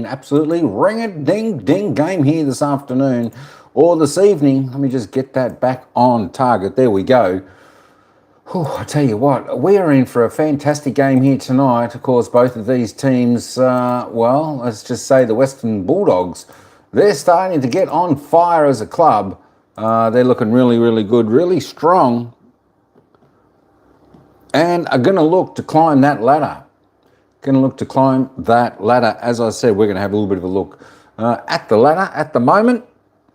Absolutely ring-a-ding-ding game here this afternoon or this evening. Let me just get that back on target. There we go. I tell you what, we are in for a fantastic game here tonight. Of course, both of these teams, well, let's just say the Western Bulldogs, they're starting to get on fire as a club. They're looking really, really good, really strong, and are going to look to climb that ladder. As I said, we're going to have a little bit of a look at the ladder at the moment.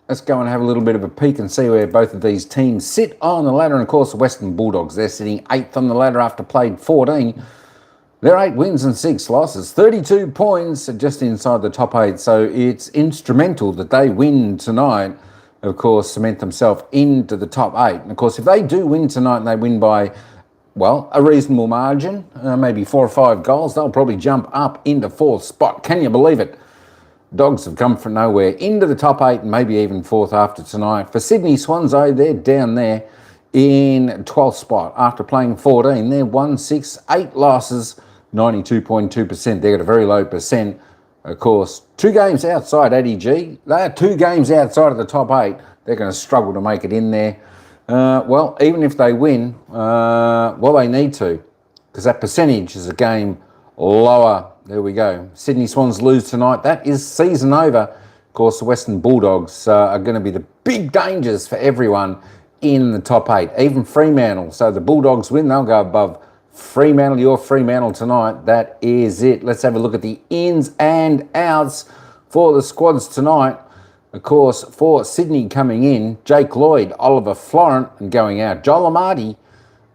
Let's go and have a little bit of a peek and see where both of these teams sit on the ladder. And of course, the Western Bulldogs, they're sitting 8th on the ladder after played 14. They're 8 wins and 6 losses, 32 points just inside the top 8. So it's instrumental that they win tonight, of course, cement themselves into the top 8. And of course, if they do win tonight and they win by, well, a reasonable margin, maybe 4 or 5 goals, they'll probably jump up into 4th spot. Can you believe it? Dogs have come from nowhere into the top 8 and maybe even 4th after tonight. For Sydney Swans, though, they're down there in 12th spot after playing 14. They're 1-6, 8 losses, 92.2%. They've got a very low percent. Of course, 2 games outside ADG. They are 2 games outside of the top 8. They're going to struggle to make it in there. Well, even if they win, well, they need to, because that percentage is a game lower. There we go. Sydney Swans lose tonight. That is season over. Of course, the Western Bulldogs are going to be the big dangers for everyone in the top 8, even Fremantle. So the Bulldogs win, they'll go above Fremantle. Your Fremantle tonight. That is it. Let's have a look at the ins and outs for the squads tonight. Of course, for Sydney coming in, Jake Lloyd, Oliver Florent, and going out, Joel Amati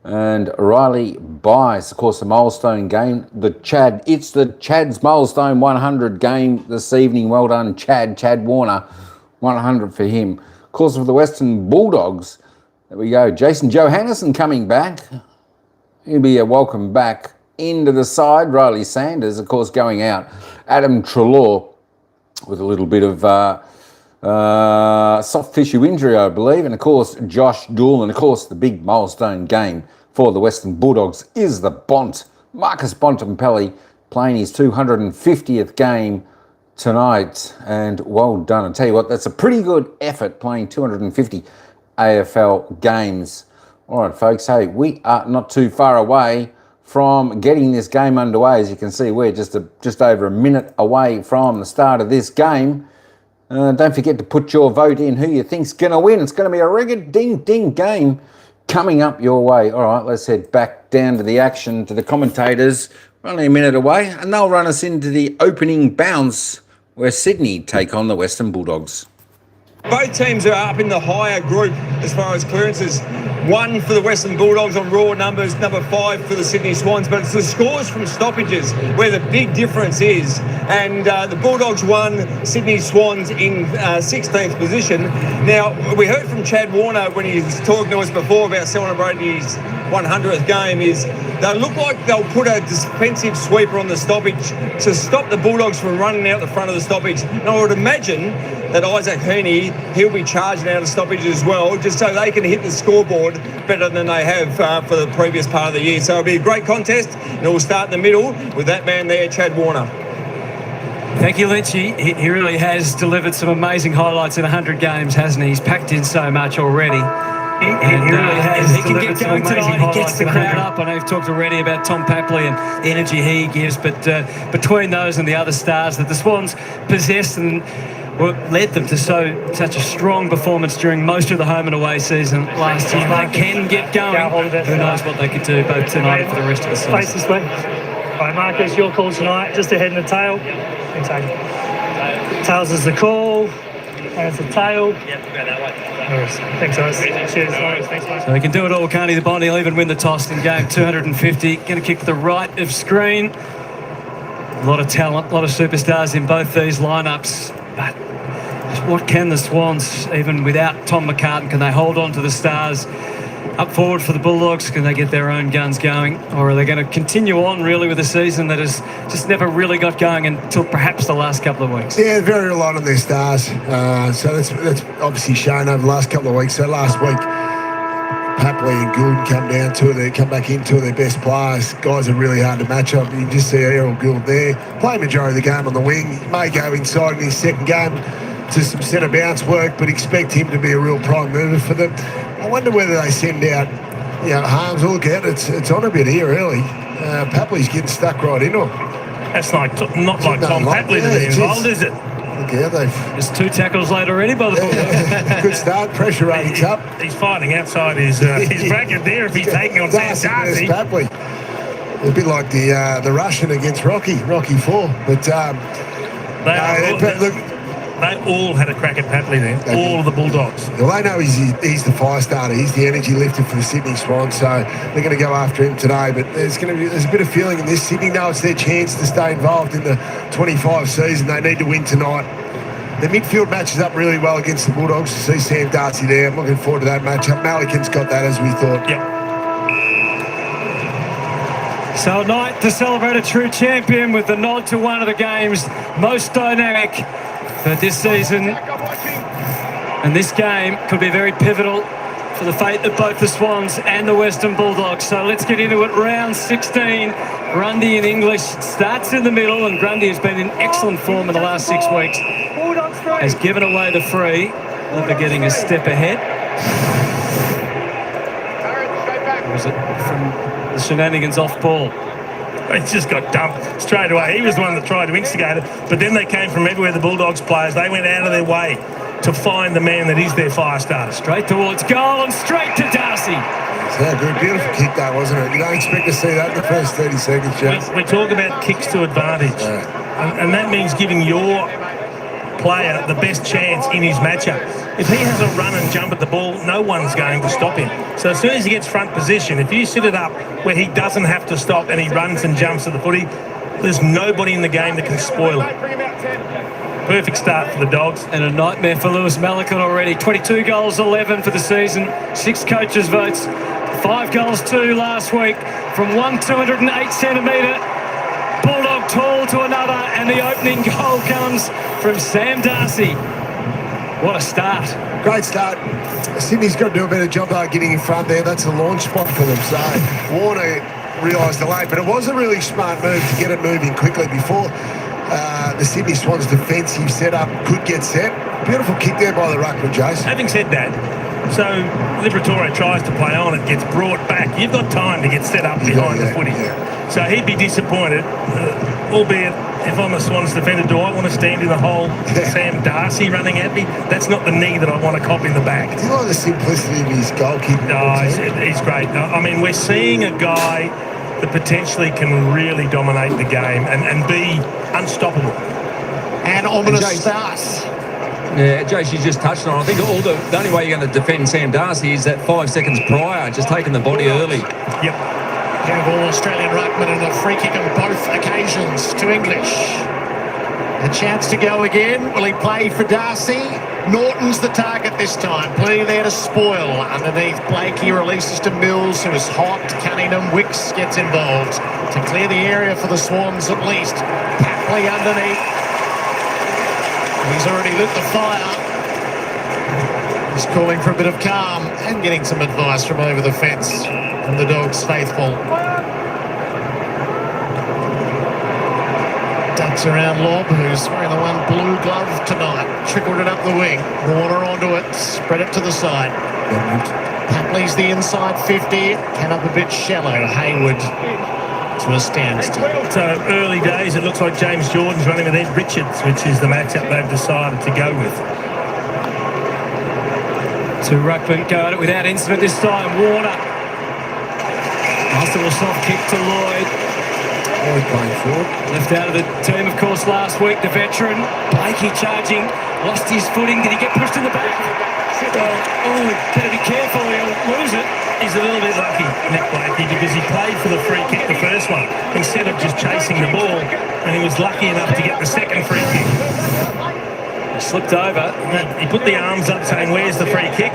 and Riley Bice. Of course, the milestone game, it's the Chad's milestone 100 game this evening. Well done, Chad Warner, 100 for him. Of course, for the Western Bulldogs, there we go, Jason Johannesson coming back. He'll be a welcome back into the side. Riley Sanders, of course, going out. Adam Treloar with a little bit of soft tissue injury, I believe. And of course, Josh Dool. And of course, the big milestone game for the Western Bulldogs is the Bont. Marcus Bontempelli playing his 250th game tonight. And well done. I tell you what, that's a pretty good effort, playing 250 AFL games. All right, folks. Hey, we are not too far away from getting this game underway. As you can see, we're just over a minute away from the start of this game. Don't forget to put your vote in who you think's going to win. It's going to be a ring-a-ding-ding game coming up your way. All right, let's head back down to the action, to the commentators. We're only a minute away, and they'll run us into the opening bounce where Sydney take on the Western Bulldogs. Both teams are up in the higher group as far as clearances. 1 for the Western Bulldogs on raw numbers, number 5 for the Sydney Swans, but it's the scores from stoppages where the big difference is. And the Bulldogs won, Sydney Swans in 16th position. Now, we heard from Chad Warner when he was talking to us before about celebrating his 100th game, is they look like they'll put a defensive sweeper on the stoppage to stop the Bulldogs from running out the front of the stoppage. And I would imagine that Isaac Heaney, he'll be charging out of stoppage as well, just so they can hit the scoreboard better than they have for the previous part of the year. So it'll be a great contest, and it will start in the middle with that man there, Chad Warner. Thank you, Lynchy. He really has delivered some amazing highlights in 100 games, hasn't he? He's packed in so much already. He really has. He can get going tonight. He gets the crowd up. I know you've talked already about Tom Papley and the energy he gives, but between those and the other stars that the Swans possess and led them to such a strong performance during most of the home and away season last year. They can get going. Who knows what they could do both tonight and for the rest of the season. Face this way. All right, Marcus, your call tonight. Just ahead in the tail. Tails is the call. And it's the tail. Yep, go that way. Thanks, guys. Cheers. Thanks, mate. So he can do it all, can't he? The Bond, he'll even win the toss in game 250. Going to kick to the right of screen. A lot of talent, a lot of superstars in both these lineups. But what can the Swans, even without Tom McCartan, can they hold on to the stars up forward for the Bulldogs? Can they get their own guns going? Or are they going to continue on really with a season that has just never really got going until perhaps the last couple of weeks? Yeah, very reliant on their stars. So that's obviously shown over the last couple of weeks. So last week, Papley and Gould come back in, two of their best players. Guys are really hard to match up. You can just see Errol Gould there. Play majority of the game on the wing. He may go inside in his second game to some centre bounce work, but expect him to be a real prime mover for them. I wonder whether they send out, Harms. Look out, it's on a bit here early. Papley's getting stuck right into him. That's not like Tom Papley to be involved, is it? Look out, There's 2 tackles laid already by the Bulldogs. good start, pressure rating's up. He's fighting outside his bracket there if he's taking on Sam Darcy. Papley. A bit like the Russian against Rocky 4. But they all had a crack at Papley then, all of the Bulldogs. Well, they know he's the fire starter. He's the energy lifter for the Sydney Swans, so they're going to go after him today. But there's a bit of feeling in this. Sydney know it's their chance to stay involved in the 25 season. They need to win tonight. The midfield matches up really well against the Bulldogs. To see Sam Darcy there, I'm looking forward to that matchup. Malikan's got that as we thought. Yep. So a night to celebrate a true champion with the nod to one of the game's most dynamic for this season. And this game could be very pivotal for the fate of both the Swans and the Western Bulldogs. So let's get into it. Round 16. Grundy and English starts in the middle, and Grundy has been in excellent form in the last 6 weeks. Has given away the free. Never getting a step ahead. Or was it from the shenanigans off ball? He just got dumped straight away. He was the one that tried to instigate it, but then they came from everywhere, the Bulldogs players. They went out of their way to find the man that is their fire starter. Straight towards goal and straight to Darcy. Yeah, good, beautiful kick that, wasn't it? You don't expect to see that in the first 30 seconds, James. We talk about kicks to advantage, and that means giving your player the best chance in his matchup. If he has a run and jump at the ball, no one's going to stop him. So as soon as he gets front position, if you sit it up where he doesn't have to stop and he runs and jumps at the footy, there's nobody in the game that can spoil it. Perfect start for the Dogs. And a nightmare for Lewis Malikan already. 22 goals, 11 for the season. 6 coaches' votes. 5 goals, 2 last week from 208 centimetre. Bulldog tall to another, and the opening goal comes from Sam Darcy. What a start. Great start. Sydney's got to do a better job getting in front there. That's a launch spot for them. So Warner realised the late, but it was a really smart move to get it moving quickly before the Sydney Swans defensive setup could get set. Beautiful kick there by the ruckman, Jason. Having said that, so Liberatore tries to play on, it gets brought back. You've got time to get set up behind the footy. Yeah. So he'd be disappointed, albeit if I'm a Swans defender, do I want to stand in the hole? Sam Darcy running at me? That's not the knee that I want to cop in the back. Do you like the simplicity of his goal kick? No, he's great. I mean, we're seeing a guy that potentially can really dominate the game and be unstoppable. And ominous start. Yeah, Jace, you just touched on it. I think the only way you're going to defend Sam Darcy is that 5 seconds prior, just taking the body early. Yep. Handball Australian ruckman and a free kick on both occasions to English. A chance to go again. Will he play for Darcy? Norton's the target this time. Plenty there to spoil. Underneath Blake, he releases to Mills, who is hot. Cunningham, Wicks gets involved to clear the area for the Swans at least. Papley underneath. He's already lit the fire. He's calling for a bit of calm and getting some advice from over the fence from the Dogs faithful. Ducks around Lob, who's wearing the one blue glove tonight. Trickled it up the wing. Warner onto it. Spread it to the side. Papley's the inside 50. Came up a bit shallow. Hayward to a standstill. So early days, it looks like James Jordan's running with Ed Richards, which is the matchup they've decided to go with. 2 ruckmen go at it without incident this time. Warner. Nice little soft kick to Lloyd. Lloyd playing forward. Left out of the team, of course, last week. The veteran. Blakey charging. Lost his footing. Did he get pushed in the back? Better be careful. He'll lose it. He's a little bit lucky, Nick Blakey, because he played for the free kick the first one instead of just chasing the ball, and he was lucky enough to get the second free kick. He slipped over. He put the arms up saying, where's the free kick?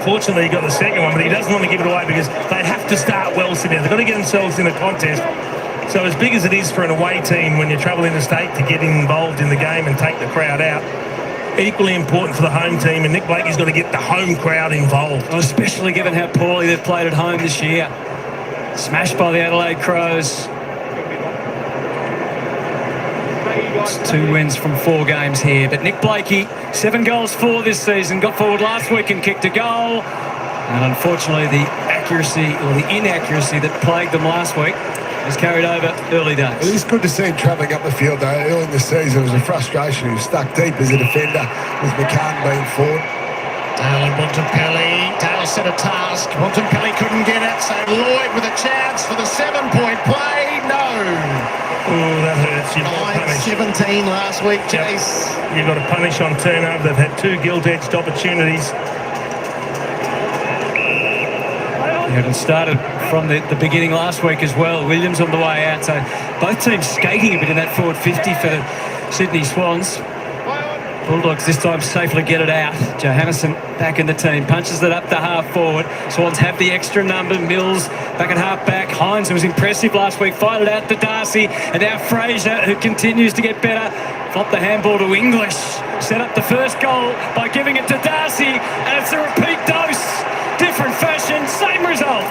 Fortunately, he got the second one, but he doesn't want to give it away because they have to start well today. They've got to get themselves in a contest. So as big as it is for an away team when you travel interstate to get involved in the game and take the crowd out, equally important for the home team, and Nick Blakey's got to get the home crowd involved. Well, especially given how poorly they've played at home this year. Smashed by the Adelaide Crows. It's 2 wins from 4 games here. But Nick Blakey, 7 goals for this season. Got forward last week and kicked a goal. And unfortunately, the inaccuracy that plagued them last week has carried over early days. It is good to see him travelling up the field, though. Early in the season, it was a frustration. He was stuck deep as a defender with McCann being forward. Dale and Bontempelli. Dale set a task. Bontempelli couldn't get it, so Lloyd with a chance for the 7-point play. No. Oh, that hurts. You've got to punish. 17 last week, Jace. You've got to punish on turnover. They've had 2 gilt-edged opportunities. And started from the beginning last week as well. Williams on the way out, so both teams skating a bit in that forward 50 for the Sydney Swans. Bulldogs this time safely get it out. Johannesson back in the team, punches it up to half forward. Swans have the extra number. Mills back at half back. Hines, who was impressive last week, fired it out to Darcy, and now Fraser, who continues to get better. Flopped the handball to English. Set up the first goal by giving it to Darcy, and it's a repeat dose. Different fashion, same result.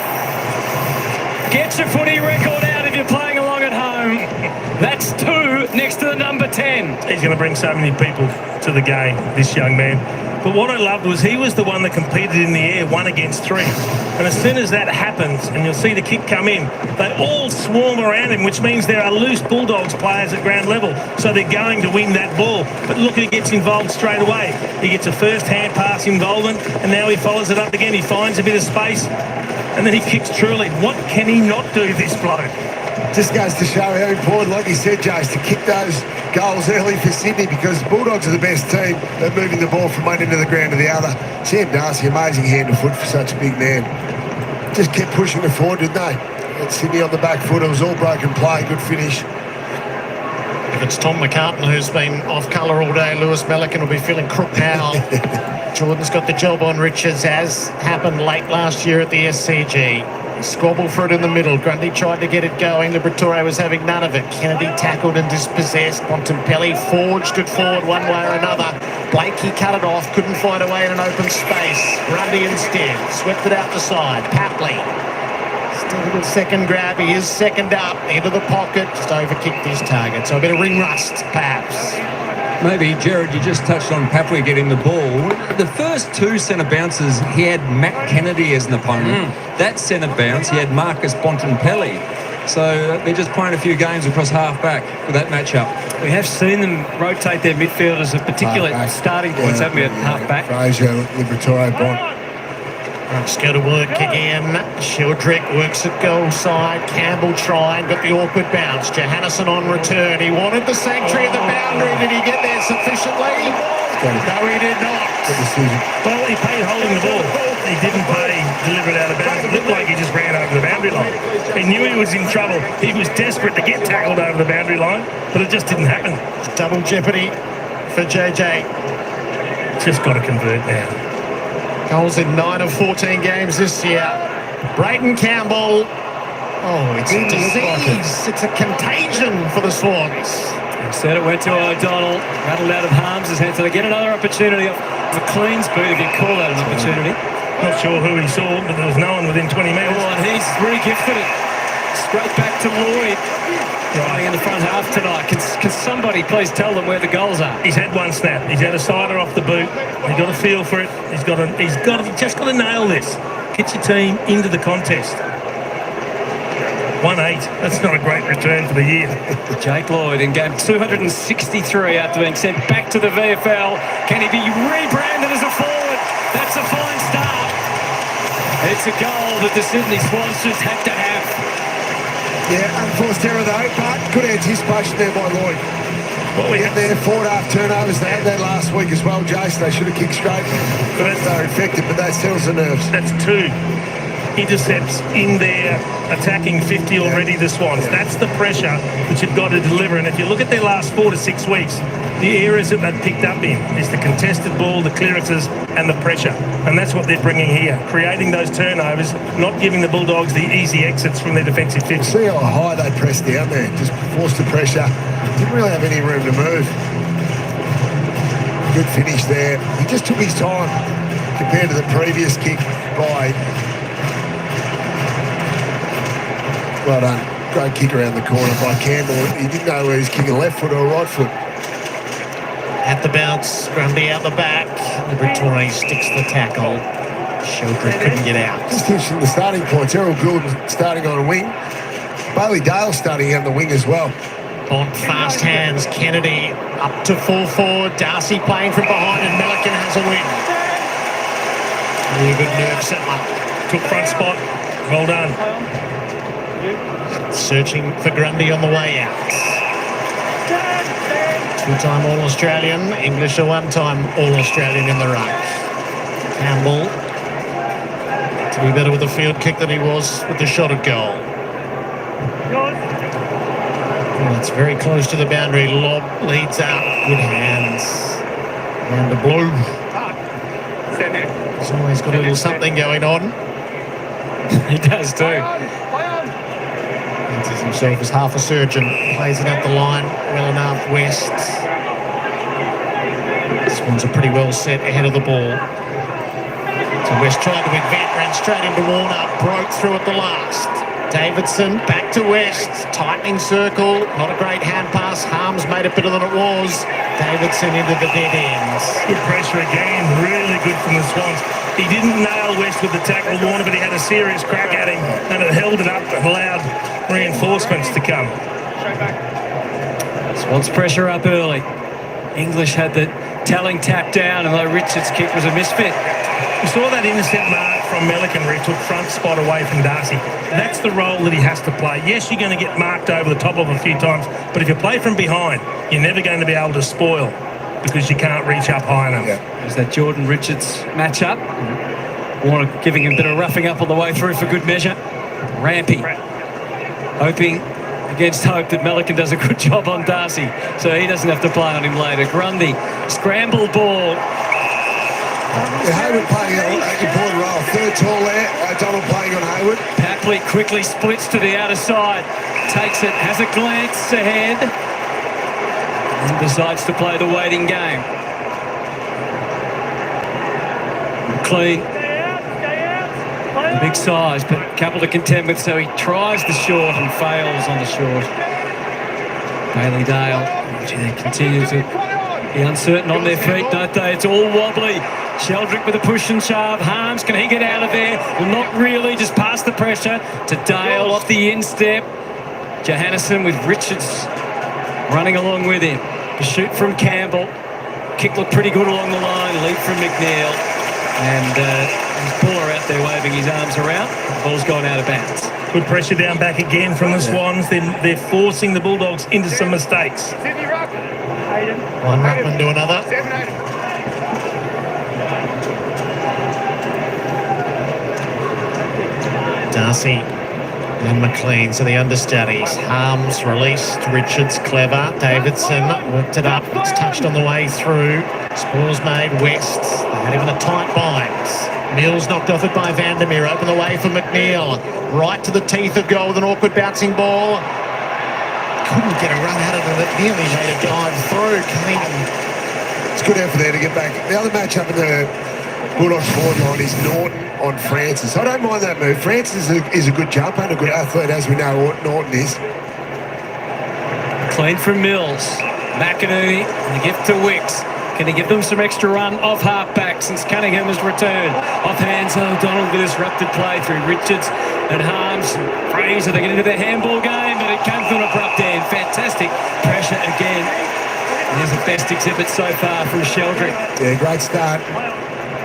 Get your footy record out if you're playing along at home. That's 2 next to the number 10. He's going to bring so many people to the game, this young man. But what I loved was he was the one that competed in the air 1 against 3. And as soon as that happens, and you'll see the kick come in, they all swarm around him, which means there are loose Bulldogs players at ground level. So they're going to win that ball. But look who gets involved straight away. He gets a first-hand pass involvement, and now he follows it up again. He finds a bit of space, and then he kicks truly. What can he not do, this bloke? Just goes to show how important, like you said, Jace, to kick those goals early for Sydney, because the Bulldogs are the best team at moving the ball from one end of the ground to the other. Sam Darcy, amazing hand and foot for such a big man. Just kept pushing it forward, didn't they? And Sydney on the back foot, it was all broken play, good finish. If it's Tom McCartan who's been off colour all day, Lewis Melican will be feeling crook now. Jordan's got the job on Richards, as happened late last year at the SCG. He squabbled for it in the middle. Grundy tried to get it going. Liberatore was having none of it. Kennedy tackled and dispossessed. Bontempelli forged it forward one way or another. Blakey cut it off, couldn't find a way in an open space. Grundy instead swept it out the side. Papley still a good second grab. He is second up into the pocket. Just overkicked his target. So a bit of ring rust, perhaps. Maybe, Jared, you just touched on Papley getting the ball. The first 2 centre bounces, he had Matt Kennedy as an opponent. That centre bounce, he had Marcus Bontempelli. So they're just playing a few games across half-back for that matchup. We have seen them rotate their midfielders at particular starting points, haven't we, at half-back? Fraser, Liberatore, Bont. Let's go to work again. Shildrick works at goal side. Campbell trying, got the awkward bounce. Johannesson on return. He wanted the sanctuary of the boundary. Did he get there sufficiently? No, he did not. Good decision. Well, he paid holding the ball. He didn't pay deliver it out of bounds. It looked like he just ran over the boundary line. He knew he was in trouble. He was desperate to get tackled over the boundary line, but it just didn't happen. Double jeopardy for JJ. Just got to convert now. Goals in 9 of 14 games this year. Brayden Campbell. Oh, it's a disease. It's a contagion for the Swans. Instead it went to O'Donnell, rattled out of Harms' hands. So they get another opportunity off a clean boot, if you call that an opportunity. Not sure who he saw, but there was no one within 20 metres. Oh, and he's re-gifted it. Straight back to Lloyd. Riding in the front half tonight. Can somebody please tell them where the goals are? He's had one snap. He's had a sider off the boot. He's got a feel for it. He's just got to nail this. Get your team into the contest. 1-8. That's not a great return for the year. Jake Lloyd in game 263 after being sent back to the VFL. Can he be rebranded as a forward? That's a fine start. It's a goal that the Sydney Swans just had to have. Yeah, unforced error though, but good anticipation there by Lloyd. What we had there, forward half turnovers, they had that last week as well, Jace. They should have kicked straight. But they're effective, but that settles the nerves. That's 2 intercepts in their attacking 50 already, the Swans. That's the pressure that you've got to deliver. And if you look at their last 4 to 6 weeks, the areas that they've picked up in is the contested ball, the clearances, and the pressure. And that's what they're bringing here, creating those turnovers, not giving the Bulldogs the easy exits from their defensive 50. See how high they pressed down there, just forced the pressure. Didn't really have any room to move. good finish there. He just took his time compared to the previous kick by... Well done. Great kick around the corner by Campbell. He didn't know whether he was kicking left foot or right foot. At the bounce, Grundy out the back. Liberatore sticks the tackle. Sheldrick couldn't get out. Just interesting the starting points. Errol Gould starting on a wing. Bailey Dale starting on the wing as well. On fast hands, Kennedy up to full forward. Darcy playing from behind, and Milliken has a win. Really good nerve settler. Took front spot. Well done. Searching for Grundy on the way out. Two-time All-Australian, English a one-time All-Australian in the ruck. Campbell to be better with the field kick than he was with the shot at goal. Well, it's very close to the boundary. Lob leads out. Good hands. And the blue. He's always got a little something going on. He does too. Sees himself as half a surgeon. Plays it up the line well enough. West. Swans are pretty well set ahead of the ball. So West tried to invent, ran straight into Warner, broke through at the last. Davidson back to West, tightening circle, not a great hand pass. Harms made it better than it was. Davidson into the dead ends. Good pressure again, really good from the Swans. He didn't nail West with the tackle, Warner, but he had a serious crack at him and it held it up and allowed reinforcements to come. Swans pressure up early. English had the telling tap down, and though Richards' kick was a misfit. We saw that intercept mark from Milliken where he took front spot away from Darcy. That's the role that he has to play. Yes, you're going to get marked over the top of a few times, but if you play from behind, you're never going to be able to spoil because you can't reach up high enough. Yeah. There's that Jordan Richards match-up. Warner giving him a bit of roughing up on the way through for good measure. Rampy hoping against hope that Milliken does a good job on Darcy so he doesn't have to play on him later. Grundy, scramble ball. Hayward playing an important role. Third tall there. O'Donnell playing on Hayward. Papley quickly splits to the outer side. Takes it, has a glance ahead. And decides to play the waiting game. Clean. Big size, but a couple to contend with, so he tries the short and fails on the short. Bailey Dale, they continue to be uncertain on their feet, don't they? It's all wobbly. Sheldrick with a push and shove. Harms, can he get out of there? Well, not really, just past the pressure to Dale off the instep. Johannesson with Richards running along with him. The shoot from Campbell. Kick looked pretty good along the line. Lead from McNeil. And his Buller out there waving his arms around. The ball's gone out of bounds. Good pressure down back again from the Swans. They're forcing the Bulldogs into some mistakes. One ruckman to another. Darcy and McLean, so the understudies. Harms released, Richards clever. Davidson worked it up, it's touched on the way through. Spores made, West. They had him in a tight bind. Mills knocked off it by Vandermeer, open the way for McNeil. Right to the teeth of goal with an awkward bouncing ball. Couldn't get a run out of it, but nearly made a dive through. It's good effort there to get back. The other match up in the Bulldogs forward line is Norton on Francis. I don't mind that move. Francis is a good jumper and a good athlete, as we know Norton is. Clean from Mills. McInerney and the gift to Wicks. Can he give them some extra run off half-back since Cunningham has returned? Off hands, O'Donnell with disrupted play through Richards and Harms. Fraser, they get into the handball game, but it comes to an abrupt end. Fantastic pressure again. And there's the best exhibit so far from Sheldrick. Yeah, great start.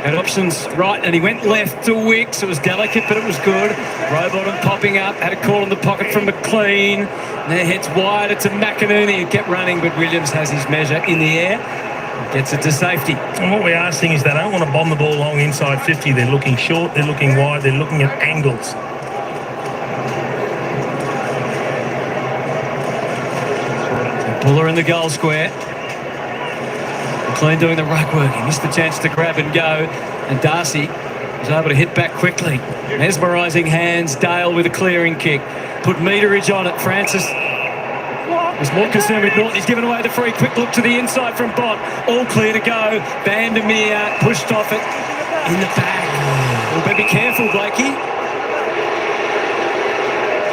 Had options right, and he went left to Wicks. It was delicate, but it was good. Rowbottom popping up, had a call in the pocket from McLean. And their heads wider to McInerney, who kept running, but Williams has his measure in the air. Gets it to safety. And what we are seeing is they don't want to bomb the ball long inside 50. They're looking short, they're looking wide, they're looking at angles. Buller in the goal square. McLean doing the ruck work. He missed the chance to grab and go. And Darcy was able to hit back quickly. Mesmerising hands. Dale with a clearing kick. Put meterage on it. Francis Was more concerned with Norton. He's given away the free. Quick look to the inside from Bott. All clear to go. Vandermeer pushed off it in the back. Oh, better be careful, Blakey.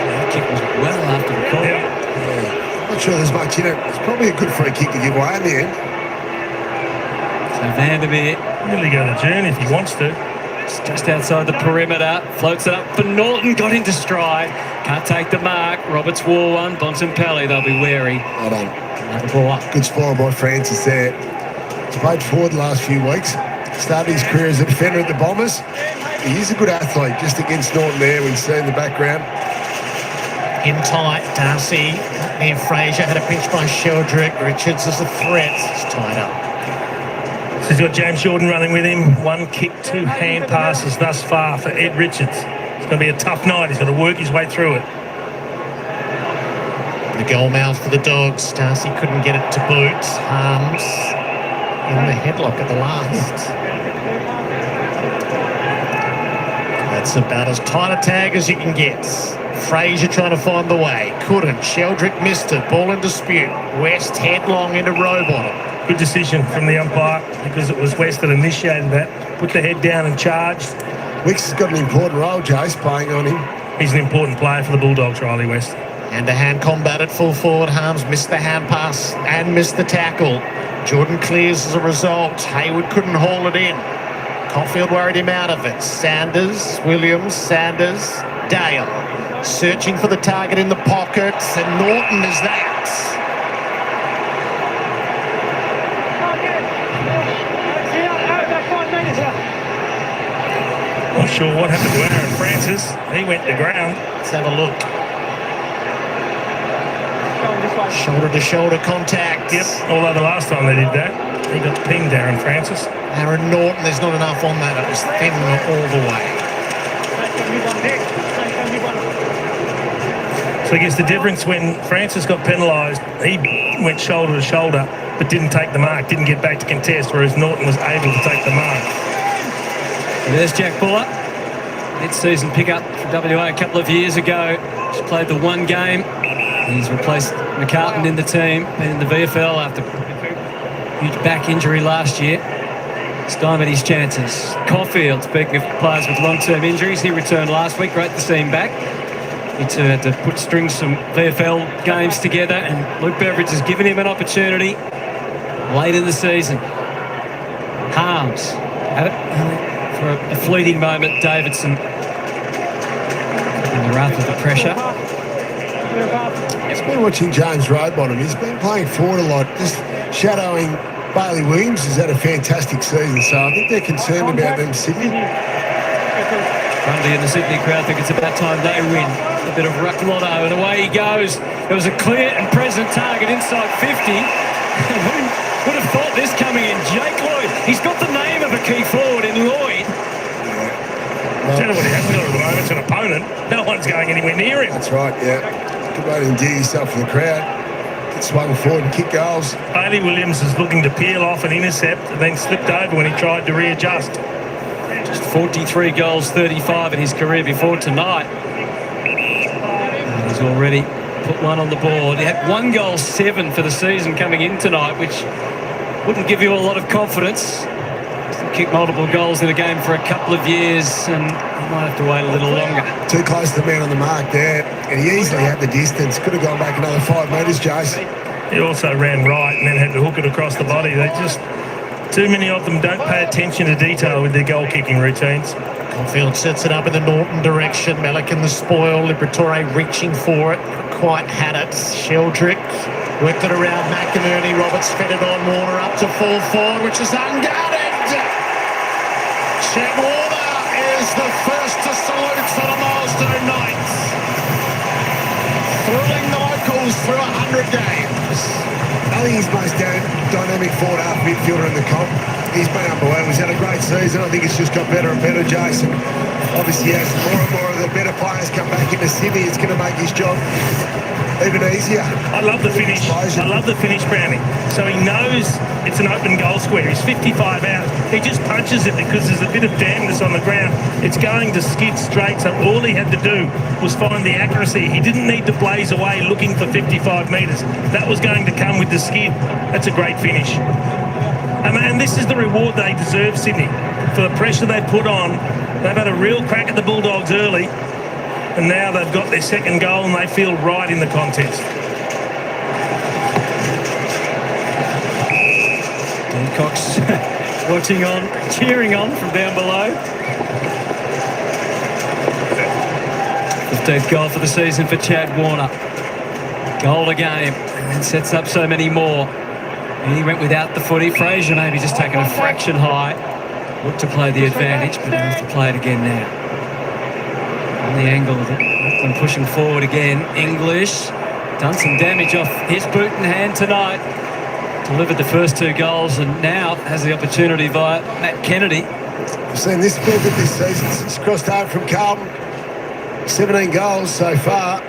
That kick was well after the call. I'm not sure there's much in it. It's probably a good free kick to give away in the end. So Vandermeer Really go to June if he wants to. just outside the perimeter. Floats it up for Norton. Got into stride. Can't take the mark. Roberts wore one. Bontempelli, they'll be wary. Well done. Another ball up. Good spoil by Francis there. He's played forward the last few weeks. Started his career as a defender at the Bombers. He is a good athlete, just against Norton there. We see in the background. In tight, Darcy near Fraser had a pinch by Sheldrick. Richards as a threat. He's tied up. So he's got James Jordan running with him. 1 kick, 2 hand passes thus far for Ed Richards. It's going to be a tough night. He's got to work his way through it. The goal mouth for the Dogs. Darcy couldn't get it to boot. Harms in the headlock at the last. That's about as tight a tag as you can get. Fraser trying to find the way. Couldn't. Sheldrick missed it. Ball in dispute. West headlong into Rowbottom. Good decision from the umpire because it was West that initiated that. Put the head down and charged. Wicks has got an important role, Jace, playing on him. He's an important player for the Bulldogs, Riley West. Hand-to-hand combat at full forward. Harms missed the hand pass and missed the tackle. Jordan clears as a result. Hayward couldn't haul it in. Caulfield worried him out of it. Sanders, Williams, Sanders, Dale. Searching for the target in the pockets, and Norton is that. Not sure what happened to Aaron Francis. He went to ground. Let's have a look. Shoulder-to-shoulder contact. Yep, although the last time they did that, he got pinged, Aaron Francis. Aaron Norton, there's not enough on that. It was thin all the way. So I guess the difference when Francis got penalised, he went shoulder to shoulder but didn't take the mark, didn't get back to contest, whereas Norton was able to take the mark. And there's Jack Buller. Mid-season pickup for WA a couple of years ago. Just played the one game. He's replaced McCartan in the team and in the VFL after huge back injury last year. Stymied his chances. Caulfield, speaking of players with long-term injuries, he returned last week. Great to see him back. He had to string some VFL games together, and Luke Beveridge has given him an opportunity late in the season. Harms had it for a fleeting moment. Davidson in the wrath of the pressure. I've been watching James Rowbottom. He's been playing forward a lot, just shadowing Bailey Williams. Has had a fantastic season, so I think they're concerned about them, Sydney. Grundy and the Sydney crowd think it's about time they win. A bit of ruck lotto, and away he goes. There was a clear and present target inside 50. Would have thought this coming in. Jake Lloyd, he's got the name of a key forward in Lloyd. Tell you what he hasn't got at the moment, it's an opponent. No one's going anywhere near him. That's right, yeah. Good way to endear yourself for the crowd. Get swung forward and kick goals. Bailey Williams is looking to peel off and intercept and then slipped over when he tried to readjust. Just 43 goals, 35 in his career before tonight. And he's already put one on the board. He had 1 goal, 7 for the season coming in tonight, which wouldn't give you a lot of confidence. He's kicked multiple goals in a game for a couple of years, and he might have to wait a little longer. Too close to the man on the mark there, and he easily had the distance. Could have gone back another 5 metres, Jace. He also ran right and then had to hook it across the body. They just, too many of them don't pay attention to detail with their goal-kicking routines. Caulfield sets it up in the Norton direction. Melick in the spoil. Liberatore reaching for it. Quite had it. Sheldrick worked it around McInerney. Roberts fed it on. Warner up to full forward, which is unguarded. Chet Warner is the first to salute for the milestone night. Thrilling the locals through 100 games. I think he's most dynamic forward half midfielder in the comp. He's been unbelievable. He's had a great season. I think it's just got better and better, Jason. Obviously, as more and more of the better players come back into Sydney, it's going to make his job even easier. I love the finish. I love the finish, Brownie. So he knows it's an open goal square. He's 55 out. He just punches it because there's a bit of dampness on the ground. It's going to skid straight. So all he had to do was find the accuracy. He didn't need to blaze away looking for 55 metres. That was going to come with the skid. That's a great finish. And this is the reward they deserve, Sydney, for the pressure they put on. They've had a real crack at the Bulldogs early, and now they've got their second goal and they feel right in the contest. Cox watching on, cheering on from down below. 15th goal for the season for Chad Warner. Goal a game, and sets up so many more. And he went without the footy. Fraser maybe just taking a fraction high. Looked to play the advantage, but he has to play it again now. On the angle of it, and pushing forward again. English done some damage off his boot and hand tonight. Delivered the first 2 goals and now has the opportunity via Matt Kennedy. I've seen this bit this season since crossed over from Carlton. 17 goals so far.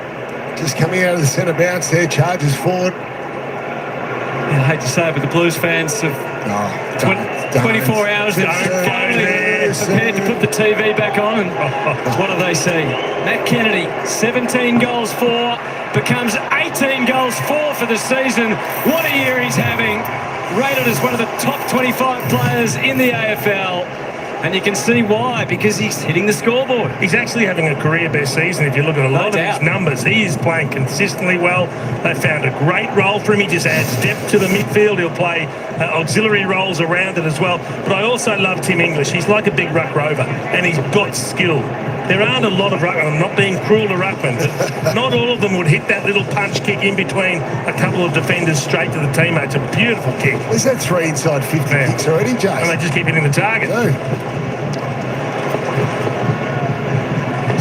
Just coming out of the centre bounce there, charges forward. I hate to say it, but the Blues fans have 24 hours to finally prepared to put the TV back on, and what do they see? Matt Kennedy, 17 goals for, becomes 18 goals for the season. What a year he's having. Rated as one of the top 25 players in the AFL. And you can see why, because he's hitting the scoreboard. He's actually having a career best season. If you look at a lot of his numbers, he is playing consistently well. They found a great role for him. He just adds depth to the midfield. He'll play auxiliary roles around it as well. But I also love Tim English. He's like a big ruck rover, and he's got skill. There aren't a lot of ruckmen. I'm not being cruel to ruckmen, but not all of them would hit that little punch kick in between a couple of defenders straight to the teammates. A beautiful kick. Is that 3 inside 50 kicks already, Jay? And they just keep hitting the target.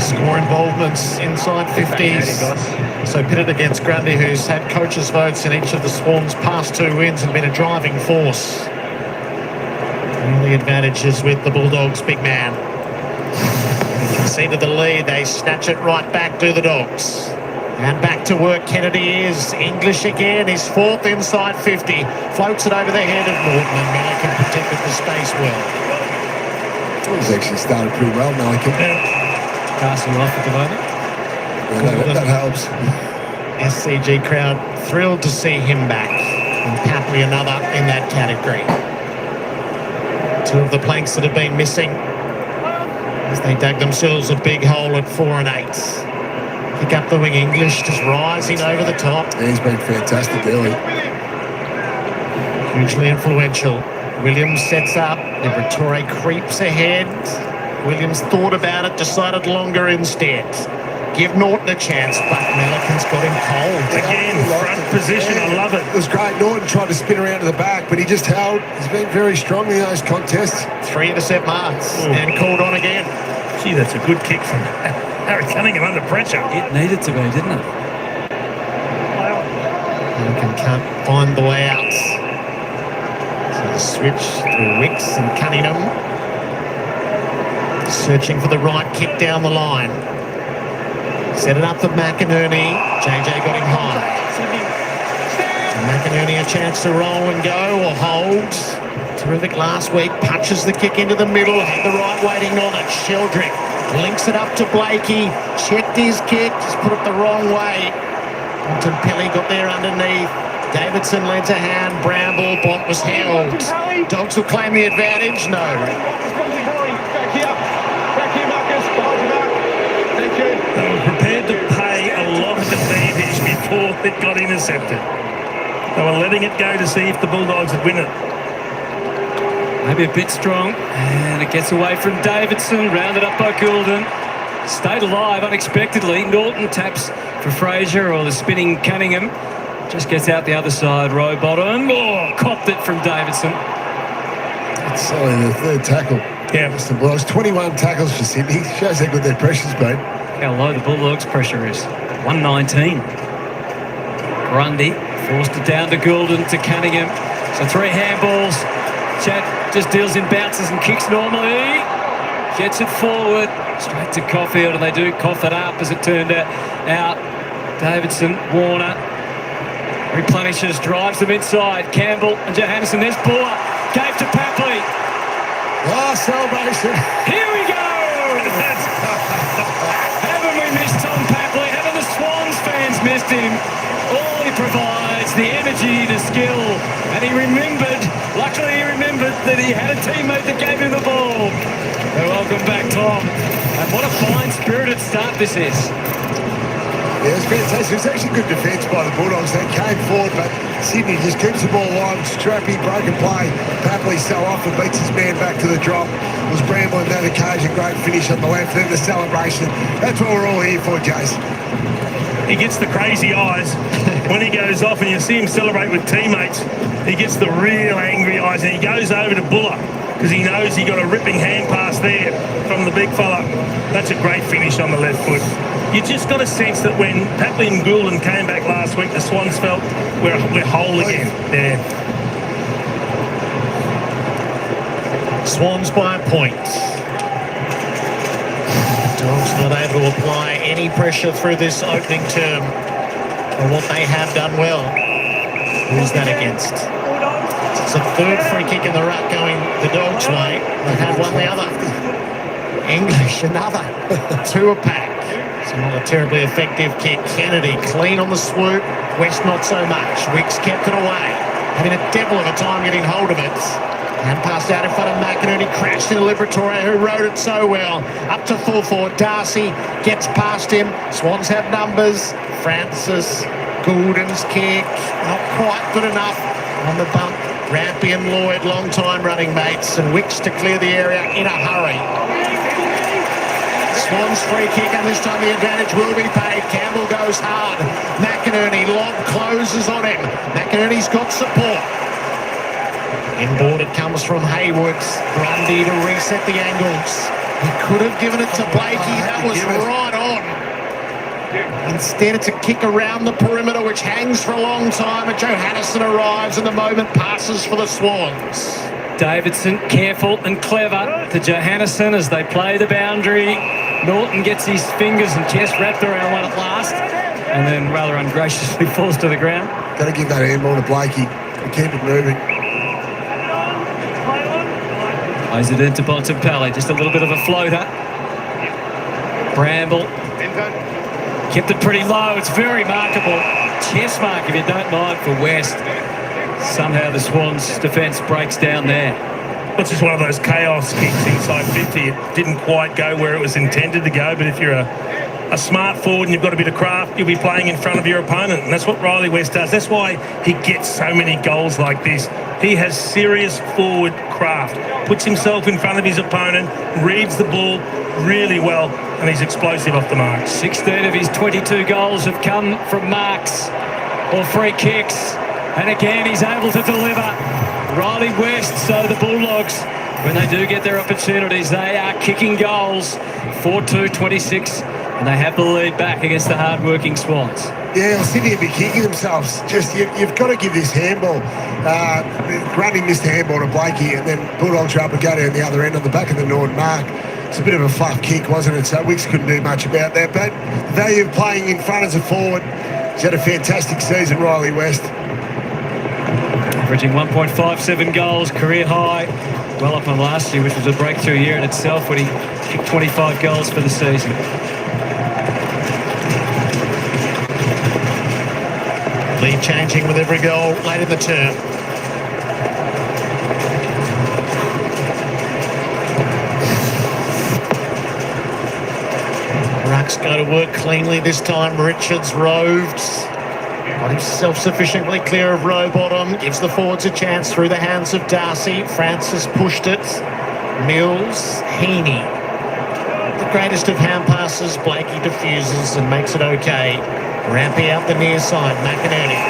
Score involvements inside 50s. So pitted against Grundy, who's had coaches' votes in each of the Swans' past 2 wins and been a driving force. And the advantages with the Bulldogs' big man. Conceded the lead, they snatch it right back to the Dogs. And back to work Kennedy is. English again, his 4th inside 50. Floats it over the head of Norton, and Milliken protected the space well. He's actually started pretty well, Milliken. Casting off at the moment. That helps. SCG crowd thrilled to see him back. And Papley another in that category. 2 of the planks that have been missing as they dug themselves a big hole at 4 and 8. Pick up the wing. English just rising over the top. Yeah, he's been fantastic early. Hugely influential. Williams sets up. Liberatore creeps ahead. Williams thought about it, decided longer instead. Give Norton a chance, but Milliken's got him cold. Again, front position, I love it. It was great. Norton tried to spin around to the back, but he just held. He's been very strong in those contests. 3 intercept marks and called on again. Gee, that's a good kick from Harry Cunningham under pressure. It needed to be, didn't it? Milliken can't find the way out. So the switch through Wicks and Cunningham. Searching for the right kick down the line. Set it up for McInerney. JJ got him high. And McInerney a chance to roll and go or hold. Terrific last week. Punches the kick into the middle. Had the right waiting on it. Sheldrick links it up to Blakey. Checked his kick. Just put it the wrong way. Bontempelli got there underneath. Davidson lends a hand. Bramble. Bont was held. Dogs will claim the advantage. No. They were prepared to pay a lot of advantage before it got intercepted. They were letting it go to see if the Bulldogs would win it. Maybe a bit strong, and it gets away from Davidson, rounded up by Goulden. Stayed alive unexpectedly. Norton taps for Fraser, or the spinning Cunningham. Just gets out the other side, row bottom. Oh, copped it from Davidson. It's only the 3rd tackle. Yeah. The Bulldogs, 21 tackles for Sydney. Shows how good their pressure's been. How low the Bulldogs' pressure is. 119. Grundy forced it down to Goulden, to Cunningham. So 3 handballs. Chad just deals in bounces and kicks normally. Gets it forward. Straight to Caulfield, and they do cough it up as it turned out. Davidson, Warner replenishes, drives them inside. Campbell and Johannesson. There's Buller. Gave to Papley. Oh, celebration. Here we go. Haven't we missed Tom Papley? Haven't the Swans fans missed him? All he provides, the energy, the skill. And he remembered, luckily he remembered that he had a teammate that gave him the ball. So welcome back, Tom. And what a fine spirited start this is. Yeah, it's fantastic. It's actually good defence by the Bulldogs. They came forward, but Sydney just keeps the ball alive. Strappy, broken play. Papley so often beats his man back to the drop. It was Bramble on that occasion. Great finish on the left. Then the celebration. That's what we're all here for, Jace. He gets the crazy eyes when he goes off, and you see him celebrate with teammates. He gets the real angry eyes, and he goes over to Buller because he knows he got a ripping hand pass there from the big fella. That's a great finish on the left foot. You just got a sense that when Papley and Goulden came back last week, the Swans felt we're whole again. Yeah. Swans by a point. Dogs not able to apply any pressure through this opening term for what they have done well. Who's that against? It's a third free kick in the ruck going the Dogs' way. They've had one the other. English, another. Two a pack. It's not a terribly effective kick. Kennedy clean on the swoop. West not so much. Wicks kept it away. Having a devil of a time getting hold of it. And passed out in front of McInerney, crashed into Liberatore, who rode it so well. Up to full forward, Darcy gets past him. Swans have numbers. Francis, Goulden's kick, not quite good enough on the bump. Rampy and Lloyd, long time running mates, and Wicks to clear the area in a hurry. Swans free kick, and this time the advantage will be paid. Campbell goes hard. McInerney, lob closes on him. McInerney's got support. Inboard it comes from Haywood. Grundy to reset the angles. He could have given it to Blakey. That was right on. Instead, it's a kick around the perimeter, which hangs for a long time. And Johannesson arrives, and the moment passes for the Swans. Davidson, careful and clever to Johannesson as they play the boundary. Norton gets his fingers and chest wrapped around one at last, and then rather ungraciously falls to the ground. Got to give that handball to Blakey and keep it moving. Plays it into Bontempelli, just a little bit of a floater. Bramble kept it pretty low. It's very markable. Chest mark, if you don't mind, for West. Somehow the Swans' defence breaks down there. It's just one of those chaos kicks inside 50. It didn't quite go where it was intended to go, but if you're a smart forward and you've got a bit of craft, you'll be playing in front of your opponent, and that's what Riley West does. That's why he gets so many goals like this. He has serious forward craft, puts himself in front of his opponent, reads the ball really well, and he's explosive off the mark. 16 of his 22 goals have come from marks or free kicks, and again he's able to deliver. Riley West, so the Bulldogs, when they do get their opportunities, they are kicking goals. 4-2, 26, and they have the lead back against the hard-working Swans. Yeah, well, Sydney will be kicking themselves. Just you've got to give this handball. Grundy missed the handball to Blakey, and then Bulldogs are up and go down the other end on the back of the Norton mark. It's a bit of a fluff kick, wasn't it? So Wicks couldn't do much about that. But the value of playing in front as a forward. He's had a fantastic season, Riley West. Averaging 1.57 goals, career high. Well up on last year, which was a breakthrough year in itself when he kicked 25 goals for the season. Lead changing with every goal late in the term. Rucks go to work cleanly this time. Richards roved. Got himself sufficiently clear of Rowbottom. Gives the forwards a chance through the hands of Darcy. Francis pushed it. Mills, Heaney. The greatest of hand passes. Blakey diffuses and makes it okay. Rampy out the near side. McInerney.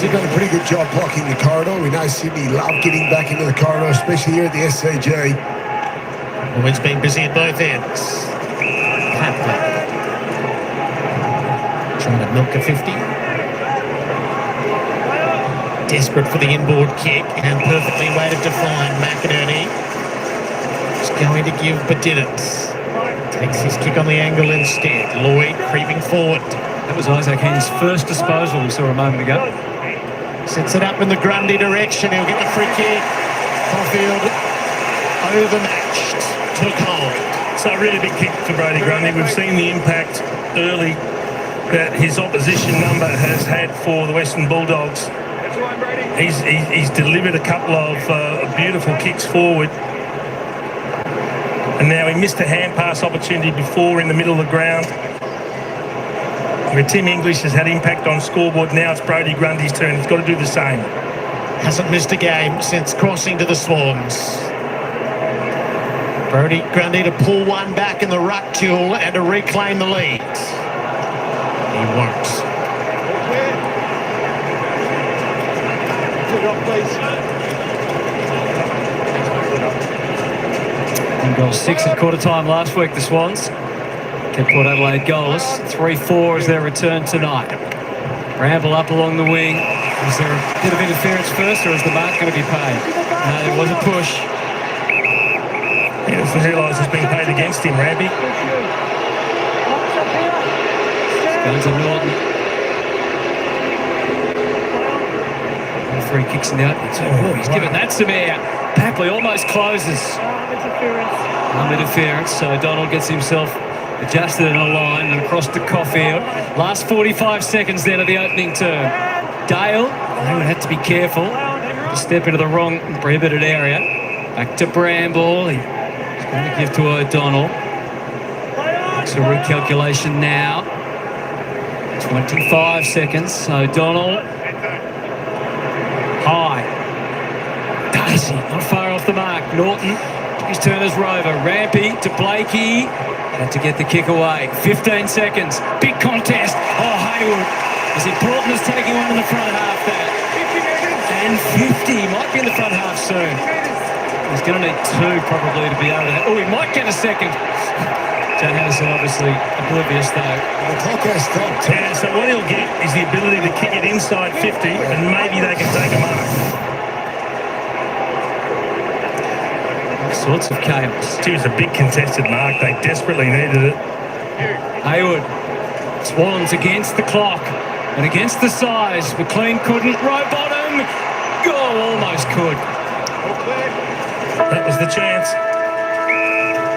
They've done a pretty good job blocking the corridor. We know Sydney love getting back into the corridor, especially here at the SCG. The wind's been busy at both ends. Papley. Trying to milk a 50. Desperate for the inboard kick and perfectly weighted to find. McInerney is going to give Badidit. Takes his kick on the angle instead. Lloyd creeping forward. That was Isaac Henn's first disposal we saw a moment ago. Sets it up in the Grundy direction. He'll get the free kick. Caulfield overmatched. Took hold. So a really big kick for Brodie Grundy. We've seen the impact early that his opposition number has had for the Western Bulldogs. He's delivered a couple of beautiful kicks forward. And now he missed a hand pass opportunity before in the middle of the ground, where Tim English has had impact on scoreboard. Now it's Brodie Grundy's turn. He's got to do the same. Hasn't missed a game since crossing to the Swans. Brodie Grundy to pull one back in the ruck duel and to reclaim the lead. He won't. Goal 6 at quarter time last week, the Swans kept Port Adelaide goalless. 3-4 as their return tonight. Bramble up along the wing. Is there a bit of interference first, or is the mark going to be paid? No, there was a push. He doesn't realise it's being paid against him, Rampy. Going to Norton. Free kicks in the opening. Oh, he's given that some air. Papley almost closes. Interference. So Donald gets himself adjusted in a line and across to Caulfield. Last 45 seconds then of the opening term. Dale, they would have to be careful to step into the wrong prohibited area. Back to Bramble. He's going to give to O'Donnell. It's a recalculation now. 25 seconds. O'Donnell. High. Darcy, not far off the mark. Norton. His turn as rover. Rampy to Blakey. Had to get the kick away. 15 seconds. Big contest. Oh, Hayward. As important as taking one in the front half there. And 50. Might be in the front half soon. He's going to need 2 probably to be able to... Oh, he might get a second. Joe Henderson obviously oblivious though. The clock has stopped. Yeah, so what he'll get is the ability to kick it inside 50 and maybe they can take a mark. Sorts of chaos. It was a big contested mark. They desperately needed it. Hayward. Swans against the clock and against the size. McLean couldn't. Row bottom. Goal almost could. That was the chance.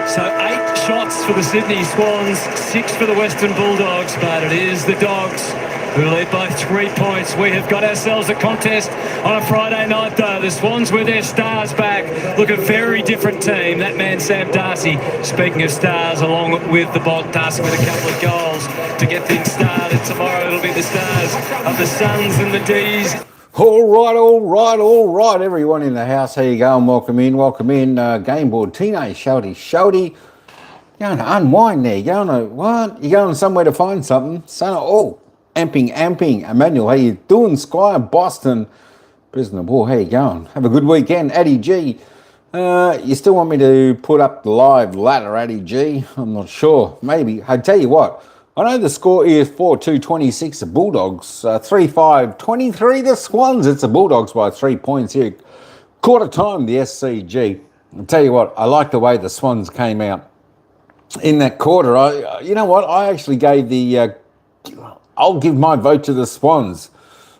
So 8 shots for the Sydney Swans, 6 for the Western Bulldogs, but it is the Dogs who lead by 3 points. We have got ourselves a contest on a Friday night though. The Swans with their stars back look a very different team. That man Sam Darcy, speaking of stars, along with the Bolt, Darcy with a couple of goals to get things started. Tomorrow it'll be the stars of the Suns and the D's. All right, everyone in the house, how you going? Welcome in, game board, teenage shouty. Going to unwind there, going to, what? You going somewhere to find something? Son of, oh, amping. Emmanuel, how you doing? Squire, Boston, prisoner of war, how you going? Have a good weekend, Addy G. You still want me to put up the live ladder, Addy G? I'm not sure, maybe. I tell you what, I know the score is 4-2-26, the Bulldogs, 3-5-23, the Swans. It's the Bulldogs by 3 points here. Quarter time, the SCG. I'll tell you what, I like the way the Swans came out in that quarter. You know what, I actually gave the, I'll give my vote to the Swans,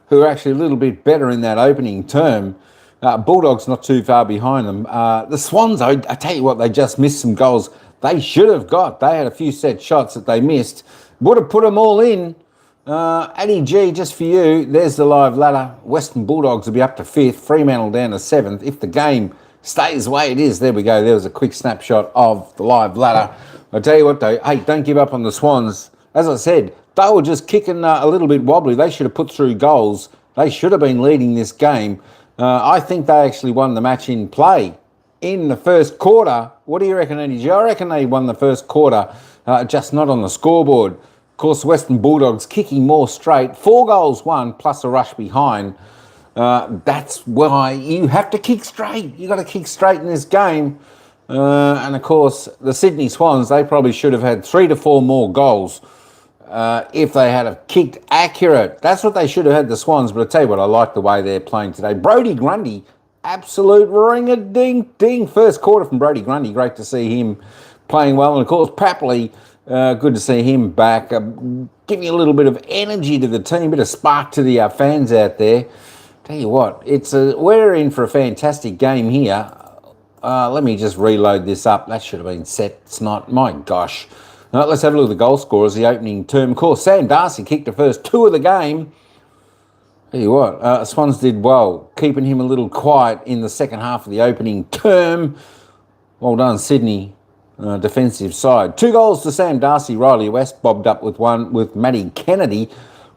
who are actually a little bit better in that opening term. Bulldogs not too far behind them. The Swans, I tell you what, they just missed some goals they should have got. They had a few set shots that they missed. Would have put them all in. Addy G, just for you, there's the live ladder. Western Bulldogs will be up to 5th. Fremantle down to 7th. If the game stays the way it is, there we go. There was a quick snapshot of the live ladder. I tell you what, though, hey, don't give up on the Swans. As I said, they were just kicking a little bit wobbly. They should have put through goals. They should have been leading this game. I think they actually won the match in play in the first quarter. What do you reckon, Andy G? I reckon they won the first quarter, just not on the scoreboard. Of course, Western Bulldogs kicking more straight. 4 goals won, plus a rush behind. That's why you have to kick straight. You got to kick straight in this game. And of course, the Sydney Swans, they probably should have had 3 to 4 more goals if they had have kicked accurate. That's what they should have had, the Swans. But I tell you what, I like the way they're playing today. Brodie Grundy, absolute ring-a-ding-ding. First quarter from Brodie Grundy. Great to see him playing well. And, of course, Papley, good to see him back, giving a little bit of energy to the team, a bit of spark to the fans out there. Tell you what, we're in for a fantastic game here. Let me just reload this up. That should have been set. It's not. My gosh. Let's have a look at the goal scorers, the opening term. Of course, Sam Darcy kicked the first 2 of the game. Tell you what, Swans did well, keeping him a little quiet in the second half of the opening term. Well done, Sydney, defensive side. 2 goals to Sam Darcy. Riley West bobbed up with one with Matty Kennedy.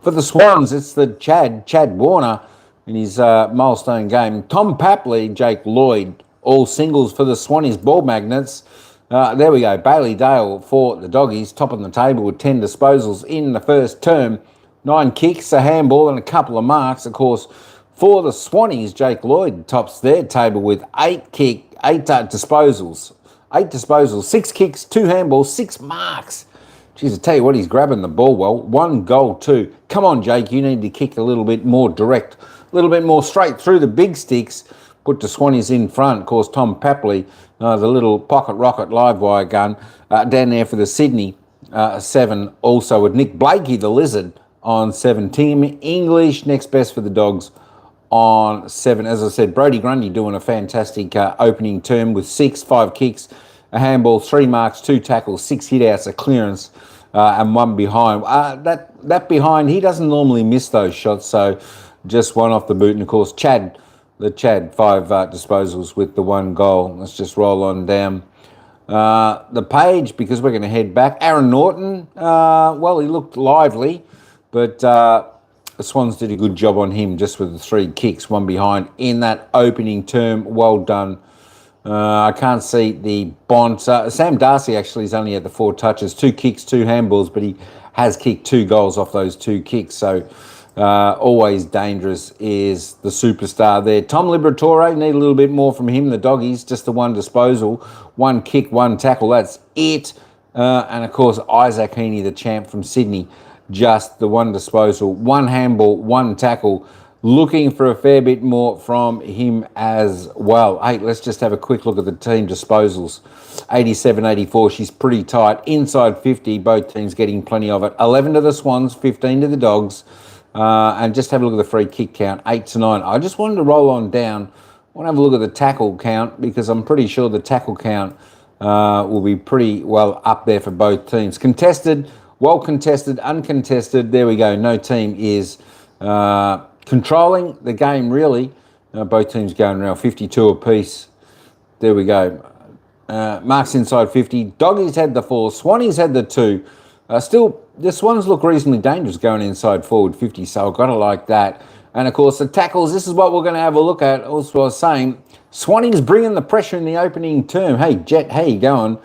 For the Swans, it's the Chad Warner in his milestone game. Tom Papley, Jake Lloyd, all singles for the Swannies ball magnets. There we go. Bailey Dale for the Doggies, top on the table with 10 disposals in the first term. 9 kicks, a handball and a couple of marks. Of course, for the Swannies, Jake Lloyd tops their table with 8 disposals. 8 disposals, 6 kicks, 2 handballs, 6 marks. Jeez, I tell you what, he's grabbing the ball well. 1 goal, 2. Come on, Jake, you need to kick a little bit more direct, a little bit more straight through the big sticks. Put the Swannies in front. Of course, Tom Papley, the little pocket rocket live wire gun, down there for the Sydney 7. Also with Nick Blakey, the Lizard, on 7. Tim English, next best for the Dogs on 7. As I said, Brodie Grundy doing a fantastic opening term with 6, 5 kicks, a handball, 3 marks, 2 tackles, 6 hit-outs, a clearance, and 1 behind. That behind, he doesn't normally miss those shots, so just 1 off the boot. And, of course, Chad, 5 disposals with the 1 goal. Let's just roll on down the page because we're going to head back. Aaron Norton, well, he looked lively, but the Swans did a good job on him just with the 3 kicks, 1 behind in that opening term. Well done. I can't see the Bond. Sam Darcy actually has only had the 4 touches, 2 kicks, 2 handballs, but he has kicked 2 goals off those 2 kicks. So always dangerous is the superstar there. Tom Liberatore, need a little bit more from him. The Doggies, just the 1 disposal, 1 kick, 1 tackle. That's it. And, of course, Isaac Heaney, the champ from Sydney, just the 1 disposal, 1 handball, 1 tackle. Looking for a fair bit more from him as well. Hey, let's just have a quick look at the team disposals. 87-84, she's pretty tight. Inside 50, both teams getting plenty of it. 11 to the Swans, 15 to the Dogs. And just have a look at the free kick count, 8 to 9. I just wanted to roll on down. I want to have a look at the tackle count because I'm pretty sure the tackle count will be pretty well up there for both teams. Contested, well contested, uncontested. There we go. No team is controlling the game, really. Both teams going around 52 apiece. There we go. Marks inside 50. Doggies had the 4. Swannies had the 2. Still, the Swans look reasonably dangerous going inside forward 50, so I've got to like that. And, of course, the tackles, this is what we're going to have a look at. Also, I was saying, Swannies bringing the pressure in the opening term. Hey, Jet, how you going?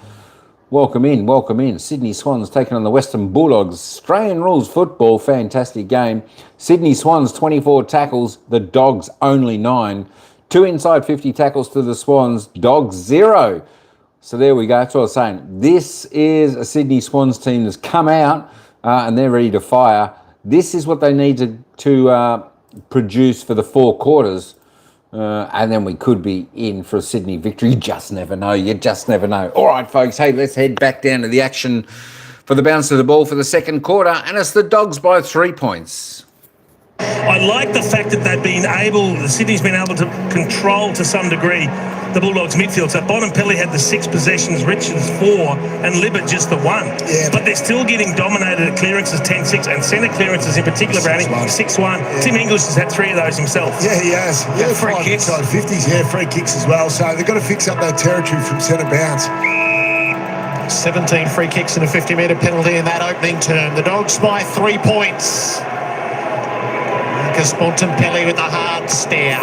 Welcome in, welcome in. Sydney Swans taking on the Western Bulldogs. Australian rules football, fantastic game. Sydney Swans, 24 tackles. The Dogs, only 9. 2 inside 50 tackles to the Swans. Dogs, 0. So there we go. That's what I was saying. This is a Sydney Swans team that's come out and they're ready to fire. This is what they need to produce for the 4 quarters. And then we could be in for a Sydney victory. You just never know. You just never know. All right, folks. Hey, let's head back down to the action for the bounce of the ball for the second quarter. And it's the Dogs by 3 points. I like the fact that Sydney's been able to control to some degree the Bulldogs midfield. So Bontempelli had the 6 possessions, Richards 4, and Libert just the 1. Yeah. But they're still getting dominated at clearances 10-6 and centre clearances in particular, Browning, 6-1. Yeah. Tim English has had 3 of those himself. Yeah, he has. Yeah, 5 inside 50s. Yeah, free kicks as well. So they've got to fix up that territory from centre bounce. 17 free kicks and a 50-metre penalty in that opening term. The Dogs by 3 points. Marcus Bontempelli with a hard stare.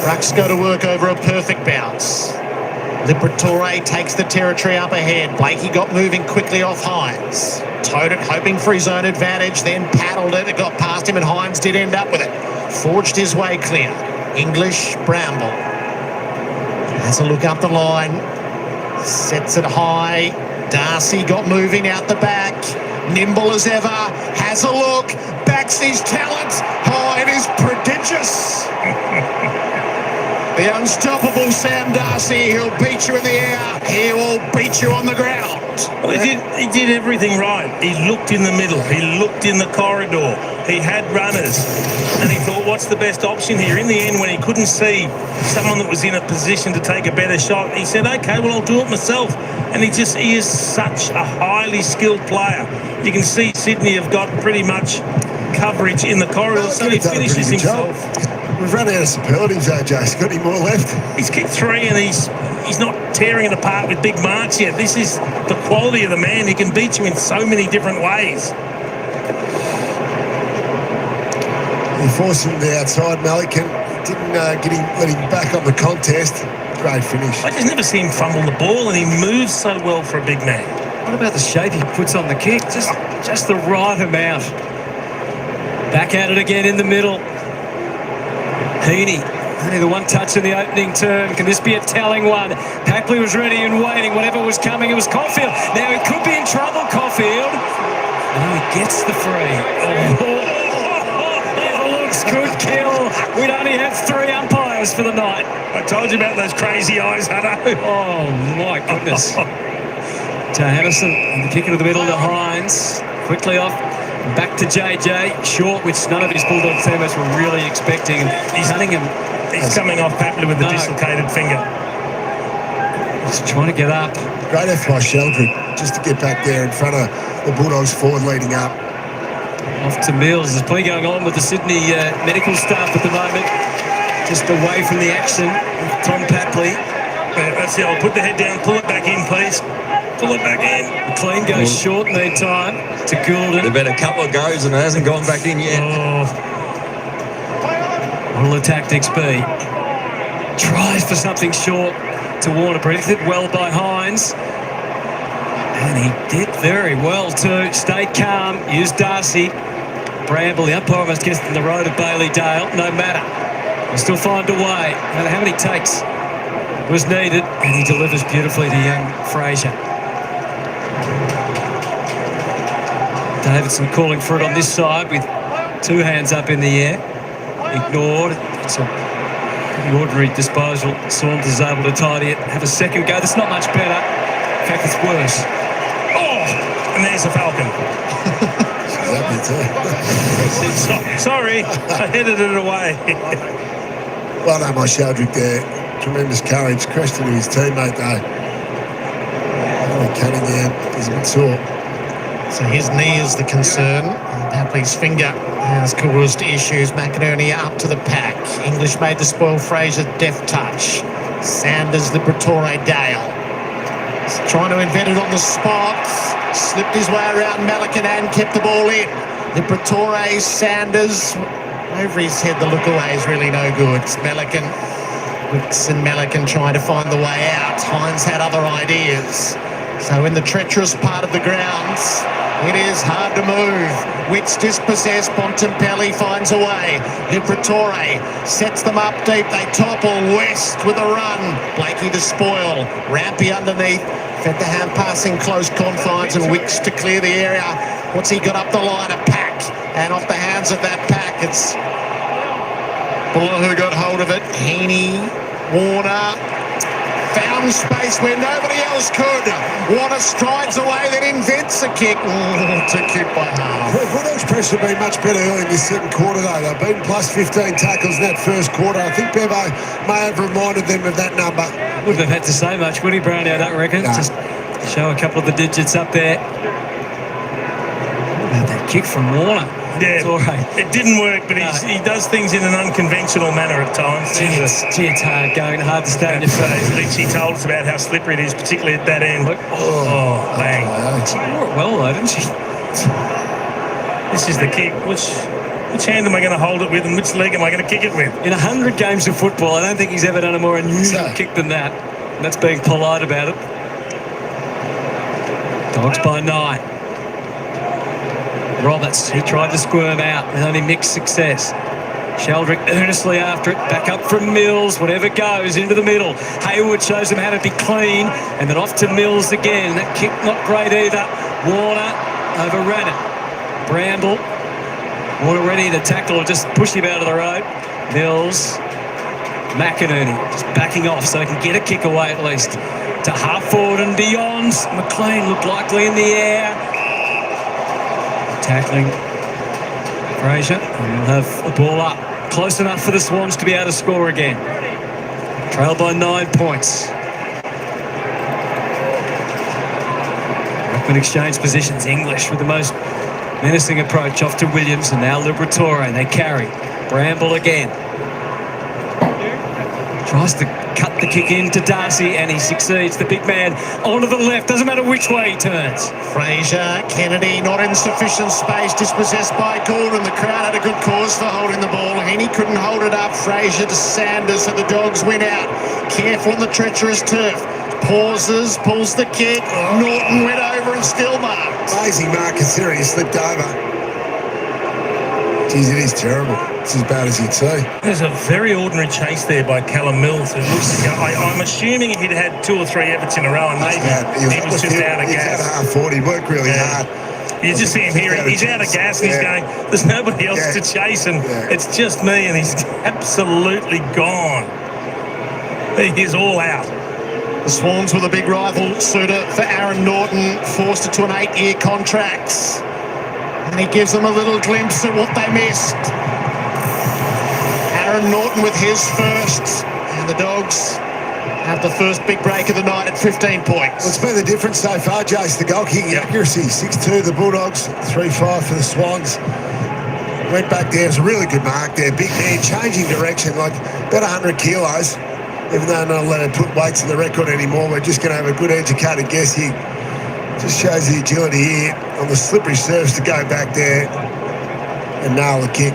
Rucks go to work over a perfect bounce. Liberatore takes the territory up ahead. Blakey got moving quickly off Hines. Towed it, hoping for his own advantage, then paddled it. It got past him and Hines did end up with it. Forged his way clear. English, Bramble. Has a look up the line. Sets it high. Darcy got moving out the back. Nimble as ever. Has a look. Backs his talent. Oh, it is prodigious. The unstoppable Sam Darcy. He'll beat you in the air. He will beat you on the ground. Well, he did everything right. He looked in the middle. He looked in the corridor. He had runners. And he thought, what's the best option here? In the end, when he couldn't see someone that was in a position to take a better shot, he said, okay, well, I'll do it myself. And he is such a highly skilled player. You can see Sydney have got pretty much coverage in the corridor, so he finishes himself. We've run out of superlatives, AJ. He's got any more left? He's kicked 3 and he's not tearing it apart with big marks yet. This is the quality of the man. He can beat you in so many different ways. He forced him to the outside, Malikan. Didn't let him back on the contest. Great finish. I just never see him fumble the ball, and he moves so well for a big man. What about the shape he puts on the kick? Just the right amount. Back at it again in the middle. Heaney, only the one touch in the opening term. Can this be a telling one? Papley was ready and waiting. Whatever was coming, it was Caulfield. Now he could be in trouble, Caulfield. No, he gets the free. Looks good kill. We'd only have 3 umpires for the night. I told you about those crazy eyes, Hutto. Oh, my goodness. To Harrison, and the kick into the middle to Hines. Quickly off. Back to JJ. Short, which none of his Bulldog teammates were really expecting. He's hunting him. He's coming off Papley with a dislocated finger. Just trying to get up. Great effort by Sheldrick just to get back there in front of the Bulldogs forward leading up. Off to Mills. There's plenty going on with the Sydney medical staff at the moment. Just away from the action with Tom Papley. That's it. I'll put the head down. Pull it back in, please. Pull it back in. The clean goes short meantime to Goulden. They've had a couple of goes and it hasn't gone back in yet. What'll the tactics be? Tries for something short to Warner. Predicted well by Hines. And he did very well too. Stayed calm. Used Darcy. Bramble, the umpire must get in the road of Bailey Dale. No matter. He'll still find a way. No matter how many takes was needed. And he delivers beautifully to young Fraser. Davidson calling for it on this side with 2 hands up in the air. Ignored. It's a pretty ordinary disposal. Swans is able to tidy it. Have a second go. That's not much better. In fact, it's worse. And there's a Falcon. Sorry, I headed it away. Well done by Sheldrick there. Tremendous courage. Crashed into his teammate though. Cunningham is a bit sore. So his knee is the concern. Papley's finger has caused issues. McInerney up to the pack. English made the spoil. Fraser deft touch. Sanders, Liberatore, Dale. He's trying to invent it on the spot. Slipped his way around Malikan and kept the ball in. Liberatore, Sanders. Over his head, the look away is really no good. It's Malikan. Wicks and Malikan trying to find the way out. Hines had other ideas. So in the treacherous part of the grounds, it is hard to move. Wicks dispossessed. Bontempelli finds a way. Liberatore sets them up deep. They topple West with a run. Blakey to spoil. Rampy underneath. Fed the hand passing close confines and Wicks to clear the area. What's he got up the line? A pack. And off the hands of that pack, it's Buller who got hold of it. Heaney, Warner. Found space where nobody else could. Warner strides away, then invents a kick. Too cute by half. Bulldogs' pressure have been much better early in this second quarter though. They've been plus 15 tackles in that first quarter. I think Bevo may have reminded them of that number. Wouldn't have had to say much, would he, Brownie? I don't reckon. No. Just show a couple of the digits up there. What about that kick from Warner? Yeah, right. It didn't work, but he does things in an unconventional manner at times. It's hard going, hard to stay in your face. She told us about how slippery it is, particularly at that end. Look, bang. She wore it well, though, didn't she? This is the kick. Which hand am I going to hold it with and which leg am I going to kick it with? In 100 games of football, I don't think he's ever done a more unusual kick than that. And that's being polite about it. Dogs by 9. Roberts, he tried to squirm out with only mixed success. Sheldrick earnestly after it, back up from Mills, whatever goes, into the middle. Hayward shows him how to be clean, and then off to Mills again. That kick not great either. Warner overran it. Bramble, Warner ready to tackle or just push him out of the road. Mills McInerney just backing off so he can get a kick away at least. To half forward and beyond. McLean looked likely in the air. Tackling Fraser. And we'll have the ball up. Close enough for the Swans to be able to score again. Trail by 9 points. Ruckman exchange positions. English with the most menacing approach off to Williams, and now Liberatore. They carry. Bramble again. Tries to cut the kick into Darcy, and he succeeds. The big man onto the left. Doesn't matter which way he turns. Fraser, Kennedy, not in sufficient space, dispossessed by Gordon. The crowd had a good cause for holding the ball. Heaney couldn't hold it up. Fraser to Sanders, so the Dogs win out. Careful on the treacherous turf. Pauses, pulls the kick. Norton went over and still marked. Amazing mark considering he slipped over. Geez, it is terrible. It's as bad as you'd say. There's a very ordinary chase there by Callum Mills. It looks like, I'm assuming if he'd had 2 or 3 efforts in a row, and maybe he was just out of gas. He's at half 40, worked really hard. You just see him here, he's out of gas, and he's going, there's nobody else to chase, and it's just me, and he's absolutely gone. He is all out. The Swans with a big rival suitor for Aaron Norton, forced into an 8-year contract. And he gives them a little glimpse at what they missed. Aaron Norton with his first, and the Dogs have the first big break of the night at 15 points. What's been the difference so far, Jace? The goal kicking accuracy, 6-2 the Bulldogs, 3-5 for the Swans. Went back there, it was a really good mark there. Big man, changing direction, like about 100 kilos. Even though I'm not allowed to put weights in the record anymore, we're just going to have a good educated guess here. Just shows the agility here on the slippery surface to go back there and nail the kick.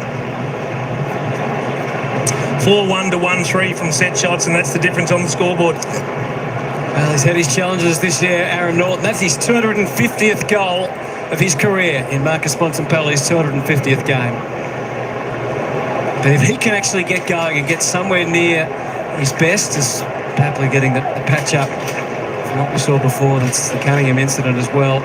4-1 to 1-3 from set shots, and that's the difference on the scoreboard. Well, he's had his challenges this year, Aaron Norton. That's his 250th goal of his career in Marcus Bontempelli's 250th game. But if he can actually get going and get somewhere near his best, is happily getting the patch up from what we saw before. That's the Cunningham incident as well.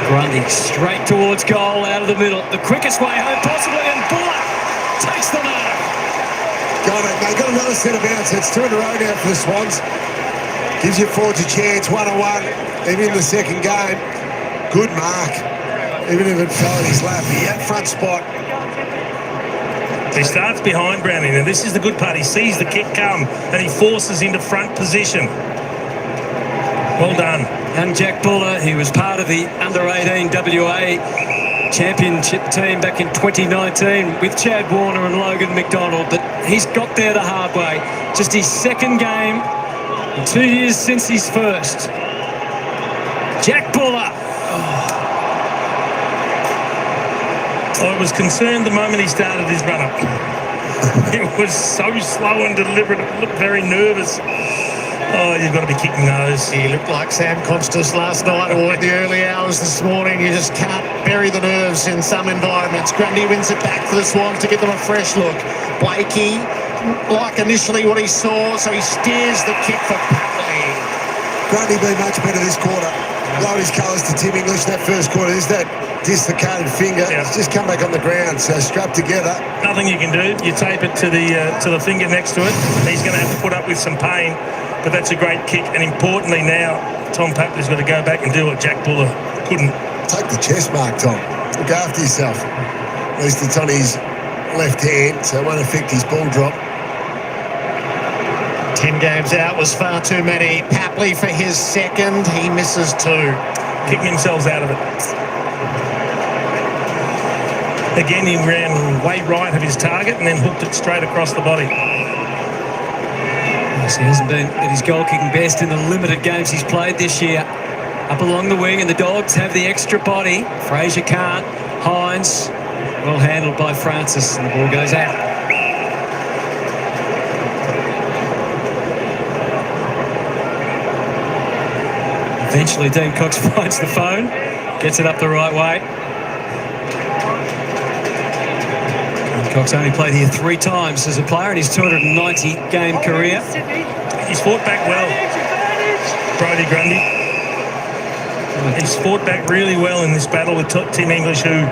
Grundy straight towards goal, out of the middle. The quickest way home possibly, and Buller takes the mark. Got it. They got another set of bounce. It's 2 in a row now for the Swans. Gives you forwards a chance, 1-1. Even in the second game. Good mark. Even if it fell in his lap. He had front spot. He starts behind Brownie. Now this is the good part. He sees the kick come and he forces into front position. Well done. Young Jack Buller, he was part of the under-18 WA championship team back in 2019 with Chad Warner and Logan McDonald, but he's got there the hard way. Just his second game in 2 years since his first. Jack Buller. I was concerned the moment he started his run-up. It was so slow and deliberate. It looked very nervous. Oh, you've got to be kicking those. He looked like Sam Constas last night or in the early hours this morning. You just can't bury the nerves in some environments. Grundy wins it back for the Swans to give them a fresh look. Blakey, like initially what he saw, so he steers the kick for Patley. Grundy been much better this quarter. Lowered his colours to Tim English that first quarter. There's that dislocated finger. It's just come back on the ground, so strapped together. Nothing you can do. You tape it to the finger next to it. He's going to have to put up with some pain, but that's a great kick. And importantly now, Tom Papley's got to go back and do what Jack Buller couldn't. Take the chest mark, Tom. Look after yourself. At least it's on his left hand, so it won't affect his ball drop. 10 games out was far too many. Papley for his second. He misses 2. Kicking themselves out of it. Again, he ran way right of his target and then hooked it straight across the body. Yes, he hasn't been at his goal-kicking best in the limited games he's played this year. Up along the wing, and the Dogs have the extra body. Fraser can't. Hines, well handled by Francis, and the ball goes out. Eventually, Dean Cox finds the phone, gets it up the right way. Cox only played here 3 times as a player in his 290-game career. He's fought back well, Brodie Grundy. He's fought back really well in this battle with Tim English, who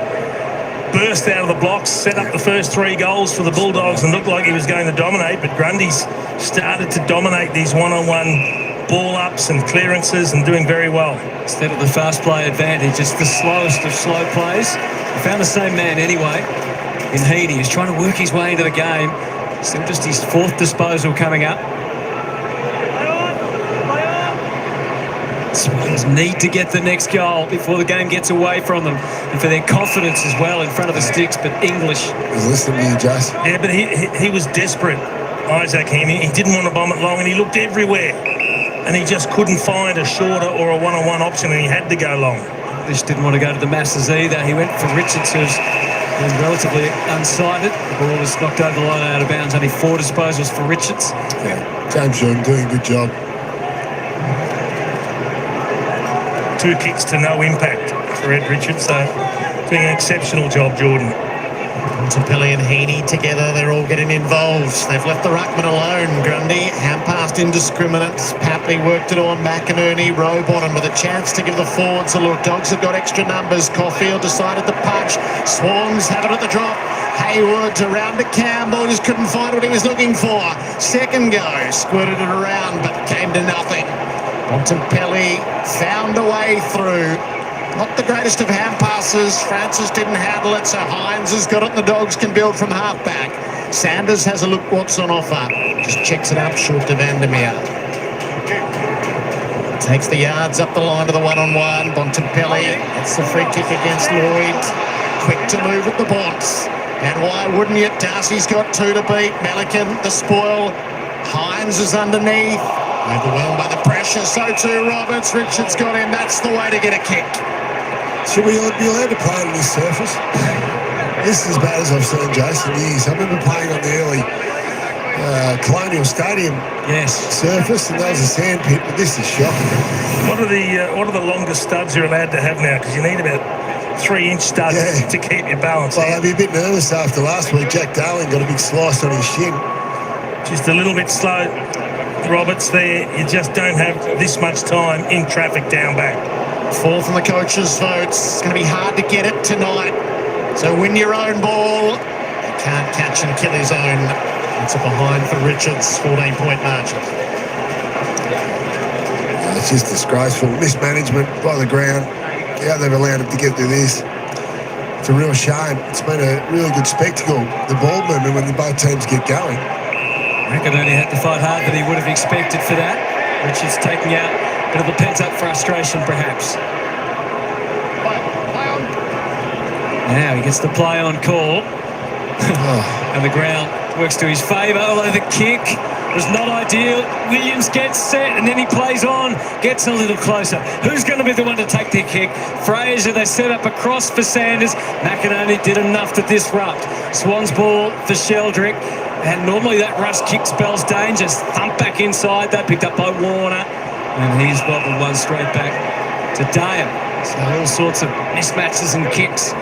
burst out of the blocks, set up the first 3 goals for the Bulldogs and looked like he was going to dominate, but Grundy's started to dominate these one-on-one ball ups and clearances and doing very well. Instead of the fast play advantage, it's the slowest of slow plays. He found the same man anyway in Heaney. He's trying to work his way into the game. Still just his 4th disposal coming up. Swans need to get the next goal before the game gets away from them, and for their confidence as well in front of the sticks. But English, He's listening to you, Jace. Yeah, but he was desperate, Isaac Heaney. He didn't want to bomb it long, and he looked everywhere. And he just couldn't find a shorter or a one-on-one option, and he had to go long. English didn't want to go to the masses either. He went for Richards, who's been relatively unsighted. The ball was knocked over the line out of bounds. Only 4 disposals for Richards. Yeah. James Jordan doing a good job. 2 kicks to no impact for Ed Richards, so doing an exceptional job, Jordan. Montempelli and Heaney together, they're all getting involved. They've left the ruckman alone. Grundy, hand passed indiscriminate. Papley worked it on. McInerney, Rowbottom with a chance to give the forwards a look. Dogs have got extra numbers. Caulfield decided to punch. Swans have it at the drop. Hayward around to Campbell, just couldn't find what he was looking for. Second go, squirted it around, but came to nothing. Montempelli found a way through. Not the greatest of hand passes. Francis didn't handle it, so Hines has got it and the Dogs can build from half-back. Sanders has a look what's on offer. Just checks it up short to Vandermeer. Takes the yards up the line to the one-on-one. Montempelli, that's the free kick against Lloyd. Quick to move at the box. And why wouldn't you? Darcy's got 2 to beat. Melican, the spoil. Hines is underneath. Overwhelmed by the pressure, so too Roberts. Richards got him. That's the way to get a kick. Should we be allowed to play on this surface? This is as bad as I've seen Jason years. I remember playing on the early Colonial Stadium surface, and that was a sand pit, but this is shocking. What are the longest studs you're allowed to have now? Because you need about 3-inch studs to keep your balance. Well, I'd be a bit nervous after last week. Jack Darling got a big slice on his shin. Just a little bit slow. Roberts there, you just don't have this much time in traffic down back. 4 from the coaches' votes. It's going to be hard to get it tonight. So win your own ball. You can't catch and kill his own. It's a behind for Richards, 14-point margin. It's just disgraceful. Mismanagement by the ground. How they've allowed him to get to this. It's a real shame. It's been a really good spectacle, the ball movement, when both teams get going. McInerney had to fight hard than he would have expected for that. Richards taking out a bit of a pent-up frustration, perhaps. Now he gets the play on call. And the ground works to his favour, although the kick was not ideal. Williams gets set and then he plays on, gets a little closer. Who's going to be the one to take the kick? Fraser, they set up a cross for Sanders. McInerney did enough to disrupt. Swans ball for Sheldrick. And normally that rush kick spells danger. Thump back inside, that picked up by Warner. And he's bobbled one straight back to Dale. So all sorts of mismatches and kicks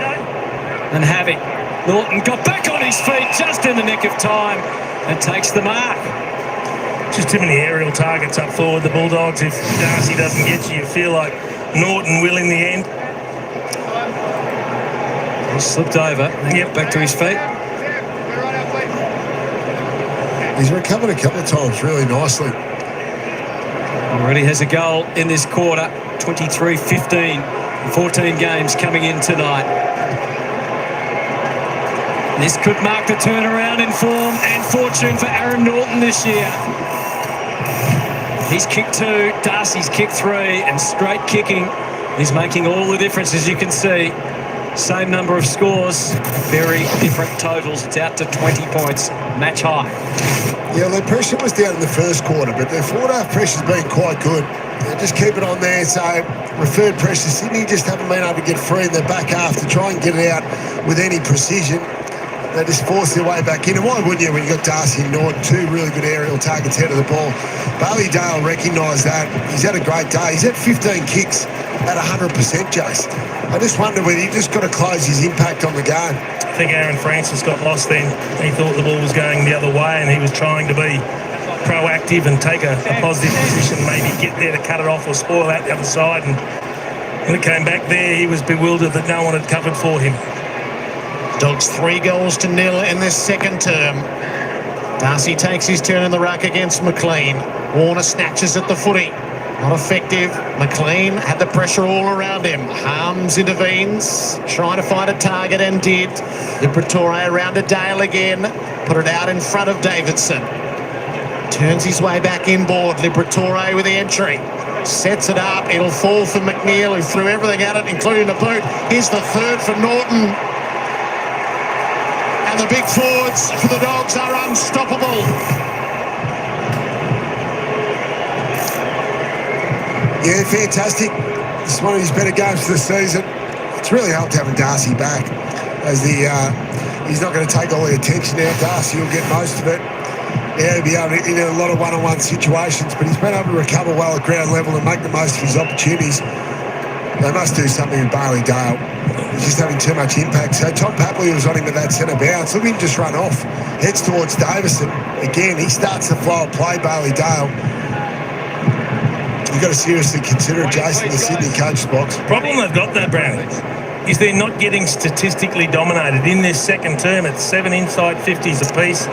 and havoc. Norton got back on his feet just in the nick of time and takes the mark. Just too many aerial targets up forward, the Bulldogs. If Darcy doesn't get you, you feel like Norton will in the end. He slipped over, then back to his feet. He's recovered a couple of times really nicely. Already has a goal in this quarter. 23-15. 14 games coming in tonight. This could mark the turnaround in form and fortune for Aaron Norton this year. He's kicked 2, Darcy's kicked 3, and straight kicking is making all the difference, as you can see. Same number of scores, very different totals. It's out to 20 points, match high. Yeah, their pressure was down in the first quarter, but their forward half pressure's been quite good. Just keep it on there. So referred pressure, Sydney just haven't been able to get free in their back half to try and get it out with any precision. They just force their way back in. And why wouldn't you when you got Darcy and Norton, 2 really good aerial targets head of the ball? Bailey Dale recognised that. He's had a great day. He's had 15 kicks at 100%, Jace. I just wonder whether he just got to close his impact on the game. I think Aaron Francis got lost then. He thought the ball was going the other way and he was trying to be proactive and take a positive position, maybe get there to cut it off or spoil out the other side. And when it came back there, he was bewildered that no one had covered for him. Dogs 3-0 in this second term. Darcy takes his turn in the ruck against McLean. Warner snatches at the footy. Not effective. McLean had the pressure all around him. Harms intervenes, trying to find a target and did. Liberatore around to Dale again. Put it out in front of Davidson. Turns his way back inboard. Liberatore with the entry. Sets it up. It'll fall for McNeil, who threw everything at it, including the boot. Here's the third for Norton. And the big forwards for the Dogs are unstoppable. Yeah, fantastic. It's one of his better games for the season. It's really helped having Darcy back, as he's not going to take all the attention now. Darcy will get most of it. Yeah, he'll be able to, in a lot of one-on-one situations, but he's been able to recover well at ground level and make the most of his opportunities. They must do something with Bailey Dale. He's just having too much impact. So Tom Papley was on him at that centre bounce. Look at him just run off. Heads towards Davison. Again, he starts the flow of play, Bailey Dale. You've got to seriously consider it, Jason, the Sydney coach's box. The problem they've got though, Brownie, is they're not getting statistically dominated. In this second term, it's 7 inside 50s apiece.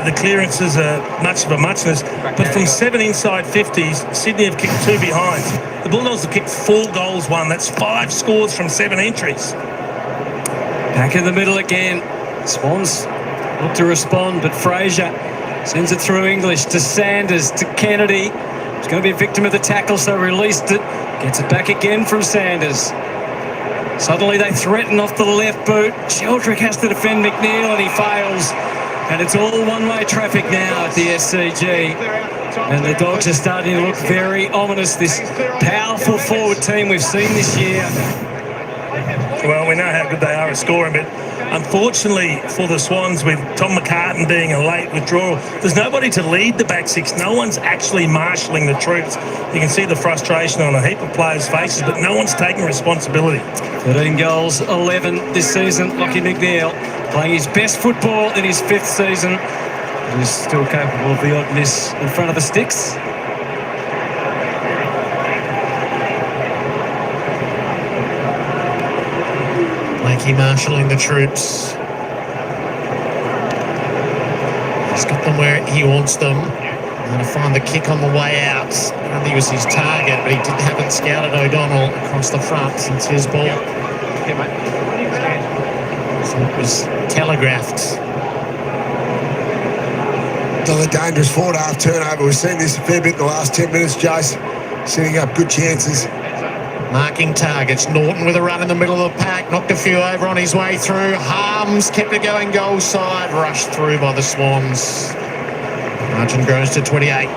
The clearances are much of a muchness. But from 7 inside 50s, Sydney have kicked 2 behinds. The Bulldogs have kicked 4 goals, 1. That's 5 scores from 7 entries. Back in the middle again. Swans look to respond, but Fraser sends it through English to Sanders, to Kennedy. He's going to be a victim of the tackle, so released it. Gets it back again from Sanders. Suddenly they threaten off the left boot. Sheldrick has to defend McNeil and he fails. And it's all one-way traffic now at the SCG. And the Dogs are starting to look very ominous. This powerful forward team we've seen this year. Well, we know how good they are at scoring, but unfortunately for the Swans, with Tom McCartan being a late withdrawal, there's nobody to lead the back six. No one's actually marshalling the troops. You can see the frustration on a heap of players' faces, but no one's taking responsibility. 13 goals, 11 this season. Lockie McNeil playing his best football in his 5th season. He's still capable of the odd miss in front of the sticks. Blakey marshalling the troops. He's got them where he wants them. Going to find the kick on the way out. Grundy was his target, but he haven't scouted O'Donnell across the front. It's his ball. So it was telegraphed. Another dangerous forward half turnover. We've seen this a fair bit in the last 10 minutes, Jace. Setting up good chances. Marking targets. Norton with a run in the middle of the pack. Knocked a few over on his way through. Harms kept it going goal side. Rushed through by the Swans. Margin grows to 28.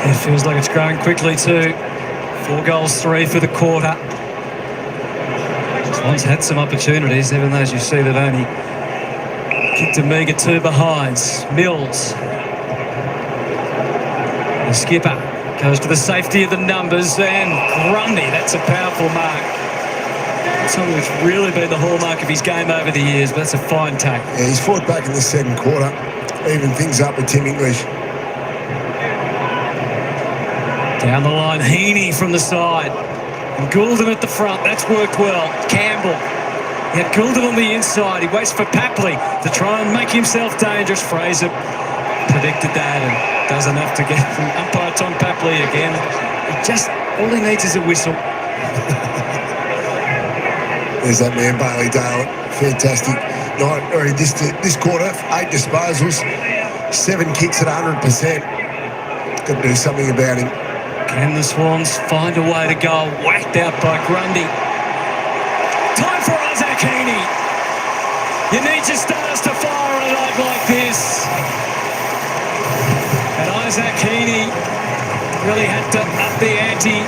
It feels like it's growing quickly too. 4 goals, 3 for the quarter. Swans had some opportunities, even though, as you see, they've only kicked a meagre 2 behinds. Mills. The skipper goes to the safety of the numbers, and Grundy, that's a powerful mark. Something that's really been the hallmark of his game over the years, but that's a fine take. Yeah, he's fought back in the second quarter. Even things up with Tim English. Down the line, Heaney from the side. And Goulden at the front, that's worked well. Campbell. He had Goulden on the inside. He waits for Papley to try and make himself dangerous. Fraser predicted that and does enough to get from umpire Tom Papley again. All he needs is a whistle. There's that man, Bailey Dale. Fantastic night. This quarter, 8 disposals, 7 kicks at 100%. Got to do something about him. Can the Swans find a way to go? Whacked out by Grundy. Time for Isaac Heaney. You need your stars to fire on a night like this. And Isaac Heaney really had to up the ante.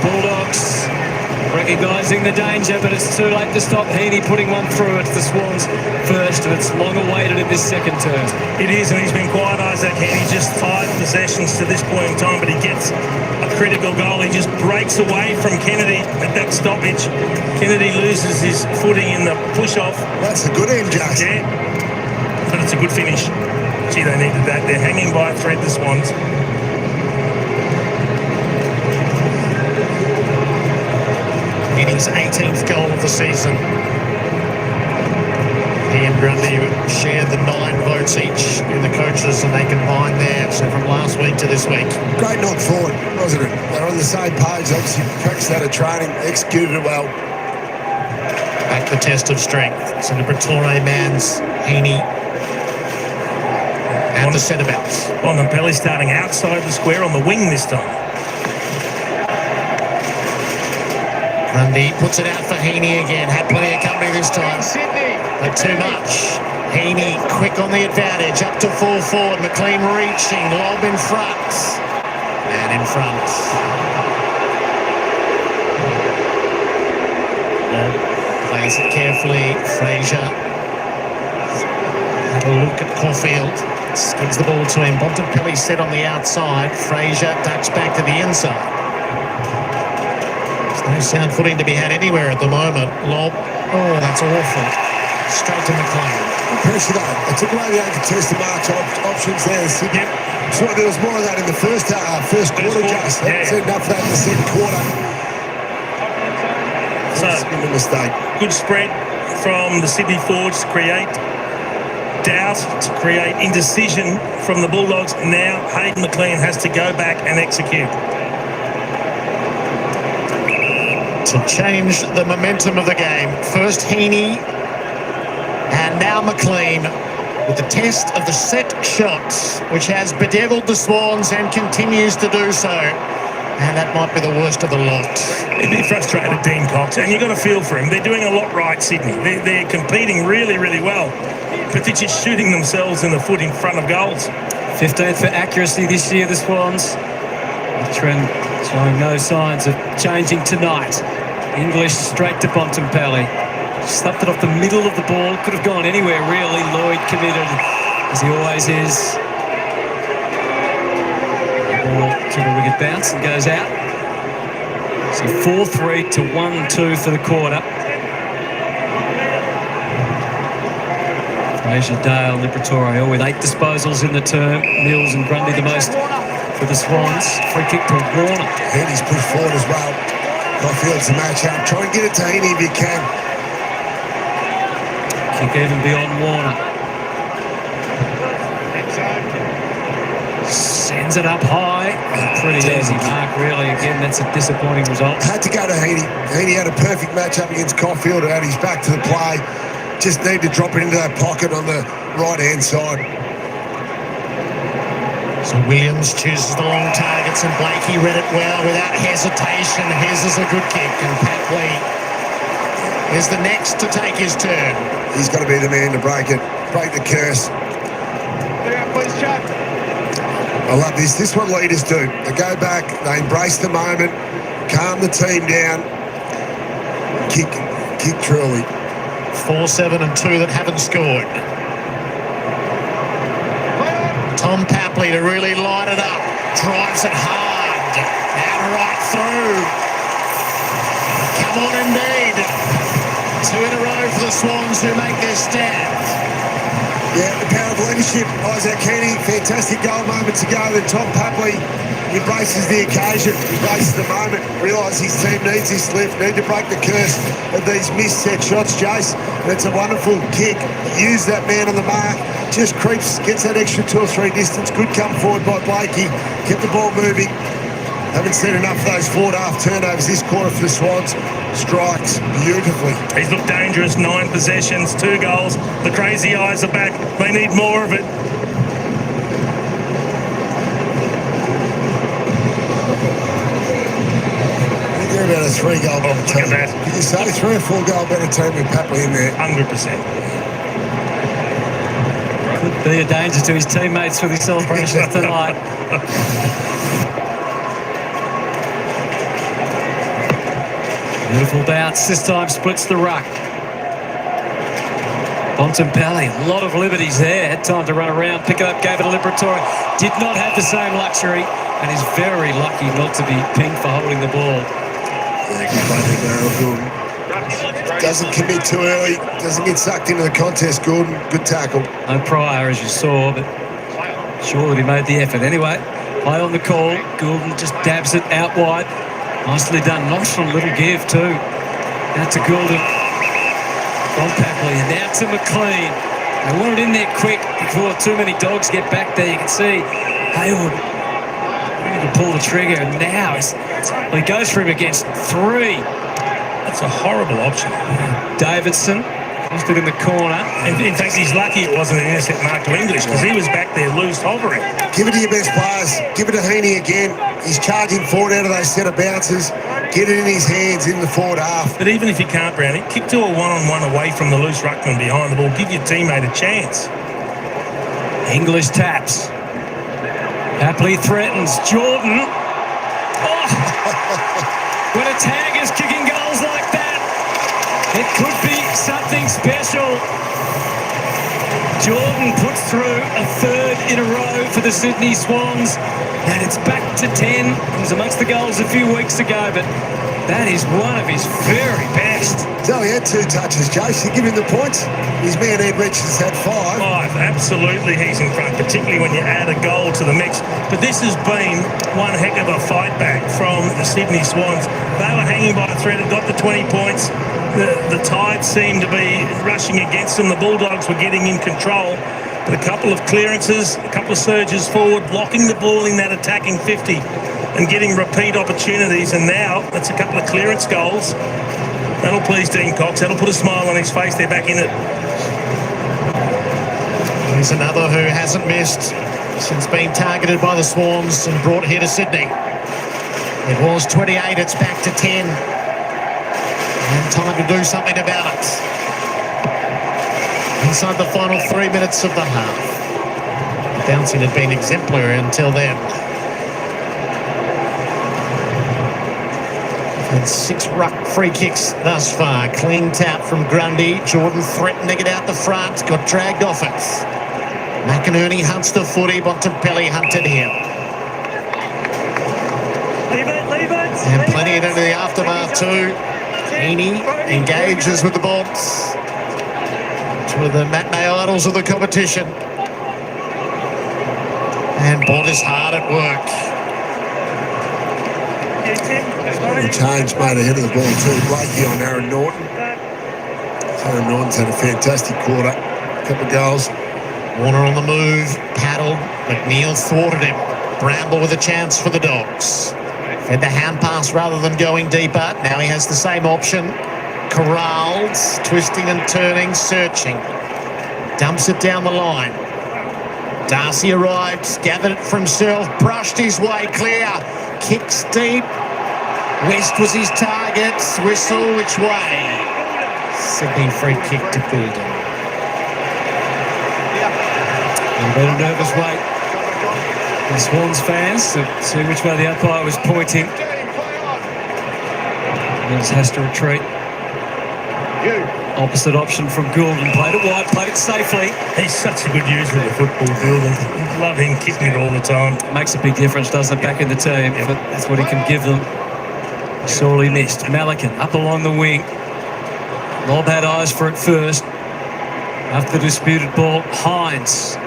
Bulldogs recognising the danger, but it's too late to stop Heaney putting one through. It's the Swans first, and it's long awaited in this second term. It is, and he's been quiet, Isaac Heaney. Just 5 possessions to this point in time, but he gets a critical goal. He just breaks away from Kennedy at that stoppage. Kennedy loses his footing in the push-off. That's a good end, Jason. Yeah, but it's a good finish. Gee, they needed that. They're hanging by a thread, the Swans. his 18th goal of the season. He and Grundy shared the 9 votes each in the coaches, and they combined there. So from last week to this week. Great knock forward, wasn't it? They're on the same page. Obviously, practiced that at training, executed it well. Back the test of strength. So the Liberatore man's Heaney and the centre bounce. Bontempelli starting outside the square on the wing this time. Grundy puts it out for Heaney again. Had plenty of company this time. But too much. Heaney quick on the advantage. Up to full forward. McLean reaching. Lob in front. Man in front. Lob plays it carefully. Fraser. Have a look at Caulfield. Skids the ball to him. Bontempelli set on the outside. Fraser ducks back to the inside. No sound footing to be had anywhere at the moment. Lob. Oh, that's awful. Straight to McLean. Pressure though. They took away the contested march options there. Sydney. So there was more of that in the first quarter, just. That's enough of that in the second quarter. So, that's been a mistake. Good spread from the Sydney forwards to create doubt, to create indecision from the Bulldogs. Now Hayden McLean has to go back and execute. To change the momentum of the game. First Heaney and now McLean with the test of the set shots, which has bedeviled the Swans and continues to do so. And that might be the worst of the lot. He'd be frustrated, Dean Cox, and you've got to feel for him. They're doing a lot right, Sydney. They're competing really, really well. But they're just shooting themselves in the foot in front of goals. 15th for accuracy this year, the Swans. The trend showing no signs of changing tonight. English straight to Bontempelli. Stuffed it off the middle of the ball. Could have gone anywhere, really. Lloyd committed, as he always is. The ball to the wicket bounce and goes out. So 4-3 to 1-2 for the quarter. Fraser, Dale, Liberatore with 8 disposals in the term. Mills and Grundy the most for the Swans. Free kick to Warner. Heaney's pushed forward as well. Caulfield's the match up. Try and get it to Heaney if you can. Kick even beyond Warner. Sends it up high. Pretty easy mark, really. Again, that's a disappointing result. Had to go to Heaney. Heaney had a perfect match up against Caulfield. Had his back to the play. Just need to drop it into that pocket on the right-hand side. So Williams chooses the long targets, and Blakey read it well without hesitation. His is a good kick, and Papley is the next to take his turn. He's got to be the man to break it, break the curse. I love this. This is what leaders do. They go back, they embrace the moment, calm the team down, kick truly. 4-7 and 2 that haven't scored. Tom Papley to really light it up. Drives it hard. And right through. Come on indeed. 2 in a row for the Swans who make their stand. Yeah, the power of leadership. Isaac Heaney, fantastic goal moments ago. Then Tom Papley embraces the occasion, embraces the moment, realises his team needs this lift, need to break the curse of these missed set shots, Jace. And it's a wonderful kick. Use that man on the mark. Just creeps, gets that extra 2 or 3 distance. Good come forward by Blakey. Kept the ball moving. Haven't seen enough of those forward half turnovers this quarter for the Swans. Strikes beautifully. He's looked dangerous. 9 possessions, 2 goals. The crazy eyes are back. They need more of it. I think they're about a 3-goal better team. Look at that. Can you say 3 or 4 goal better team with Papley in there? 100%. Could be a danger to his teammates with his celebrations tonight. Beautiful bounce. This time splits the ruck. Bontempelli, a lot of liberties there. Had time to run around, pick it up, gave it to Liberatore. Did not have the same luxury and is very lucky not to be pinged for holding the ball. Yeah, good. Doesn't commit too early. Doesn't get sucked into the contest, Gordon. Good tackle. No prior, as you saw, but sure that he made the effort. Anyway, high on the call. Gordon just dabs it out wide. Nicely done. Nice from little give too. Out to Goulden. From Papley, and now to McLean. They want it in there quick before too many dogs get back there. You can see Hayward ready to pull the trigger, and now he goes for him against 3. That's a horrible option. Davidson stood in the corner. In fact, he's lucky it wasn't an intercept mark to English, because he was back there loose hovering. Give it to your best players. Give it to Heaney again. He's charging forward out of those set of bounces. Get it in his hands in the forward half. But even if you can't, Brownie, kick to a one-on-one away from the loose ruckman behind the ball. Give your teammate a chance. English taps. Happily threatens Jordan. Oh! When a tag is kicking goals like that, it could be something special. Jordan puts through a 3rd in a row for the Sydney Swans, and it's back to 10. It was amongst the goals a few weeks ago, but that is one of his very best. He's only had 2 touches, Jace. You give him the points. His man Ed Rich has had 5. 5, absolutely he's in front, particularly when you add a goal to the mix. But this has been one heck of a fight back from the Sydney Swans. They were hanging by a thread, it got the 20 points. The tide seemed to be rushing against them. The Bulldogs were getting in control. But a couple of clearances, a couple of surges forward, locking the ball in that attacking 50 and getting repeat opportunities. And now that's a couple of clearance goals. That'll please Dean Cox. That'll put a smile on his face. They're back in it. Here's another who hasn't missed since being targeted by the Swans and brought here to Sydney. It was 28, it's back to 10. And time to do something about it. Inside the final 3 minutes of the half. The bouncing had been exemplary until then. And 6 ruck free kicks thus far. Clean tap from Grundy. Jordan threatened to get out the front. Got dragged off it. McInerney hunts the footy. Bontempelli hunted him. Leave it. And plenty into the aftermath too. Heaney engages with the Bonds. Two of the matinee idols of the competition. And Bond is hard at work. The change made ahead of the ball too. Blakey on Aaron Norton. Aaron Norton's had a fantastic quarter. A couple of goals. Warner on the move. Paddled. McNeil thwarted him. Bramble with a chance for the Dogs. Fed the hand pass rather than going deeper. Now he has the same option. Corralled, twisting and turning, searching. Dumps it down the line. Darcy arrives, gathered it for himself, brushed his way clear. Kicks deep. West was his target. Whistle which way? Sydney free kick to Goulden. A little bit of nervous wait. The Swans fans to see which way the umpire was pointing. Mills has to retreat. Opposite option from Goulden. Played it wide, played it safely. He's such a good user of the football, Goulden. Love him kicking it all the time. Makes a big difference, doesn't it, back in the team? But that's what he can give them. Sorely missed. Malikan up along the wing. Lob had eyes for it first. After the disputed ball, Hines.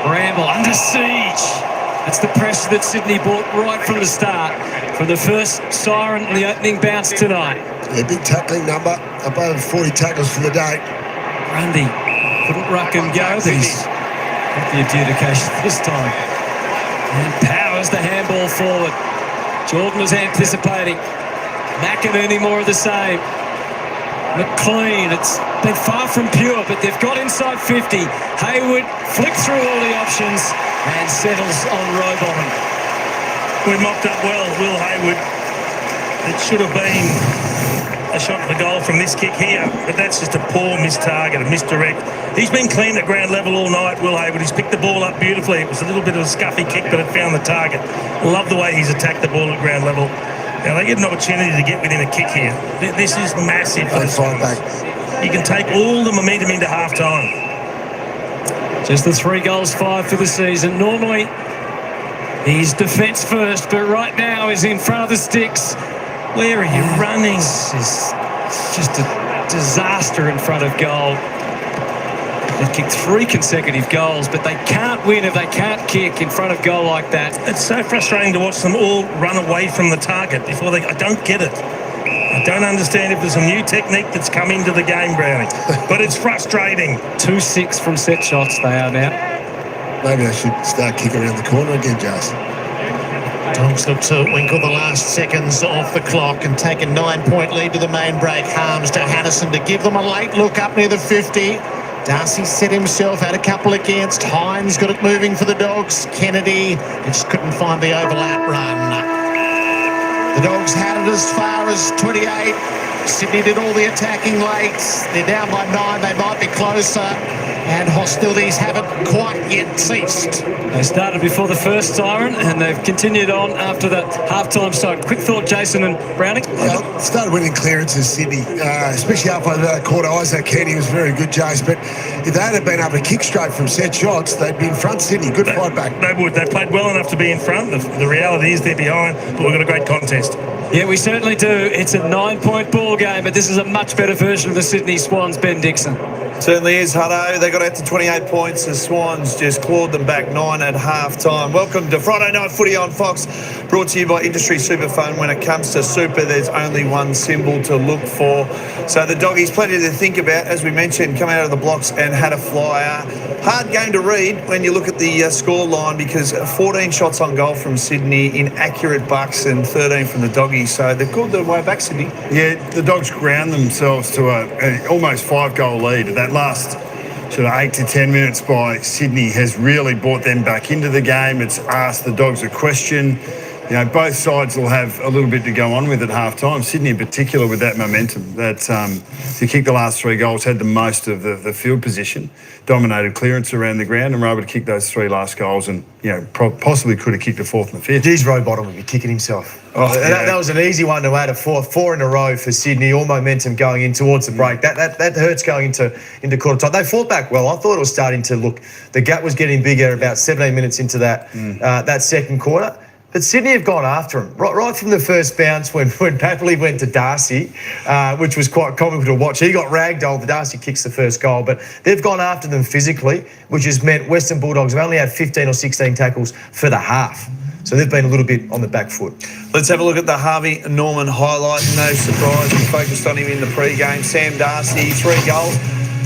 Bramble under siege. That's the pressure that Sydney brought right from the start. From the first siren and the opening bounce tonight. Yeah, big tackling number. Above 40 tackles for the day. Grundy couldn't ruck and go, but he's got the adjudication this time. And powers the handball forward. Jordan was anticipating. McInerney more of the same. McLean, it's been far from pure, but they've got inside 50. Hayward flicks through all the options and settles on Rowbottom. We mopped up well, Will Hayward. It should have been a shot for goal from this kick here, but that's just a poor missed target, a misdirect. He's been clean at ground level all night, Will Hayward. He's picked the ball up beautifully. It was a little bit of a scuffy kick, but it found the target. Love the way he's attacked the ball at ground level. Now, they get an opportunity to get within a kick here. This is massive for the Swans. You can take all the momentum into half-time. Just the 3 goals, 5 for the season. Normally, he's defence first, but right now he's in front of the sticks. Where are you running? It's just a disaster in front of goal. They've kicked 3 consecutive goals, but they can't win if they can't kick in front of goal like that. It's so frustrating to watch them all run away from the target before they... I don't get it. I I don't understand if there's some new technique that's come into the game, Brownie, but it's frustrating. 2-6 from set shots they are now. Maybe I should start kicking around the corner again, Jas. Dogs look to winkle the last seconds off the clock and take a 9-point lead to the main break. Harms to Hannison to give them a late look up near the 50. Darcy set himself, had a couple against. Hines got it moving for the Dogs. Kennedy just couldn't find the overlap run. The Dogs had it as far as 28. Sydney did all the attacking late. They're down by 9. They might be closer. And hostilities haven't quite yet ceased. They started before the first siren and they've continued on after that halftime siren. Quick thought, Jason and Browning? Yeah, started winning clearances, Sydney, especially halfway through that quarter. Isaac Kenny was very good, Jace. But if they hadn't been able to kick straight from set shots, they'd be in front, Sydney. Good fight back. They would. They played well enough to be in front. The reality is they're behind, but we've got a great contest. Yeah, we certainly do. It's a 9-point ball game, but this is a much better version of the Sydney Swans, Ben Dixon. Certainly is, Hutto. They got out to 28 points. The Swans just clawed them back 9 at half-time. Welcome to Friday Night Footy on Fox, brought to you by Industry Super Fund. When it comes to Super, there's only one symbol to look for. So the Doggies, plenty to think about. As we mentioned, come out of the blocks and had a flyer. Hard game to read when you look at the score line, because 14 shots on goal from Sydney, inaccurate bucks, and 13 from the Doggies. So they've called their way back, Sydney. Yeah, the Dogs ground themselves to a almost 5-goal lead. That last sort of 8 to 10 minutes by Sydney has really brought them back into the game. It's asked the Dogs a question. You know, both sides will have a little bit to go on with at half-time. Sydney in particular with that momentum. That to kick the last 3 goals, had the most of the field position, dominated clearance around the ground, and were able to kick those 3 last goals, and possibly could have kicked the 4th and the 5th. Geez, Rowbottom would be kicking himself. Oh, that was an easy one to add, a four in a row for Sydney, all momentum going in towards the break. That hurts going into quarter time. They fought back well. I thought it was starting to look, the gap was getting bigger about 17 minutes into that second quarter. But Sydney have gone after him right from the first bounce when Papley went to Darcy, which was quite comical to watch. He got ragdolled. Darcy kicks the first goal, but they've gone after them physically, which has meant Western Bulldogs have only had 15 or 16 tackles for the half. So they've been a little bit on the back foot. Let's have a look at the Harvey Norman highlight. No surprise, we focused on him in the pre-game. Sam Darcy, 3 goals.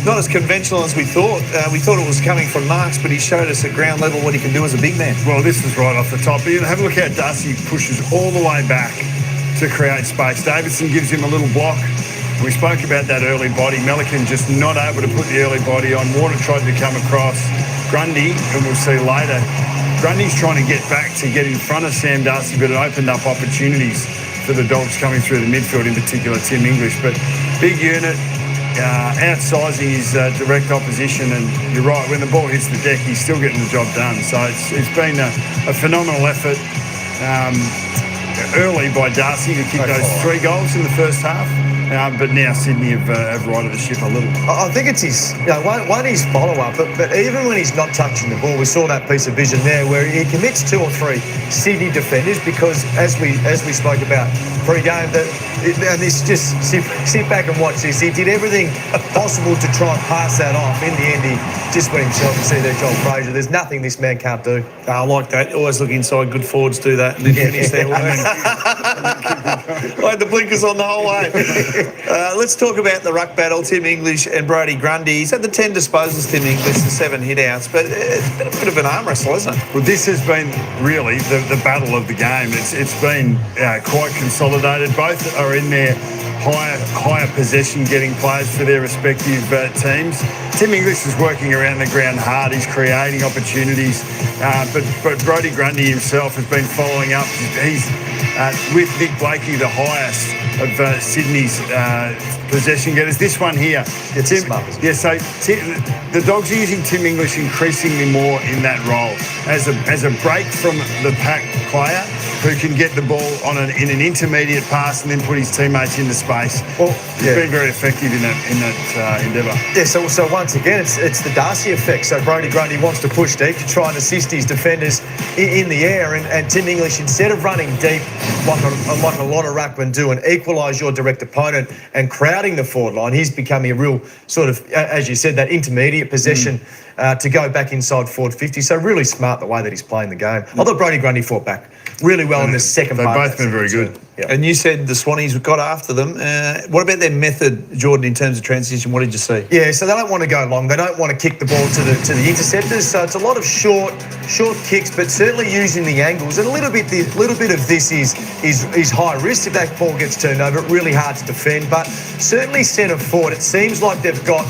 Not as conventional as we thought. We thought it was coming from Marks, but he showed us at ground level what he can do as a big man. Well, this is right off the top. Have a look how Darcy pushes all the way back to create space. Davidson gives him a little block. We spoke about that early body. Melican just not able to put the early body on. Warner tried to come across. Grundy, and we'll see later, Grundy's trying to get back to get in front of Sam Darcy, but it opened up opportunities for the Dogs coming through the midfield, in particular Tim English. But big unit, outsizing his direct opposition, and you're right, when the ball hits the deck, he's still getting the job done. So it's been a phenomenal effort early by Darcy to kick those 3 goals in the first half. But now Sydney have righted the ship a little. I think it's his, one his follow-up, but even when he's not touching the ball, we saw that piece of vision there where he commits 2 or 3 Sydney defenders, because as we spoke about pre-game, and this, just sit back and watch this. He did everything possible to try and pass that off. In the end, he just went himself and see there, Joel Frazier. There's nothing this man can't do. I like that. Always look inside. Good forwards do that. And then finish their work. I had the blinkers on the whole way. Let's talk about the ruck battle. Tim English and Brodie Grundy. He's had the 10 disposals, Tim English, and 7 hit-outs, but it's been a bit of an arm wrestle, hasn't it? Well, this has been really the battle of the game. It's been quite consolidated. Both are in their higher possession, getting players for their respective teams. Tim English is working around the ground hard. He's creating opportunities, but Brodie Grundy himself has been following up. He's with Nick Blakey, the highest of Sydney's possession getters. This one here, so the Dogs are using Tim English increasingly more in that role as a break from the pack player who can get the ball in an intermediate pass and then put his teammates into space. Well, he's been very effective in that endeavour. Yeah, so once again, it's the Darcy effect. So Brodie Grundy wants to push deep to try and assist his defenders in the air, and Tim English, instead of running deep like a lot of ruckmen do and equalise your direct opponent and crowding the forward line, he's becoming a real sort of, as you said, that intermediate possession to go back inside forward 50. So really smart smart the way that he's playing the game. I thought Brodie Grundy fought back really well in the second part. They've both been very good. Yeah. And you said the Swannies got after them. What about their method, Jordan, in terms of transition? What did you see? Yeah, so they don't want to go long. They don't want to kick the ball to the interceptors. So it's a lot of short kicks, but certainly using the angles. And a little bit of this is high risk if that ball gets turned over. Really hard to defend. But certainly centre forward, it seems like they've got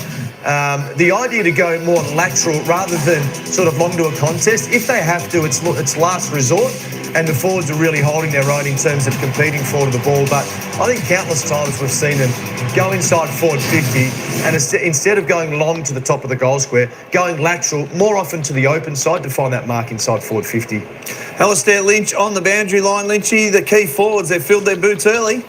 the idea to go more lateral rather than sort of long to a contest. If they have to, it's last resort. And the forwards are really holding their own in terms of competing forward of the ball. But I think countless times we've seen them go inside forward 50 and instead of going long to the top of the goal square, going lateral more often to the open side to find that mark inside forward 50. Alistair Lynch on the boundary line. Lynchy, the key forwards, they've filled their boots early.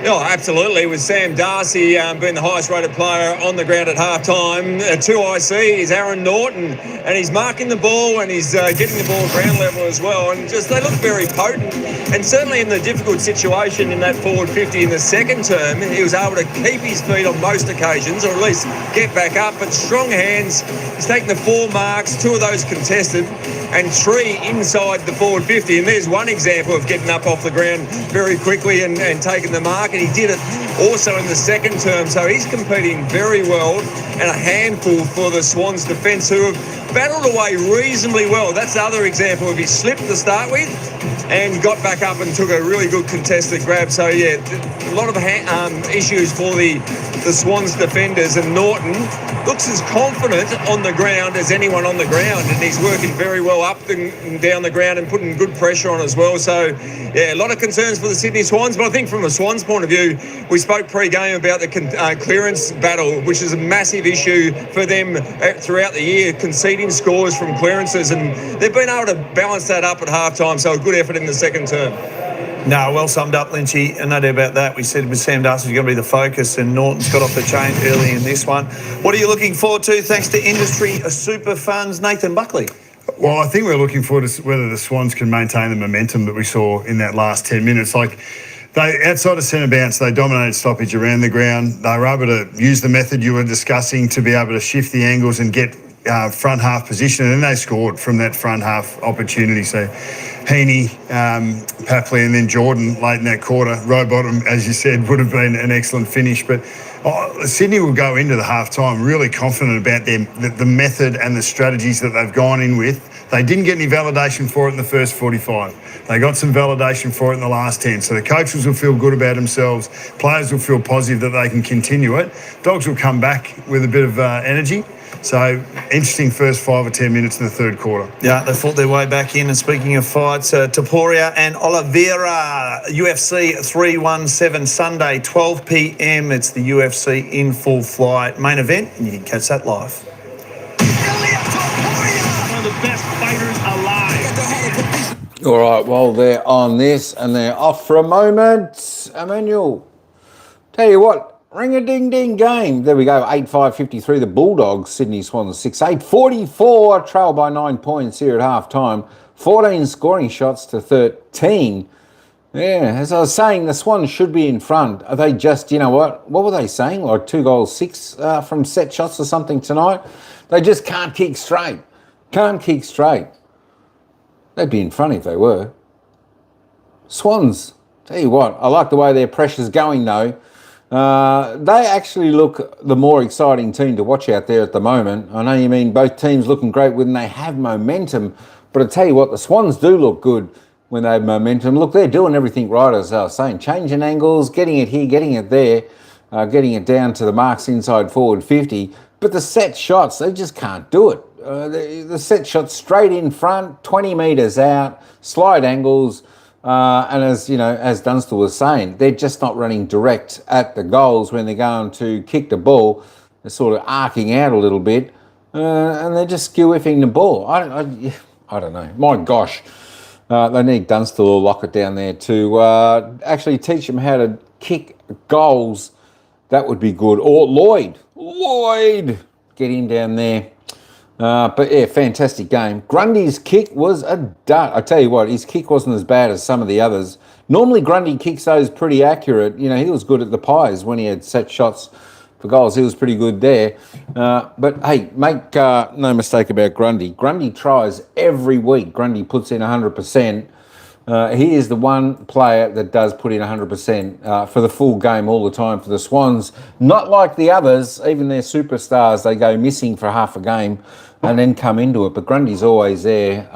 Oh, absolutely. With Sam Darcy being the highest rated player on the ground at half-time. 2IC is Aaron Norton, and he's marking the ball and he's getting the ball ground level as well. And just they look very potent. And certainly in the difficult situation in that forward 50 in the second term, he was able to keep his feet on most occasions, or at least get back up. But strong hands. He's taken the 4 marks, 2 of those contested, and 3 inside the forward 50. And there's one example of getting up off the ground very quickly and taking the mark. And he did it also in the second term. So he's competing very well, and a handful for the Swans defence, who have battled away reasonably well. That's the other example of he slipped to start with and got back up and took a really good contested grab. So, yeah, a lot of issues for the Swans defenders, and Norton looks as confident on the ground as anyone on the ground, and he's working very well up and down the ground and putting good pressure on as well. So, yeah, a lot of concerns for the Sydney Swans, but I think from a Swans point of view, we spoke pre-game about the clearance battle, which is a massive issue for them throughout the year, conceding scores from clearances, and they've been able to balance that up at halftime, so a good effort in the second term. No, well summed up, Lynchy. And no doubt about that. We said with Sam Darcy's going to be the focus, and Norton's got off the chain early in this one. What are you looking forward to thanks to industry super funds? Nathan Buckley. Well, I think we're looking forward to whether the Swans can maintain the momentum that we saw in that last 10 minutes. Like, they, outside of centre bounce, they dominated stoppage around the ground. They were able to use the method you were discussing to be able to shift the angles and get front half position, and then they scored from that front half opportunity. So Heaney, Papley, and then Jordan late in that quarter. Rowbottom, as you said, would have been an excellent finish. But Sydney will go into the half-time really confident about the method and the strategies that they've gone in with. They didn't get any validation for it in the first 45. They got some validation for it in the last 10. So the coaches will feel good about themselves. Players will feel positive that they can continue it. Dogs will come back with a bit of energy. So, interesting first 5 or 10 minutes in the third quarter. Yeah, they fought their way back in. And speaking of fights, Taporia and Oliveira, UFC 317 Sunday, 12 p.m. It's the UFC in full flight main event, and you can catch that live. One of the best fighters alive. All right, well, they're on this and they're off for a moment. Emmanuel, tell you what. Ring-a-ding-ding game. There we go, 8-5-53. The Bulldogs, Sydney Swans 6-8. 44, trail by 9 points here at half-time. 14 scoring shots to 13. Yeah, as I was saying, the Swans should be in front. Are they just, you know what were they saying? Like 2 goals, 6 from set shots or something tonight? They just can't kick straight. Can't kick straight. They'd be in front if they were. Swans, tell you what, I like the way their pressure's going though. They actually look the more exciting team to watch out there at the moment. I know you mean both teams looking great when they have momentum, but I tell you what, the Swans do look good when they have momentum. Look, they're doing everything right, as I was saying, changing angles, getting it here, getting it there, getting it down to the marks inside forward 50. But the set shots, they just can't do it. The set shots straight in front, 20 metres out, slide angles. And as you know, as Dunstall was saying, they're just not running direct at the goals when they're going to kick the ball. They're sort of arcing out a little bit, and they're just skew-whiffing the ball. I don't know. My gosh, they need Dunstall or Lockett down there to actually teach them how to kick goals. That would be good. Or Lloyd, get him down there. But yeah, fantastic game. Grundy's kick was a dud. I tell you what, his kick wasn't as bad as some of the others. Normally Grundy kicks those pretty accurate. You know, he was good at the Pies when he had set shots for goals. He was pretty good there. But hey, make no mistake about Grundy. Grundy tries every week. Grundy puts in 100%. He is the one player that does put in 100% for the full game all the time for the Swans. Not like the others, even their superstars, they go missing for half a game and then come into it. But Grundy's always there,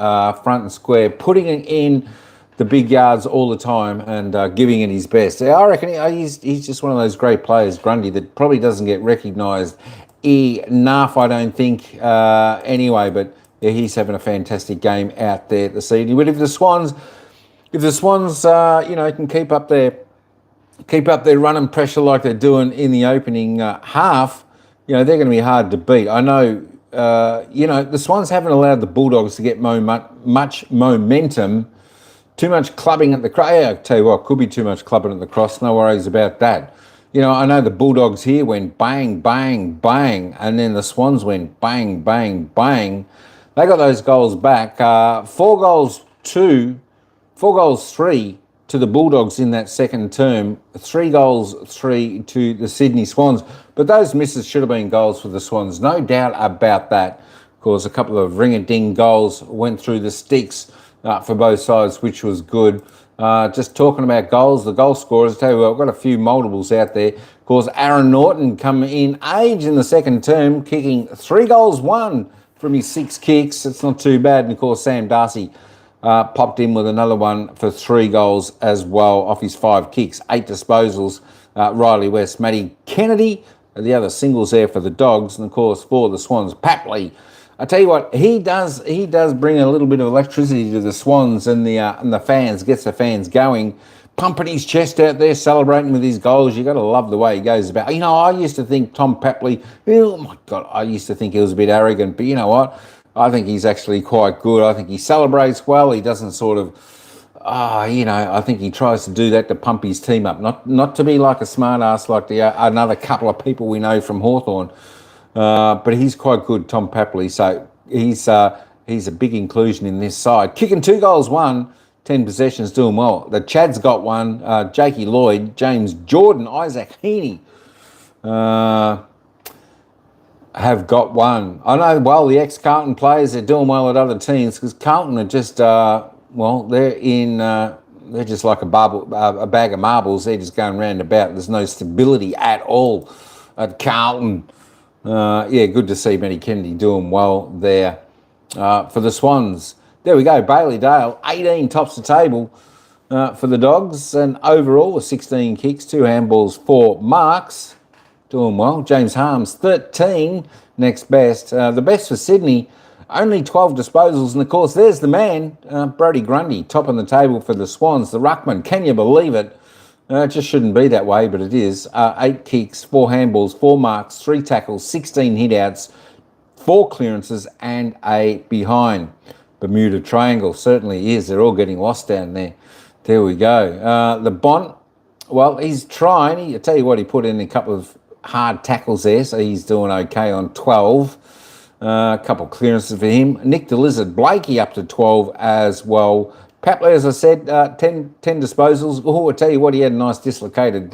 front and square, putting it in the big yards all the time and giving it his best. I reckon he's just one of those great players, Grundy, that probably doesn't get recognised enough, I don't think, anyway. But yeah, he's having a fantastic game out there this evening. But if the Swans, can keep up their run and pressure like they're doing in the opening half, they're going to be hard to beat. I know. The Swans haven't allowed the Bulldogs to get much momentum. Too much clubbing at the cross. Yeah, I tell you what, could be too much clubbing at the cross. No worries about that. I know the Bulldogs here went bang, bang, bang, and then the Swans went bang, bang, bang. They got those goals back. 4 goals 3 to the Bulldogs in that second term. 3 goals 3 to the Sydney Swans. But those misses should have been goals for the Swans. No doubt about that. Of course, a couple of ring-a-ding goals went through the sticks for both sides, which was good. Just talking about goals, the goal scorers, I tell you what, I've got a few multiples out there. Of course, Aaron Norton come in age in the second term, kicking 3 goals 1 from his 6 kicks. It's not too bad. And of course, Sam Darcy popped in with another one for 3 goals as well off his 5 kicks, 8 disposals. Riley West, Matty Kennedy, the other singles there for the Dogs, and of course for the Swans, Papley. I tell you what, he does bring a little bit of electricity to the Swans and the fans, gets the fans going, pumping his chest out there, celebrating with his goals. You got to love the way he goes about. I used to think Tom Papley, oh my God, I used to think he was a bit arrogant, but you know what? I think he's actually quite good. I think he celebrates well. He doesn't sort of, I think he tries to do that to pump his team up, not to be like a smart ass like another couple of people we know from Hawthorn. But he's quite good, Tom Papley. So he's a big inclusion in this side. Kicking 2 goals 1, 10 possessions, doing well. The Chads got one. Jakey Lloyd, James Jordan, Isaac Heaney have got one. I know, well, the ex-Carlton players are doing well at other teams because Carlton are just, they're just like a bag of marbles. They're just going round about. There's no stability at all at Carlton. Good to see Matty Kennedy doing well there for the Swans. There we go, Bailey Dale, 18 tops the table for the Dogs, and overall 16 kicks, 2 handballs, 4 marks, doing well. James Harms, 13, next best. The best for Sydney, only 12 disposals, and of course there's the man, Brodie Grundy, top on the table for the Swans, the ruckman. Can you believe it? It just shouldn't be that way, but it is. 8 kicks, 4 handballs, 4 marks, 3 tackles, 16 hit-outs, 4 clearances, and a behind. Bermuda Triangle certainly is. They're all getting lost down there. There we go. The Bont, well, he's trying. I tell you what, he put in a couple of hard tackles there, so he's doing okay on 12. A couple of clearances for him. Nick the Lizard Blakey up to 12 as well. Papley, as I said, 10 disposals. Oh, I tell you what, he had a nice dislocated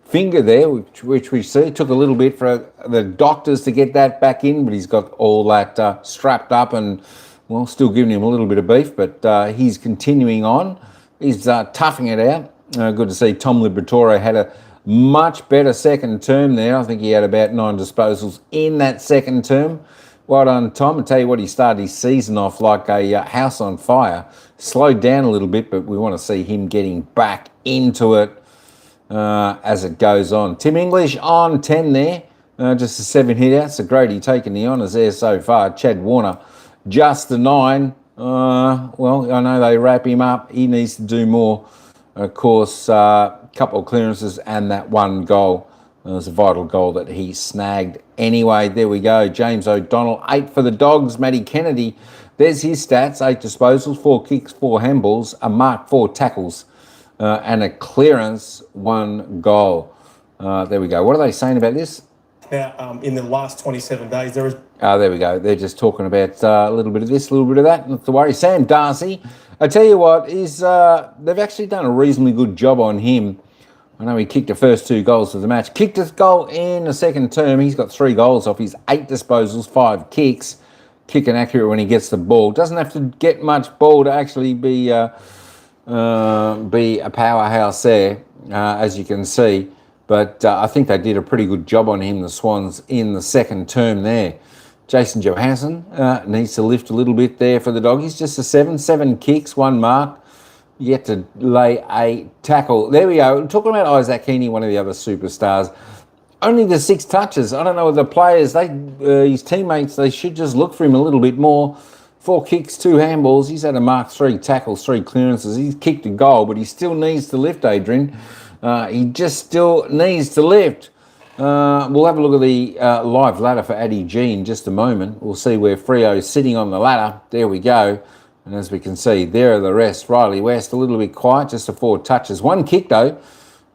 finger there, which we see. Took a little bit for the doctors to get that back in, but he's got all that strapped up and, well, still giving him a little bit of beef, but he's continuing on. He's toughing it out. Good to see Tom Liberatore had a much better second term there. I think he had about 9 disposals in that second term. Well done, Tom. I tell you what, he started his season off like a house on fire. Slowed down a little bit, but we want to see him getting back into it as it goes on. Tim English on 10 there. Just a 7 hit-outs. So Grady taking the honours there so far. Chad Warner, just the 9. Well, I know they wrap him up. He needs to do more. Of course, a couple of clearances and that 1 goal. It was a vital goal that he snagged. Anyway, there we go. James O'Donnell, 8 for the Dogs. Matty Kennedy, there's his stats. 8 disposals, 4 kicks, 4 handballs, a mark, 4 tackles, and a clearance, 1 goal. There we go. What are they saying about this? Now, in the last 27 days, there is... there we go. They're just talking about a little bit of this, a little bit of that. Not to worry. Sam Darcy, I tell you what, they've actually done a reasonably good job on him I know he kicked the first 2 goals of the match. Kicked his goal in the second term. He's got 3 goals off his 8 disposals, 5 kicks. Kicking accurate when he gets the ball. Doesn't have to get much ball to actually be a powerhouse there, as you can see. But I think they did a pretty good job on him, the Swans, in the second term there. Jason Johansson needs to lift a little bit there for the Doggies. Just a 7 kicks, 1 mark. Yet to lay a tackle. There we go. Talking about Isaac Heaney, one of the other superstars. Only the 6 touches. I don't know, the players, his teammates, they should just look for him a little bit more. 4 kicks, 2 handballs. He's had a mark, 3 tackles, 3 clearances. He's kicked a goal, but he still needs to lift, Adrian. He just still needs to lift. We'll have a look at the live ladder for Addy G in just a moment. We'll see where Freo is sitting on the ladder. There we go. And as we can see, there are the rest. Riley West, a little bit quiet, just a 4 touches. 1 kick, though.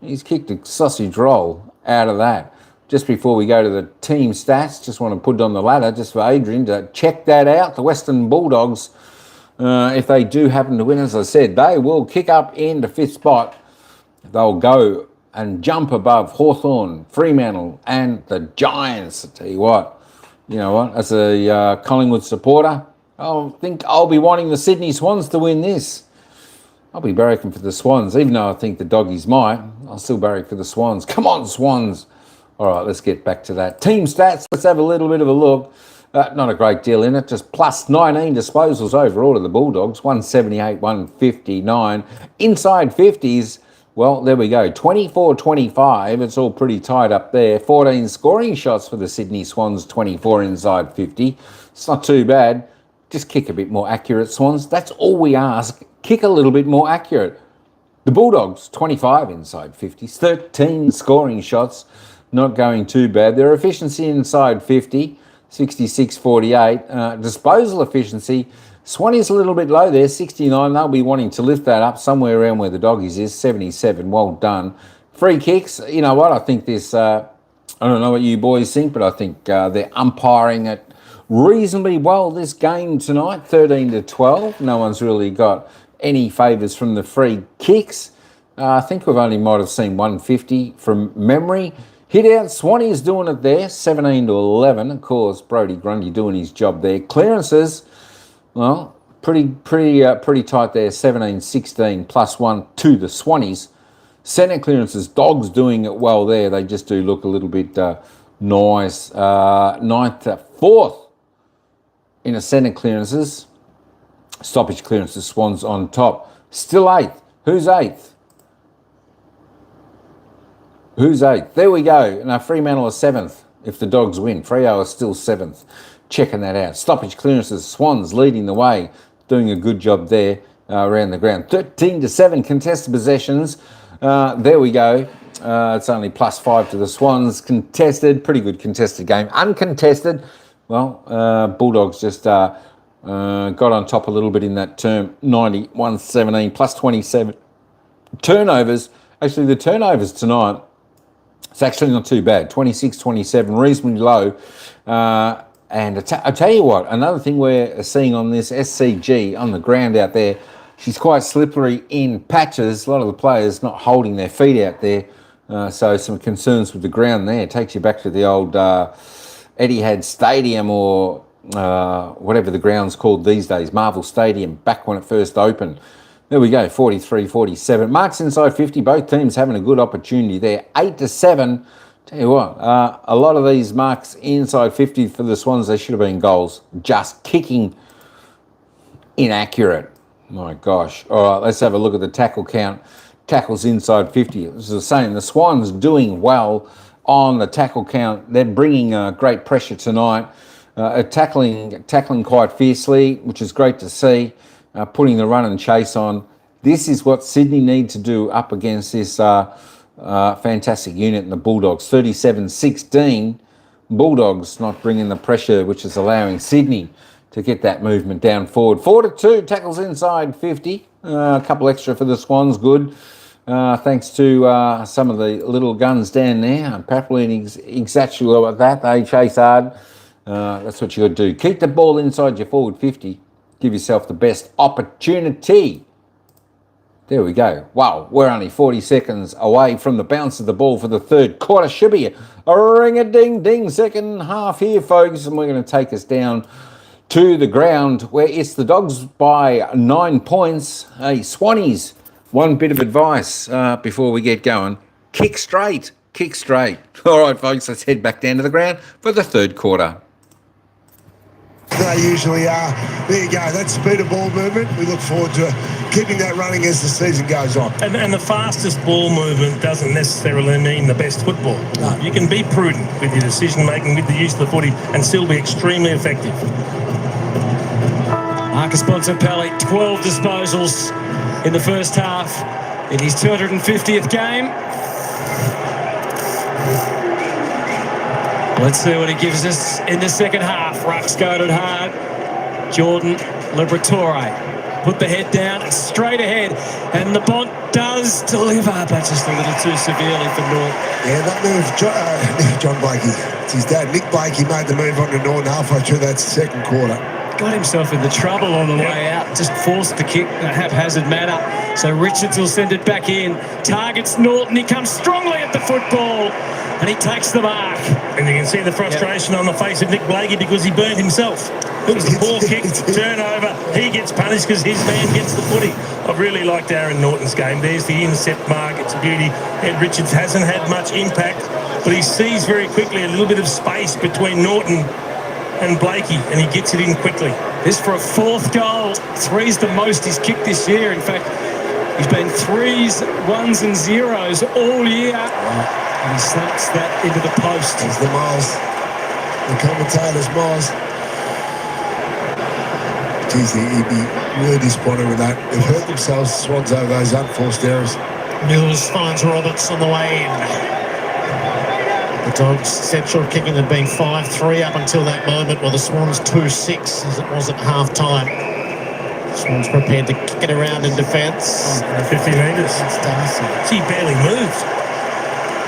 He's kicked a sausage roll out of that. Just before we go to the team stats, just want to put it on the ladder just for Adrian to check that out. The Western Bulldogs, if they do happen to win, as I said, they will kick up into 5th spot. They'll go and jump above Hawthorn, Fremantle and the Giants. I tell you what, as a Collingwood supporter, I think I'll be wanting the Sydney Swans to win this. I'll be barracking for the Swans, even though I think the Doggies might. I'll still barrack for the Swans. Come on, Swans. All right, let's get back to that. Team stats, let's have a little bit of a look. Not a great deal in it, just plus 19 disposals overall to the Bulldogs, 178, 159. Inside 50s, well, there we go, 24-25. It's all pretty tight up there. 14 scoring shots for the Sydney Swans, 24 inside 50. It's not too bad. Just kick a bit more accurate, Swans. That's all we ask. Kick a little bit more accurate. The Bulldogs, 25 inside 50s, 13 scoring shots. Not going too bad. Their efficiency inside 50, 66-48. Disposal efficiency, Swanee's a little bit low there, 69. They'll be wanting to lift that up somewhere around where the Doggies is, 77. Well done. Free kicks, you know what? I think this, I don't know what you boys think, but I think they're umpiring it reasonably well this game tonight, 13-12. No one's really got any favours from the free kicks. I think we've only might have seen 150 from memory. Hit out, Swanee's doing it there, 17-11. Of course, Brodie Grundy doing his job there. Clearances, well, pretty tight there, 17-16, plus 1 to the Swanees. Centre clearances, Dogs doing it well there. They just do look a little bit nice. 9th to 4th in a centre clearances. Stoppage clearances, Swans on top. Still 8th. Who's 8th? Who's 8th? There we go. Now, Fremantle are 7th if the Dogs win. Freo are still 7th. Checking that out. Stoppage clearances, Swans leading the way. Doing a good job there around the ground. 13-7 contested possessions. There we go. It's only plus 5 to the Swans. Contested. Pretty good contested game. Uncontested. Well, Bulldogs just got on top a little bit in that term. 91-17 plus 27. Turnovers. Actually, the turnovers tonight, it's actually not too bad. 26-27, reasonably low. And I tell you what, another thing we're seeing on this SCG on the ground out there, she's quite slippery in patches. A lot of the players not holding their feet out there. So some concerns with the ground there. It takes you back to the old Etihad Stadium or whatever the ground's called these days, Marvel Stadium, back when it first opened. There we go, 43-47. Marks inside 50, both teams having a good opportunity there. 8-7. Tell you what, a lot of these marks inside 50 for the Swans, they should have been goals. Just kicking inaccurate. My gosh. All right, let's have a look at the tackle count. Tackles inside 50. As I was saying, the Swans doing well on the tackle count. They're bringing great pressure tonight. Tackling quite fiercely, which is great to see. Putting the run and chase on. This is what Sydney need to do up against this fantastic unit in the Bulldogs. 37-16. Bulldogs not bringing the pressure, which is allowing Sydney to get that movement down forward. 4-2, tackles inside 50. A couple extra for the Swans, good. Thanks to some of the little guns down there. Papuline exactly like that. They chase hard. That's what you got to do. Keep the ball inside your forward 50. Give yourself the best opportunity. There we go. Wow, we're only 40 seconds away from the bounce of the ball for the third quarter. Should be a ring-a-ding-ding second half here, folks, and we're going to take us down to the ground where it's the Dogs by 9 points. Hey, Swannies, one bit of advice before we get going. Kick straight. Kick straight. All right, folks, let's head back down to the ground for the third quarter. They usually are. There you go. That's speed of ball movement. We look forward to keeping that running as the season goes on. And the fastest ball movement doesn't necessarily mean the best football. No. You can be prudent with your decision-making, with the use of the footy, and still be extremely effective. Marcus Bontempelli, 12 disposals in the first half in his 250th game. Let's see what he gives us in the second half. Ruck's got it hard. Jordan Liberatore put the head down and straight ahead. And the Bont does deliver, but just a little too severely for North. Yeah, that move, John Blakey. It's his dad, Nick Blakey, made the move on to Norton halfway through that second quarter. Got himself in the trouble on the way out. Just forced the kick in a haphazard manner. So Richards will send it back in. Targets Norton. He comes strongly at the football. And he takes the mark. And you can see the frustration on the face of Nick Blakey because he burned himself. It was the ball kick, turnover. He gets punished because his man gets the footy. I've really liked Aaron Norton's game. There's the intercept mark. It's a beauty. Ed Richards hasn't had much impact, but he sees very quickly a little bit of space between Norton and Blakey, and he gets it in quickly. This for a fourth goal. 3's the most he's kicked this year. In fact, he's been 3s, 1s and 0s all year. And he snaps that into the post. It's the Miles. The commentator's Miles. Geez, he'd be really disappointed with that. They've hurt themselves, Swans, over those unforced errors. Mills finds Roberts on the way in. The Dogs' central kicking had been 5-3 up until that moment, while the Swans 2-6 as it was at half-time. Swans prepared to kick it around in defence. 50 metres. It's Darcy. He barely moved.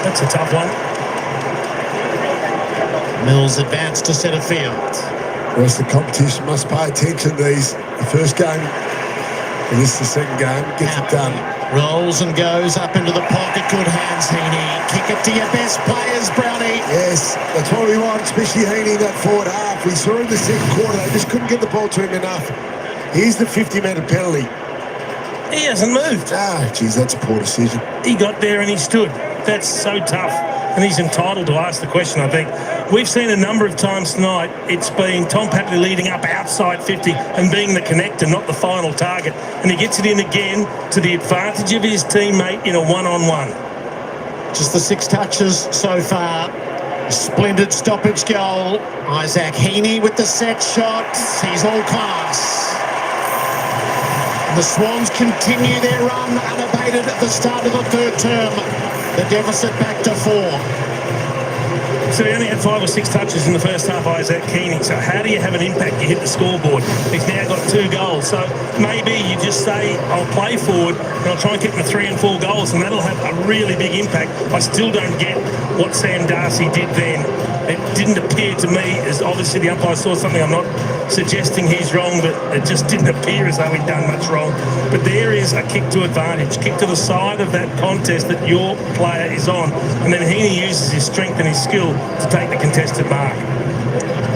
That's a tough one. Mills advanced to centre field. The rest of the competition must pay attention to these. The first game, and this is the second game, gets it done. Rolls and goes up into the pocket. Good hands, Heaney. Kick it to your best players, Brownie. Yes, that's what we want, especially Heaney in that forward half. We saw in the second quarter, they just couldn't get the ball to him enough. Here's the 50-metre penalty. He hasn't moved. Ah, geez, that's a poor decision. He got there and he stood. That's so tough. And he's entitled to ask the question, I think. We've seen a number of times tonight, it's been Tom Papley leading up outside 50 and being the connector, not the final target. And he gets it in again to the advantage of his teammate in a one-on-one. Just the 6 touches so far. Splendid stoppage goal. Isaac Heaney with the set shot. He's all class. The Swans continue their run unabated at the start of the third term. The deficit back to 4. So he only had 5 or 6 touches in the first half, Isaac Heaney. So how do you have an impact? You hit the scoreboard. He's now got 2 goals. So maybe you just say, I'll play forward and I'll try and get him to 3 and 4 goals, and that'll have a really big impact. I still don't get what Sam Darcy did then. It didn't appear to me, as obviously the umpire saw something. I'm not suggesting he's wrong, but it just didn't appear as though he'd done much wrong. But there is a kick to advantage, kick to the side of that contest that your player is on. And then Heaney uses his strength and his skill to take the contested mark.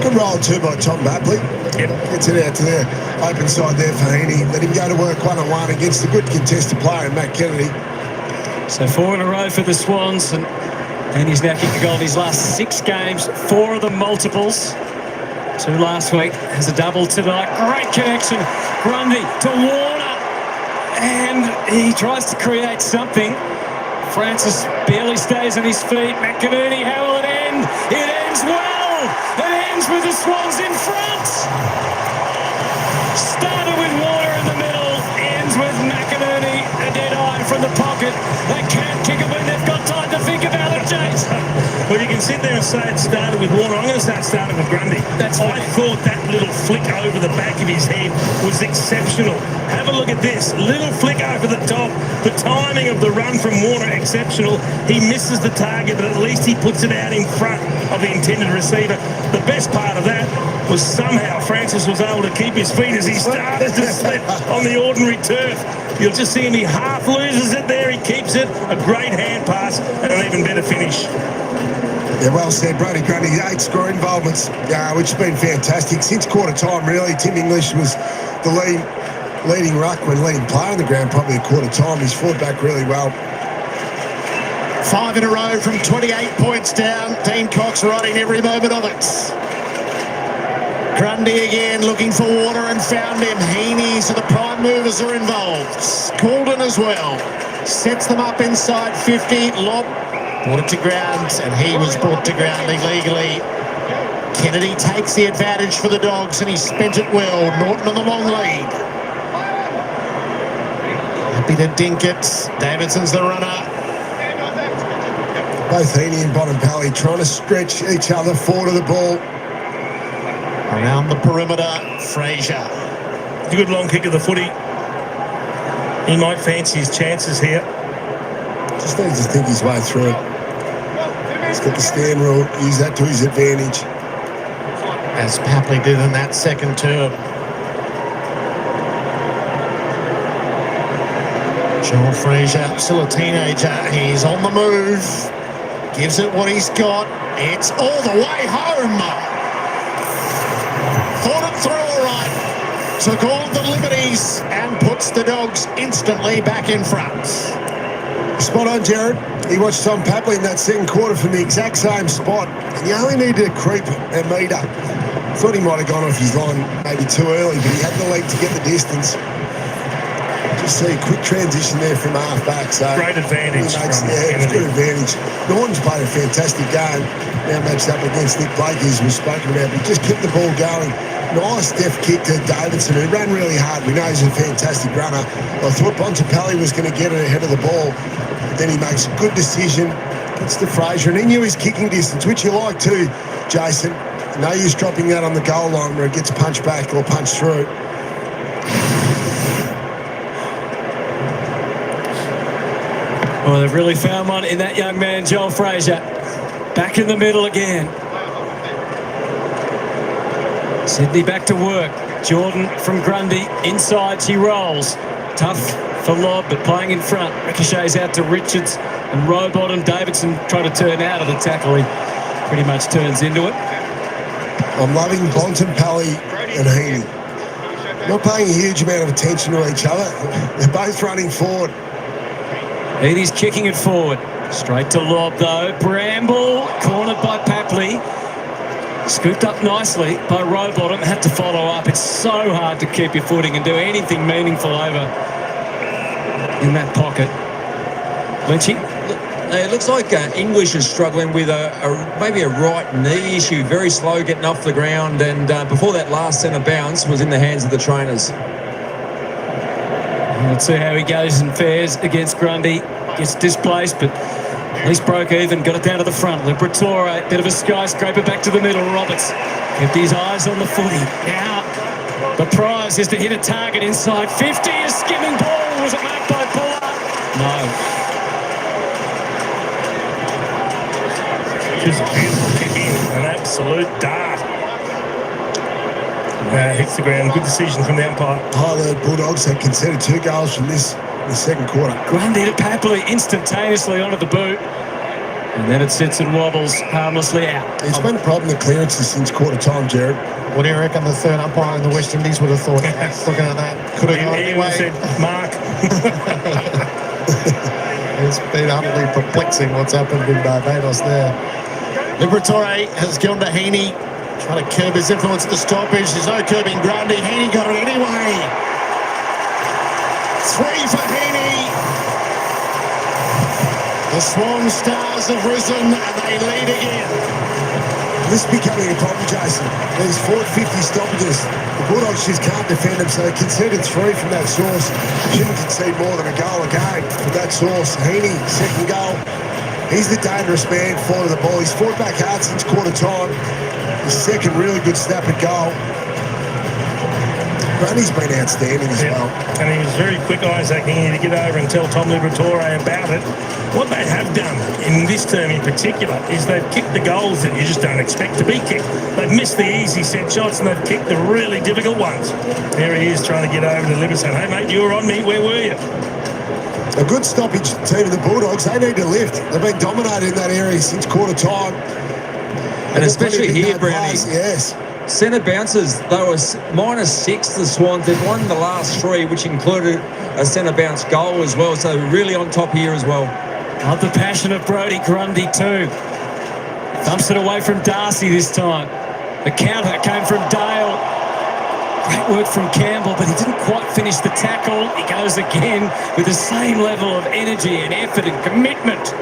Good roll too by Tom Bapley. Yep. Gets it out to the open side there for Heaney. Let him go to work one-on-one against a good contested player in Matt Kennedy. So 4 in a row for the Swans, and he's now kicked a goal in his last 6 games, 4 of them multiples. 2 last week, has a double tonight. Great connection, Grundy to Warner, and he tries to create something. Francis barely stays on his feet. McInerney, how will it end? It ends well. It ends with the Swans in front. Started with Warner in the middle, ends with McInerney, a dead eye from the pocket. They can't kick it when they've got time to think about it, James. Well, you can sit there and say it started with Warner. I'm going to say it started with Grundy. I thought that little flick over the back of his head was exceptional. Have a look at this. Little flick over the top. The timing of the run from Warner, exceptional. He misses the target, but at least he puts it out in front of the intended receiver. The best part of that was somehow Francis was able to keep his feet as he started to slip on the ordinary turf. You'll just see him, he half loses it there, he keeps it. A great hand pass and an even better finish. Yeah, well said, Brody Grundy. 8 score involvements, which has been fantastic. Since quarter time, really, Tim English was the leading ruckman, leading player on the ground, probably at quarter time. He's fought back really well. 5 in a row from 28 points down. Dean Cox riding every moment of it. Grundy again looking for Warner and found him. Heaney, so the prime movers are involved. Calden as well. Sets them up inside 50. Lob brought it to ground, and he was brought to ground illegally. Kennedy takes the advantage for the Dogs, and he spent it well. Norton on the long lead. Happy to dink it. Davidson's the runner. Both Heaney and Bontempelli trying to stretch each other forward of the ball. Around the perimeter, Fraser. It's a good long kick of the footy. He might fancy his chances here. Just needs to think his way through it. He's got the stand rule, use that to his advantage. As Papley did in that second term. Joel Fraser, still a teenager. He's on the move. Gives it what he's got. It's all the way home. Thought it through all right. Took all the liberties and puts the Dogs instantly back in front. Spot on, Jared. He watched Tom Papley in that second quarter from the exact same spot, and you only needed to creep a metre. Thought he might have gone off his line maybe too early, but he had the leap to get the distance. Just see a quick transition there from half back. So great advantage. It's good advantage. Norton's played a fantastic game. Now matched up against Nick Blake, as we've spoken about, but just kept the ball going. Nice deft kick to Davidson, who ran really hard. We know he's a fantastic runner. I thought Bontempelli was going to get it ahead of the ball, but then he makes a good decision, gets to Fraser, and he knew his kicking distance, which you like too, Jason. No use dropping that on the goal line where it gets punched back or punched through. Well, they've really found one in that young man, Joel Fraser. Back in the middle again. Sydney back to work. Jordan from Grundy. Inside she rolls. Tough for Lob, but playing in front. Ricochets out to Richards and Rowbottom. Davidson trying to turn out of the tackle. He pretty much turns into it. I'm loving Bontempelli and Heaney. Not paying a huge amount of attention to each other. They're both running forward. Heaney's kicking it forward. Straight to Lob, though. Bramble, cornered by Papley. Scooped up nicely by Rowbottom. Had to follow up. It's so hard to keep your footing and do anything meaningful over in that pocket. Lynchy? It looks like English is struggling with maybe a right knee issue. Very slow getting off the ground. And before that last centre bounce was in the hands of the trainers. Let's see how he goes and fares against Grundy. Gets displaced, but at least broke even. Got it down to the front. Liberatore, bit of a skyscraper back to the middle. Roberts kept his eyes on the footy. Now the prize is to hit a target inside 50. A skimming ball. Was it marked by Buller? No. Just a beautiful kick in. An absolute dart. Hits the ground. Good decision from the umpire. Highland Bulldogs have conceded 2 goals from this in the second quarter. Grundy to Papley instantaneously onto the boot. And then it sits and wobbles harmlessly out. It's been a problem, the clearances, since quarter time, Jared. What do you reckon the third umpire in the West Indies would have thought? Looking at that. Could have gone anyway. Said, Mark. It's been utterly perplexing what's happened in Barbados there. Liberatore has gone to Heaney. Trying to curb his influence at the stoppage. There's no curbing Grundy. Heaney got it anyway. 3 for Heaney. The Swan Stars have risen and they lead again. This is becoming a problem, Jason. There's 450 stoppages. The Bulldogs just can't defend them, so they conceded 3 from that source. Shouldn't concede more than a goal a game from that source. Heaney, second goal. He's the dangerous man forward of the ball. He's fought back hard since quarter time. His second really good snap at goal. Grundy's been outstanding as well. And he was very quick, Isaac, to get over and tell Tom Liberatore about it. What they have done in this term in particular is they've kicked the goals that you just don't expect to be kicked. They've missed the easy set shots and they've kicked the really difficult ones. There he is trying to get over to Libba saying, hey, mate, you were on me. Where were you? A good stoppage team of the Bulldogs. They need to lift. They've been dominating that area since quarter time. And especially here, Brownie. Yes. Centre bounces, they were -6, the Swans. They've won the last 3, which included a centre bounce goal as well. So really on top here as well. Love the passion of Brodie Grundy too. Dumps it away from Darcy this time. The counter came from Dale. Great work from Campbell, but he didn't quite finish the tackle. He goes again with the same level of energy and effort and commitment.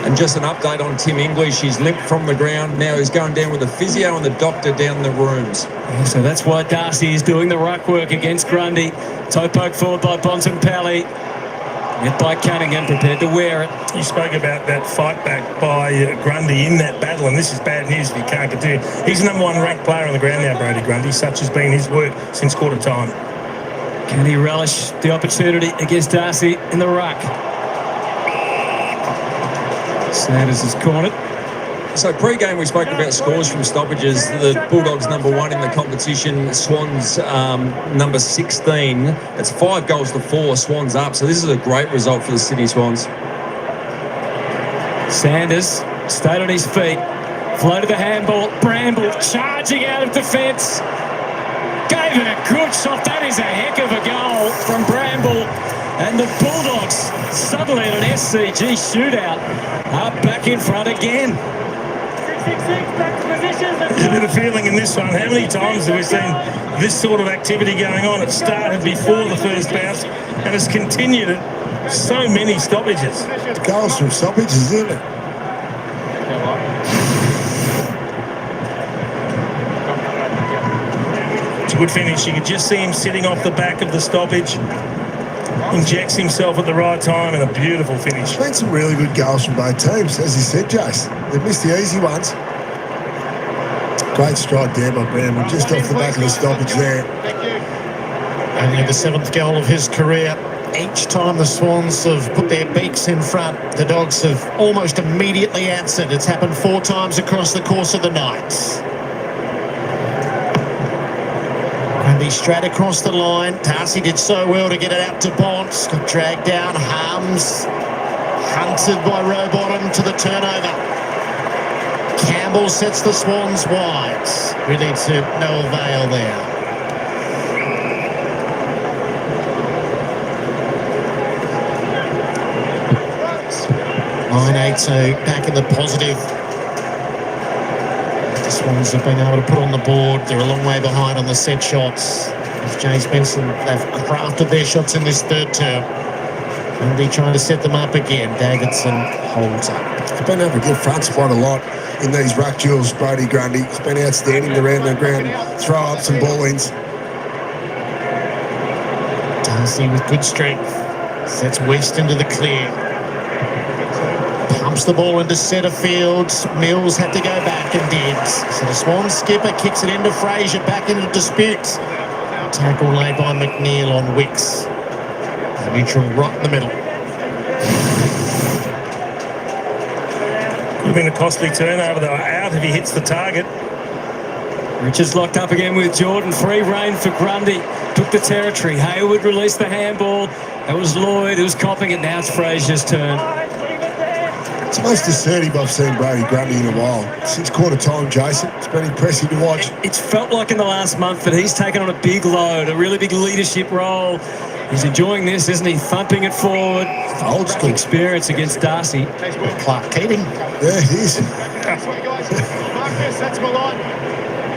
And just an update on Tim English. He's limped from the ground. Now he's going down with the physio and the doctor down the rooms. Yeah, so that's why Darcy is doing the ruck work against Grundy. Toe poke forward by Bontempelli. Met by Cunningham, prepared to wear it. You spoke about that fight back by Grundy in that battle, and this is bad news if he can't continue. He's the number 1 ranked player on the ground now, Brodie Grundy. Such has been his work since quarter time. Can he relish the opportunity against Darcy in the ruck? Sanders is cornered. So pre-game we spoke about scores from stoppages. The Bulldogs number 1 in the competition, Swans number 16. It's 5 goals to 4, Swans up. So this is a great result for the Sydney Swans. Sanders stayed on his feet, floated the handball. Bramble charging out of defence. Gave it a good shot. That is a heck of a goal from Bramble. And the Bulldogs suddenly in an SCG shootout are back in front again. There's a bit of feeling in this one. How many times have we seen this sort of activity going on? It started before the first bounce and has continued at so many stoppages. Goals from stoppages, isn't it? It's a good finish. You could just see him sitting off the back of the stoppage. Injects himself at the right time and a beautiful finish. There's been some really good goals from both teams, as you said, Jace. They've missed the easy ones. Great strike there by Bramble, just off the back of the stoppage there. Only the 7th goal of his career. Each time the Swans have put their beaks in front, the Dogs have almost immediately answered. It's happened 4 times across the course of the night. Grundy straight across the line. Darcy did so well to get it out to Bonds. Got dragged down. Harms hunted by Rowbottom to the turnover. Campbell sets the Swans wide. Really to no avail there. So back in the positive. The Swans have been able to put on the board. They're a long way behind on the set shots. As James Benson, they've crafted their shots in this 3rd term. And they're trying to set them up again. Davidson holds up. They've been able to get front spot a lot in these ruck duels, Brodie Grundy. It's been outstanding around the ground, throw ups and ball ins. Darcy with good strength. Sets West into the clear. Pumps the ball into centre field. Mills had to go back and did. So the Swans skipper kicks it into Fraser, back into dispute. Tackle laid by McNeil on Wicks. The neutral right in the middle. Could have been a costly turnover. They were out if he hits the target. Richards locked up again with Jordan. Free rein for Grundy. Took the territory. Hayward released the handball. That was Lloyd who was copping it. Now it's Fraser's turn. It's the most assertive I've seen Brodie Grundy in a while. Since quarter time, Jason. It's been impressive to watch. It's felt like in the last month that he's taken on a big load, a really big leadership role. He's enjoying this, isn't he? Thumping it forward. Old school experience against Darcy. Clark Keating. Yeah, he is.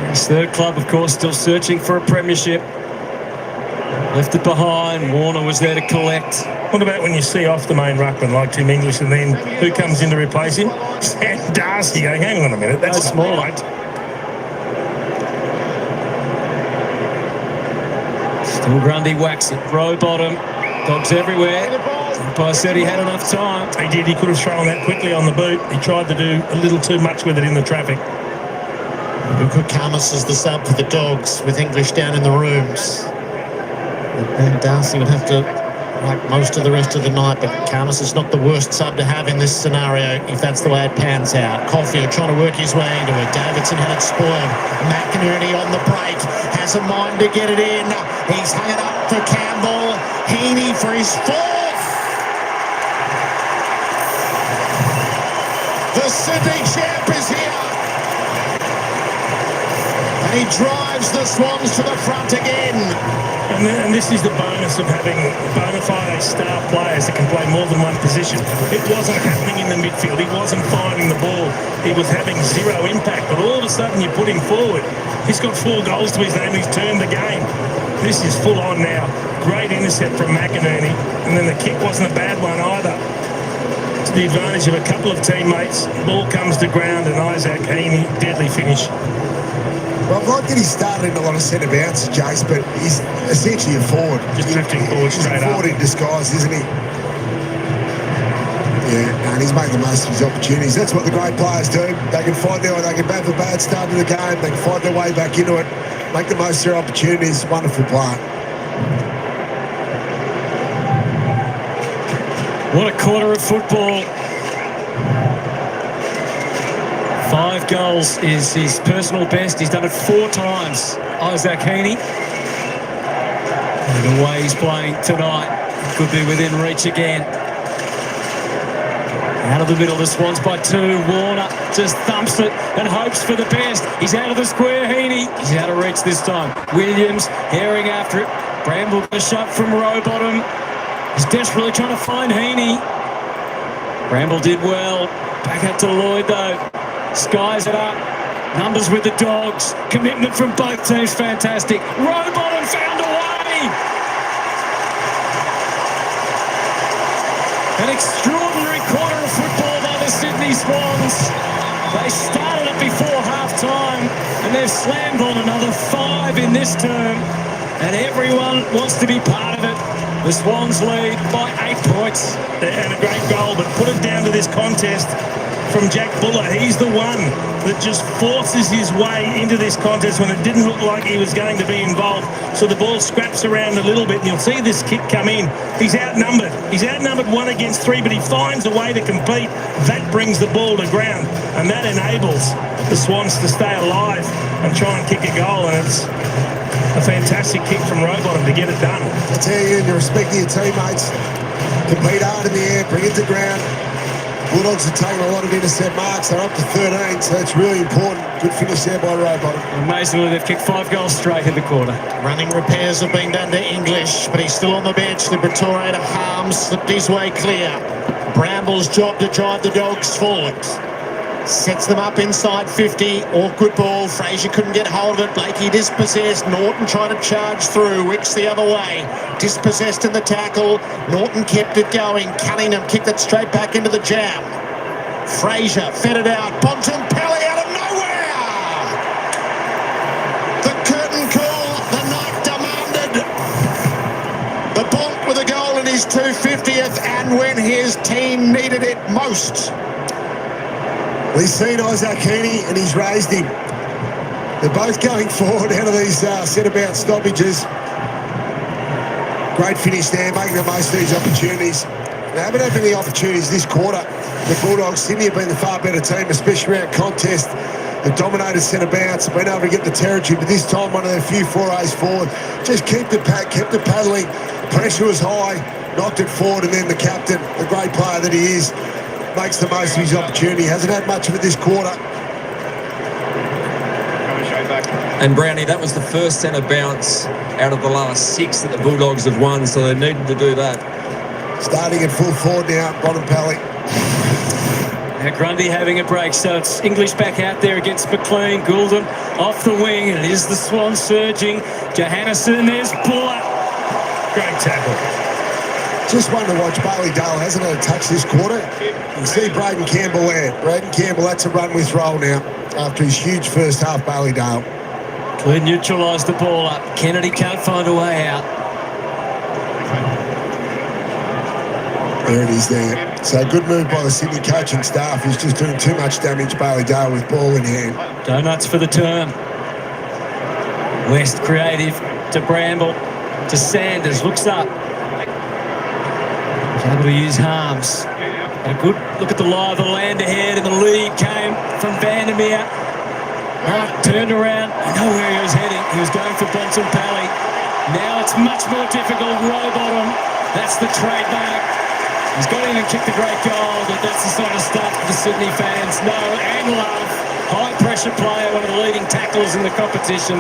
His 3rd club, of course, still searching for a premiership. Left it behind. Warner was there to collect. What about when you see off the main ruckman like Tim English and then who comes in to replace him? Sam Darcy going, hang on a minute, that's small. Still Grundy whacks it. Row bottom. Dogs everywhere. I said he had enough time. He did. He could have thrown that quickly on the boot. He tried to do a little too much with it in the traffic. Luka Kamas is the sub for the Dogs with English down in the rooms. And Darcy would have to like most of the rest of the night, but Carmus is not the worst sub to have in this scenario if that's the way it pans out. Coffey trying to work his way into it. Davidson had it spoiled. McInerney on the break, has a mind to get it in. He's hung it up for Campbell. Heaney for his fourth. The Sydney champ is here. And he drives the Swans to the front again. And this is the bonus of having bona fide star players that can play more than one position. It wasn't happening in the midfield. He wasn't finding the ball. He was having zero impact. But all of a sudden, you put him forward. He's got 4 goals to his name. He's turned the game. This is full on now. Great intercept from McInerney. And then the kick wasn't a bad one either. To the advantage of a couple of teammates. Ball comes to ground and Isaac Heaney, deadly finish. Well, I've liked that he started in a lot of centre bounces, Jace, but he's essentially a forward. Just drifting forward straight up. He's a forward in disguise, isn't he? Yeah, and he's making the most of his opportunities. That's what the great players do. They can find their way, they can have a bad start to the game, they can find their way back into it, make the most of their opportunities. Wonderful player. What a quarter of football. 5 goals is his personal best. He's done it 4 times. Isaac Heaney. And the way he's playing tonight, could be within reach again. Out of the middle, the Swans by 2. Warner just thumps it and hopes for the best. He's out of the square, Heaney. He's out of reach this time. Williams herring after it. Bramble got a shot from Rowbottom. He's desperately trying to find Heaney. Bramble did well. Back out to Lloyd though. Skies it up. Numbers with the Dogs. Commitment from both teams, fantastic. Rowbottom found a way. An extraordinary quarter of football by the Sydney Swans. They started it before half-time and they've slammed on another 5 in this term. And everyone wants to be part of it. The Swans lead by 8 points. They had a great goal, but put it down to this contest from Jack Buller. He's the one that just forces his way into this contest when it didn't look like he was going to be involved. So the ball scraps around a little bit, and you'll see this kick come in. He's outnumbered. He's outnumbered 1 against 3, but he finds a way to complete. That brings the ball to ground, and that enables the Swans to stay alive and try and kick a goal, and it's a fantastic kick from Rowbottom to get it done. I tell you, you respect your teammates. Compete hard in the air, bring it to ground. Bulldogs are taking a lot of intercept marks. They're up to 13, so that's really important. Good finish there by Rowbottom. Amazingly, they've kicked 5 goals straight in the quarter. Running repairs have been done to English, but he's still on the bench. Liberatore to Harms, slipped his way clear. Bramble's job to drive the Dogs forward. Sets them up inside 50. Awkward ball. Fraser couldn't get hold of it. Blakey dispossessed. Norton trying to charge through. Wicks the other way. Dispossessed in the tackle. Norton kept it going. Cunningham kicked it straight back into the jam. Fraser fed it out. Bontempelli out of nowhere. The curtain call. The night demanded. The Bont with a goal in his 250th and when his team needed it most. He's seen Isaac Heaney and he's raised him. They're both going forward out of these centre-bounce stoppages. Great finish there, making the most of these opportunities. They haven't had many opportunities this quarter. The Bulldogs, Sydney have been the far better team, especially around contest. They've dominated centre-bounce, been able to get the territory, but this time one of their few forays forward. Just kept it paddling. Pressure was high, knocked it forward, and then the captain, the great player that he is, makes the most of his opportunity. Hasn't had much of it this quarter. And Brownie, that was the first centre bounce out of the last 6 that the Bulldogs have won, so they needed to do that. Starting at full forward now, Bontempelli. Now Grundy having a break, so it's English back out there against McLean. Goulden off the wing, and it is the Swans surging. Johannesson, there's Buller. Great tackle. Just one to watch. Bailey Dale hasn't had a touch this quarter. You can see Braden Campbell there. Braden Campbell, that's a run with roll now after his huge first half, Bailey Dale. Clear neutralised the ball up. Kennedy can't find a way out. There it is there. So good move by the Sydney coaching staff. He's just doing too much damage, Bailey Dale, with ball in hand. Donuts for the turn. West creative to Bramble. to Sanders. Looks up. He's able to use Harms. A good look at the lie of the land ahead, and the lead came from Vandermeer. Right, turned around. I know where he was heading. He was going for Bontempelli. Now it's much more difficult. Rowbottom. That's the trademark. He's got in and kicked a great goal, but that's the sort of stuff the Sydney fans know and love. High pressure player, one of the leading tacklers in the competition,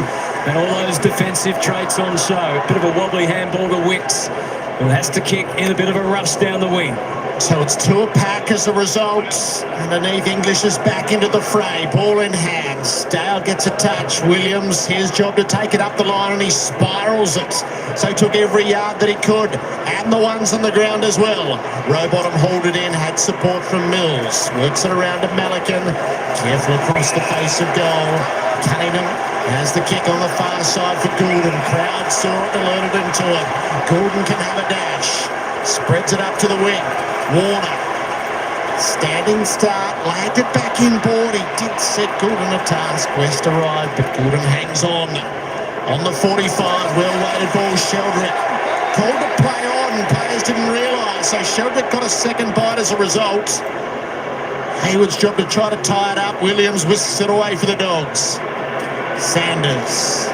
and all those defensive traits on show. Bit of a wobbly handball to Wicks, who has to kick in a bit of a rush down the wing. So it's 2 a pack as a result. Underneath, English is back into the fray. Ball in hands. Dale gets a touch. Williams, his job to take it up the line, and he spirals it. So took every yard that he could, and the ones on the ground as well. Rowbottom hauled it in, had support from Mills. Works it around to Melican. Careful across the face of goal. Cunningham has the kick on the far side for Goulden. Crowd saw it, alerted him to it. Goulden can have a dash. Spreads it up to the wing. Warner, standing start, landed back inboard. He did set Goulden a task. West arrived, but Goulden hangs on. On the 45, well-weighted ball, Sheldrick. Called to play on, players didn't realise. So Sheldrick got a second bite as a result. Hayward's job to try to tie it up. Williams whisks it away for the Dogs. Sanders,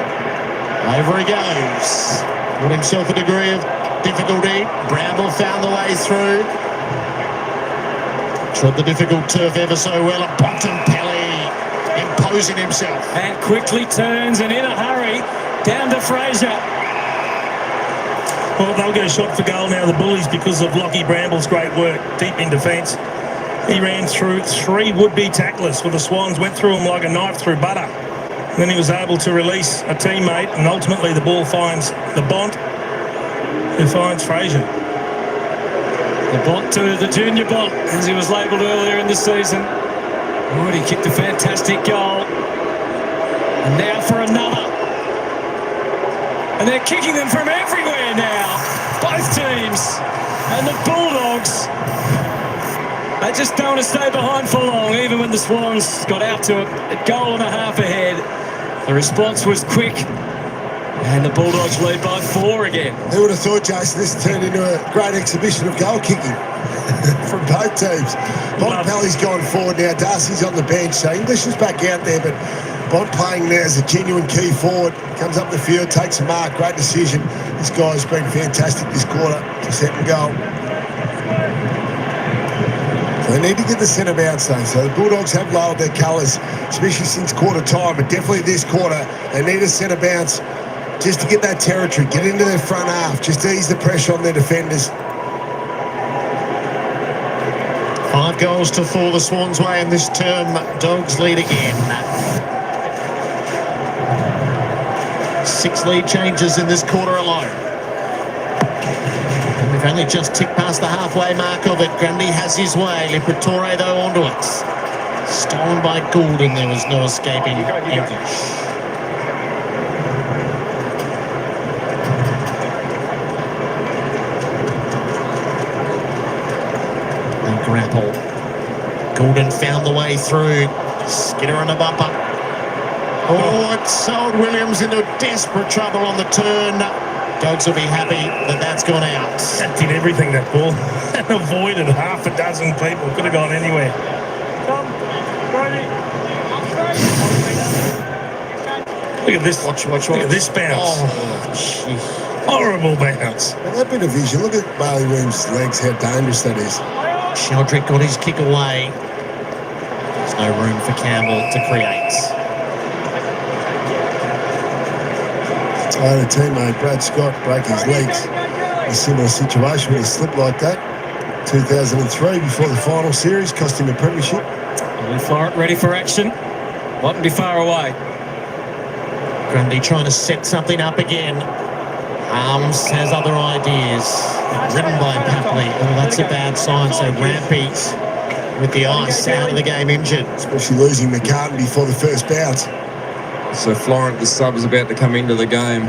over he goes. Put himself a degree of difficulty. Bramble found the way through. Trod the difficult turf ever so well, and Bontempelli imposing himself. And quickly turns, and in a hurry, down to Fraser. Well, they'll get a shot for goal now, the Bullies, because of Lockie Bramble's great work deep in defence. He ran through 3 would-be tacklers, for the Swans went through him like a knife through butter. And then he was able to release a teammate, and ultimately the ball finds the Bont, who finds Fraser. The Bont to the junior Bont, as he was labelled earlier in the season. Already kicked a fantastic goal. And now for another. And they're kicking them from everywhere now. Both teams. And the Bulldogs, they just don't want to stay behind for long, even when the Swans got out to a goal and a half ahead. The response was quick. And the Bulldogs lead by 4 again. Who would have thought, Jason, this turned into a great exhibition of goal kicking from both teams. Bontempelli's gone forward now. Darcy's on the bench, so English is back out there, but Bont playing there as a genuine key forward. Comes up the field, takes a mark. Great decision. This guy's been fantastic this quarter to set and goal. So they need to get the centre bounce though. So the Bulldogs have lowered their colours, especially since quarter time, but definitely this quarter they need a centre bounce just to get that territory, get into their front half, just to ease the pressure on their defenders. 5 goals to 4 the Swans way in this term. Dogs lead again. 6 lead changes in this quarter alone. And we've only just ticked past the halfway mark of it. Grundy has his way. Liberatore though onto it. Stolen by Goulden. There was no escaping English. Grapple. Goulden found the way through. Skinner and a bumper. Oh, it sold Williams into desperate trouble on the turn. Dogs will be happy that that's gone out. That did everything, that ball. And avoided half a dozen people. Could have gone anywhere. Look at this. Watch. Look at this bounce. Oh, jeez. Horrible bounce. That bit of vision. Look at Bailey Williams' legs, how dangerous that is. Sheldrick got his kick away. There's no room for Campbell to create. I had a teammate, Brad Scott, break his legs in a similar situation when he slipped like that. 2003, before the final series, cost him a premiership. Ready for action. Mightn't be far away. Grundy trying to set something up again. Arms has other ideas. Ridden by Papley. Oh, that's a bad sign. So Rampy with the ice out of the game injured. Especially losing McCartan before the first bout. So Florent, the sub, is about to come into the game.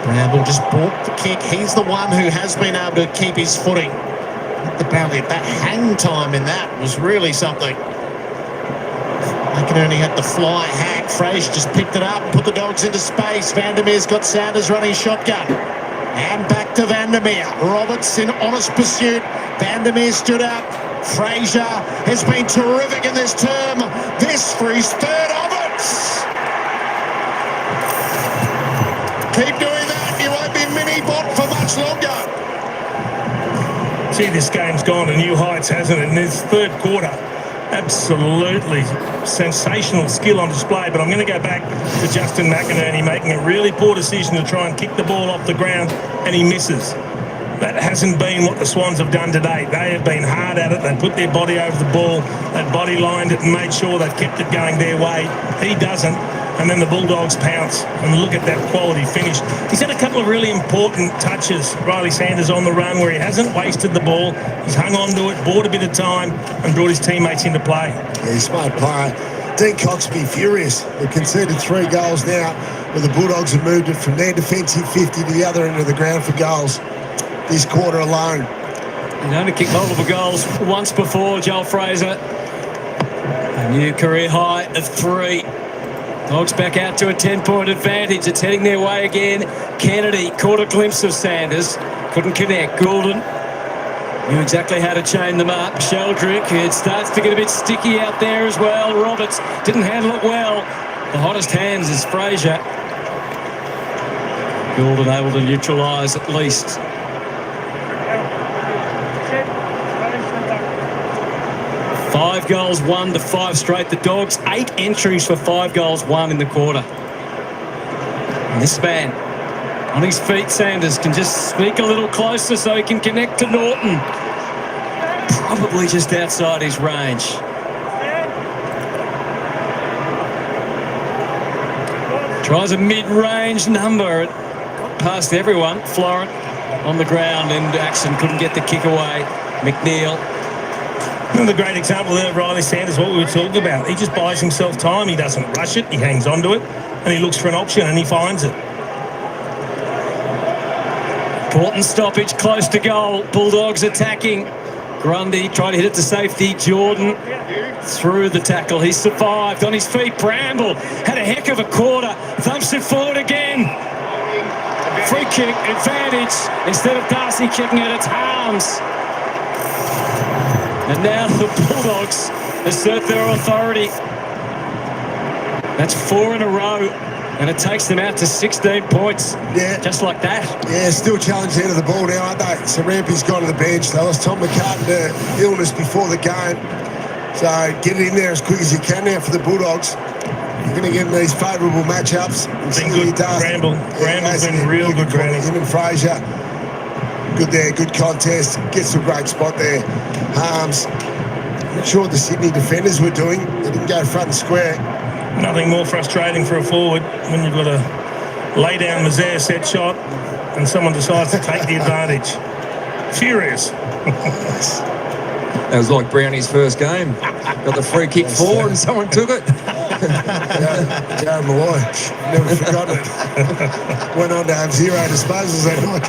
Bramble just bought the kick. He's the one who has been able to keep his footing. Apparently that hang time in that was really something. McInerney had the fly hack. Fraser just picked it up, put the Dogs into space. Vandermeer's got Sanders running shotgun. And back to Vandermeer. Roberts in honest pursuit. Vandermeer stood up. Fraser has been terrific in this term. This for his third of it. Keep doing that. You won't be mini-bot for much longer. See, this game's gone to new heights, hasn't it? In this third quarter, absolutely sensational skill on display. But I'm going to go back to Justin McInerney making a really poor decision to try and kick the ball off the ground, and he misses. That hasn't been what the Swans have done today. They have been hard at it. They put their body over the ball. They've body lined it and made sure they've kept it going their way. He doesn't. And then the Bulldogs pounce, and look at that quality finish. He's had a couple of really important touches, Riley Sanders, on the run where he hasn't wasted the ball. He's hung on to it, bought a bit of time, and brought his teammates into play. Yeah, he's a smart player. Dean Cox will be furious. They've conceded 3 goals now, where the Bulldogs have moved it from their defensive 50 to the other end of the ground for goals this quarter alone. He's only kicked multiple goals once before, Joel Fraser. A new career high of 3. Dogs back out to a 10-point advantage. It's heading their way again. Kennedy caught a glimpse of Sanders. Couldn't connect. Goulden knew exactly how to chain them up. Sheldrick, it starts to get a bit sticky out there as well. Roberts didn't handle it well. The hottest hands is Fraser. Goulden able to neutralise at least. 5 goals won to 5 straight. The Dogs 8 entries for 5 goals won in the quarter. And this man on his feet, Sanders can just sneak a little closer so he can connect to Norton. Probably just outside his range. Tries a mid-range number. Past everyone. Florent on the ground in action. Couldn't get the kick away. McNeil. Another great example there of Riley Sanders, what we were talking about. He just buys himself time. He doesn't rush it. He hangs on to it. And he looks for an option and he finds it. Important stoppage close to goal. Bulldogs attacking. Grundy tried to hit it to safety. Jordan through the tackle. He survived on his feet. Bramble had a heck of a quarter. Thumps it forward again. Free kick advantage. Instead of Darcy kicking it, it's Harms. And now the Bulldogs assert their authority. That's 4 in a row. And it takes them out to 16 points. Yeah. Just like that. Yeah, still challenged out of the ball now, aren't they? So Rampy's gone to the bench. They lost Tom McCartan to illness before the game. So get it in there as quick as you can now for the Bulldogs. You're going to get in these favourable matchups. Been good. Bramble's been real good. Him and Fraser. Good there, good contest. Gets a great spot there. Harms. Not sure what the Sydney defenders were doing. They didn't go front and square. Nothing more frustrating for a forward when you've got to lay down Mazaire set shot and someone decides to take the advantage. Furious. That was like Brownie's first game. Got the free kick forward and someone took it. Jared Malloy, never forgotten it. Went on to have 0 disposals that night.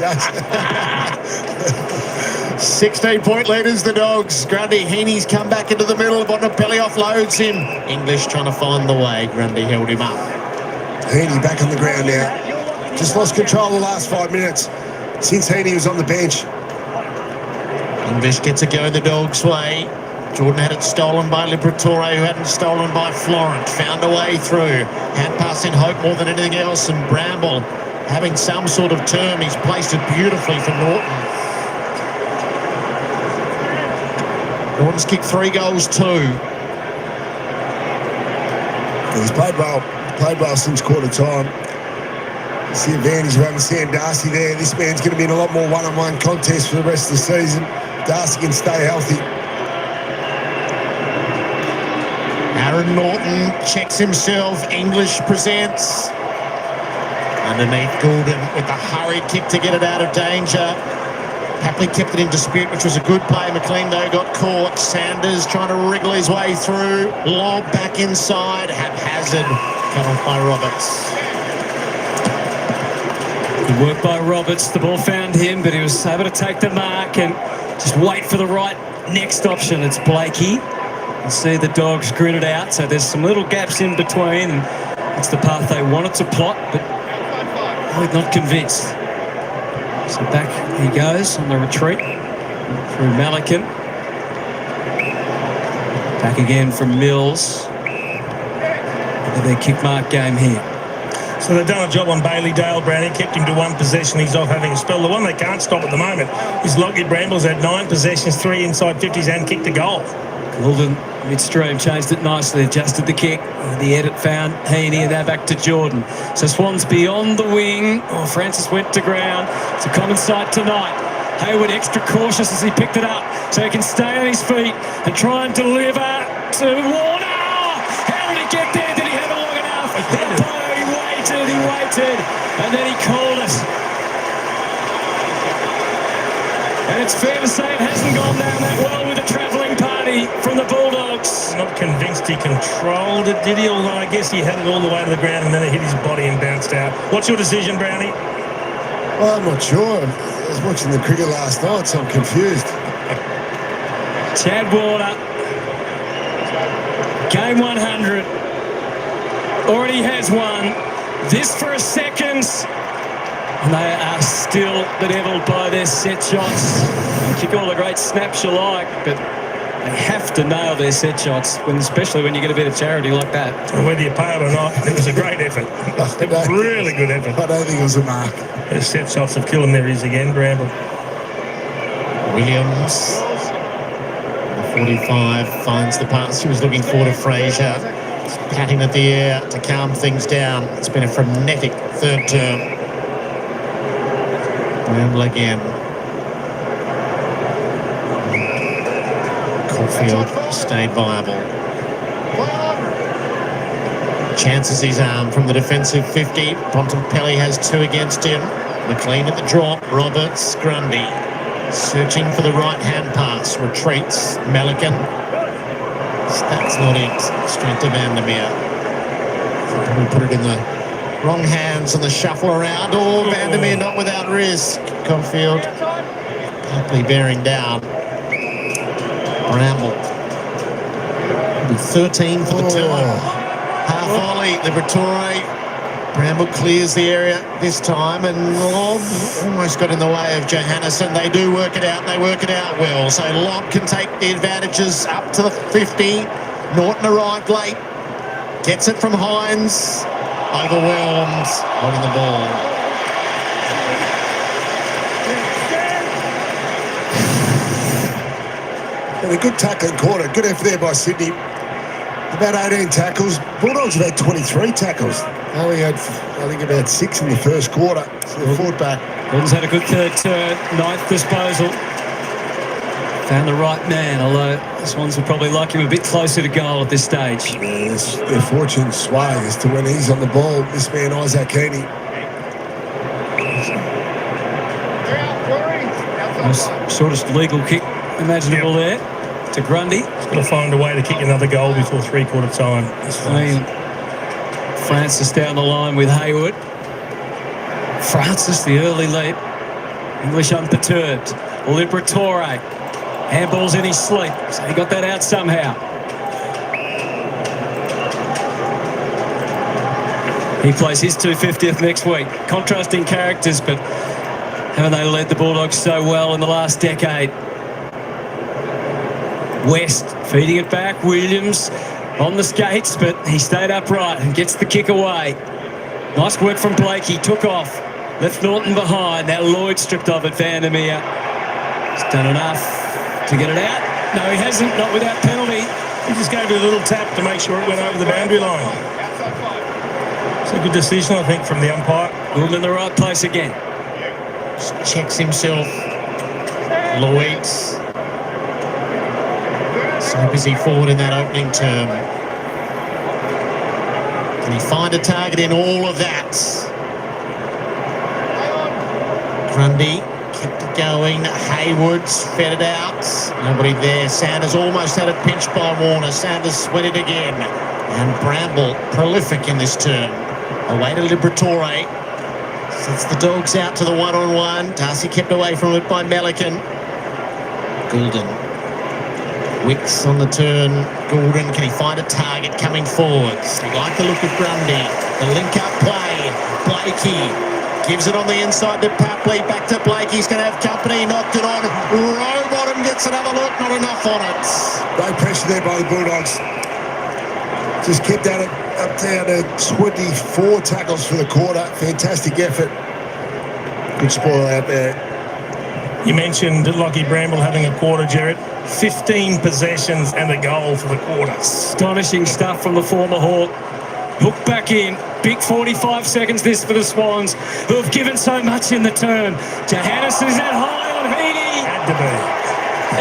16-point leaders, the Dogs. Grundy, Heaney's come back into the middle. Bontempelli offloads him. English trying to find the way. Grundy held him up. Heaney back on the ground now. Just lost control the last 5 minutes since Heaney was on the bench. English gets a go the Dogs' way. Jordan had it stolen by Liberatore, who hadn't stolen by Florent. Found a way through. Hand pass in hope more than anything else. And Bramble having some sort of turn. He's placed it beautifully for Norton. Norton's kicked 3 goals too. He's played well since quarter time. See advantage of having Sam Darcy there. This man's going to be in a lot more one-on-one contests for the rest of the season. Darcy can stay healthy. Aaron Norton checks himself. English presents. Underneath Goulden with the hurried kick to get it out of danger. Happily kept it in dispute, which was a good play. McLean, though, got caught. Sanders trying to wriggle his way through. Lob back inside. Haphazard. Cut off by Roberts. Good work by Roberts. The ball found him, but he was able to take the mark and just wait for the right next option. It's Blakey. You see the Dogs gritted out, so there's some little gaps in between. And it's the path they wanted to plot, but I'm not convinced. So back he goes on the retreat through Malikan. Back again from Mills. Their kick mark game here. So they've done a job on Bailey Dale, Brownie, kept him to one possession. He's off having a spell. The one they can't stop at the moment is Lockyer Brambles had 9 possessions, 3 inside 50s and kicked a goal. Goulden midstream changed it nicely, adjusted the kick. The edit found Heaney and now back to Jordan. So Swans beyond the wing. Oh, Francis went to ground. It's a common sight tonight. Hayward extra cautious as he picked it up so he can stay on his feet and try and deliver to Warner. How did he get there? Did he have it long enough? He waited, and then he called it. And it's fair to say it hasn't gone down that well with the travelling party from the Bulldogs. Not convinced he controlled it, did he? Although I guess he had it all the way to the ground and then it hit his body and bounced out. What's your decision, Brownie? Well, I'm not sure. I was watching the cricket last night, so I'm confused. Chad Warner, game 100, already has one. This for a second, and they are still bedeviled by their set shots. Kick all the great snaps you like, but they have to nail their set shots, especially when you get a bit of charity like that. Well, whether you pay it or not, it was a great effort. It was really good effort. I don't think it was a mark. The set shots have killed him. There he is again, Bramble. Williams, 45, finds the pass he was looking for to Fraser. Patting at the air to calm things down. It's been a frenetic third term. Bramble again. Caulfield stayed viable. Chances his arm from the defensive 50. Bontempelli has 2 against him. McLean at the drop. Roberts, Grundy. Searching for the right-hand pass. Retreats. Malikan. That's not it. Straight to Vandermeer. We put it in the wrong hands on the shuffle around. Oh, Vandermeer not without risk. Caulfield partly bearing down. Bramble. 13 for the turn. Half volley. Liberatore. Bramble clears the area this time and almost got in the way of Johannesson. They do work it out, and they work it out well. So Lobb can take the advantages up to the 50. Norton arrived late. Gets it from Hines. Overwhelmed. Holding the ball. And a good tackling quarter. Good effort there by Sydney. About 18 tackles. Bulldogs have had 23 tackles. They only had, I think, about 6 in the first quarter. So they fought back. Gordon's had a good third turn, 9th disposal. Found the right man, although the Swans would probably like him a bit closer to goal at this stage. Yeah, their fortune sway as to when he's on the ball. This man, Isaac Heaney. Shortest legal kick imaginable there to Grundy. He's got to find a way to kick another goal before 3/4 time. Francis down the line with Hayward. Francis, the early lead. English unperturbed. Liberatore. Handball's in his sleep, so he got that out somehow. He plays his 250th next week. Contrasting characters, but haven't they led the Bulldogs so well in the last decade? West feeding it back. Williams on the skates, but he stayed upright and gets the kick away. Nice work from Blake. He took off. Left Norton behind. Now Lloyd stripped off at Vandermeer. He's done enough to get it out. No, he hasn't. Not without penalty. He just gave it a little tap to make sure it went over the boundary line. It's a good decision, I think, from the umpire. Good in the right place again. Just checks himself. Lloyd's so busy forward in that opening term. Can he find a target in all of that? Grundy kept it going. Hayward's fed it out. Nobody there. Sanders almost had it pinched by Warner. Sanders went it again. And Bramble, prolific in this term. Away to Liberatore. Sets the Dogs out to the one-on-one. Darcy kept away from it by Malikan. Goulden. Wicks on the turn. Gordon, can he find a target coming forwards? They like the look of Grundy. The link-up play. Blakey gives it on the inside to Papley. Back to Blakey. He's going to have company. Knocked it on. Rowbottom gets another look. Not enough on it. Great pressure there by the Bulldogs. Just kept at it up down to 24 tackles for the quarter. Fantastic effort. Good spoil out there. You mentioned Lockie Bramble having a quarter, Jared. 15 possessions and a goal for the quarter. Astonishing stuff from the former Hawk. Hook back in. Big 45 seconds this for the Swans, who have given so much in the term. Johannesson is that high on Heaney. Had to be.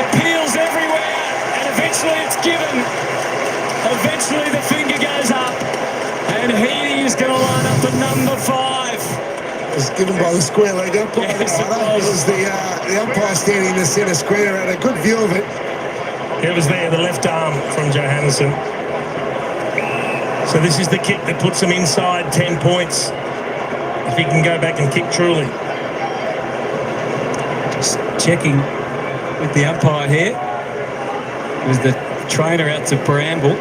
It peels everywhere, and eventually it's given. Eventually the finger goes up, and Heaney is going to line up the number 5. It was given by the square leg umpire. Yes, it was the umpire standing in the centre square, had a good view of it. It was there, the left arm from Johannesson. So this is the kick that puts him inside 10 points. If he can go back and kick truly. Just checking with the umpire here. It was the trainer out to Bramble.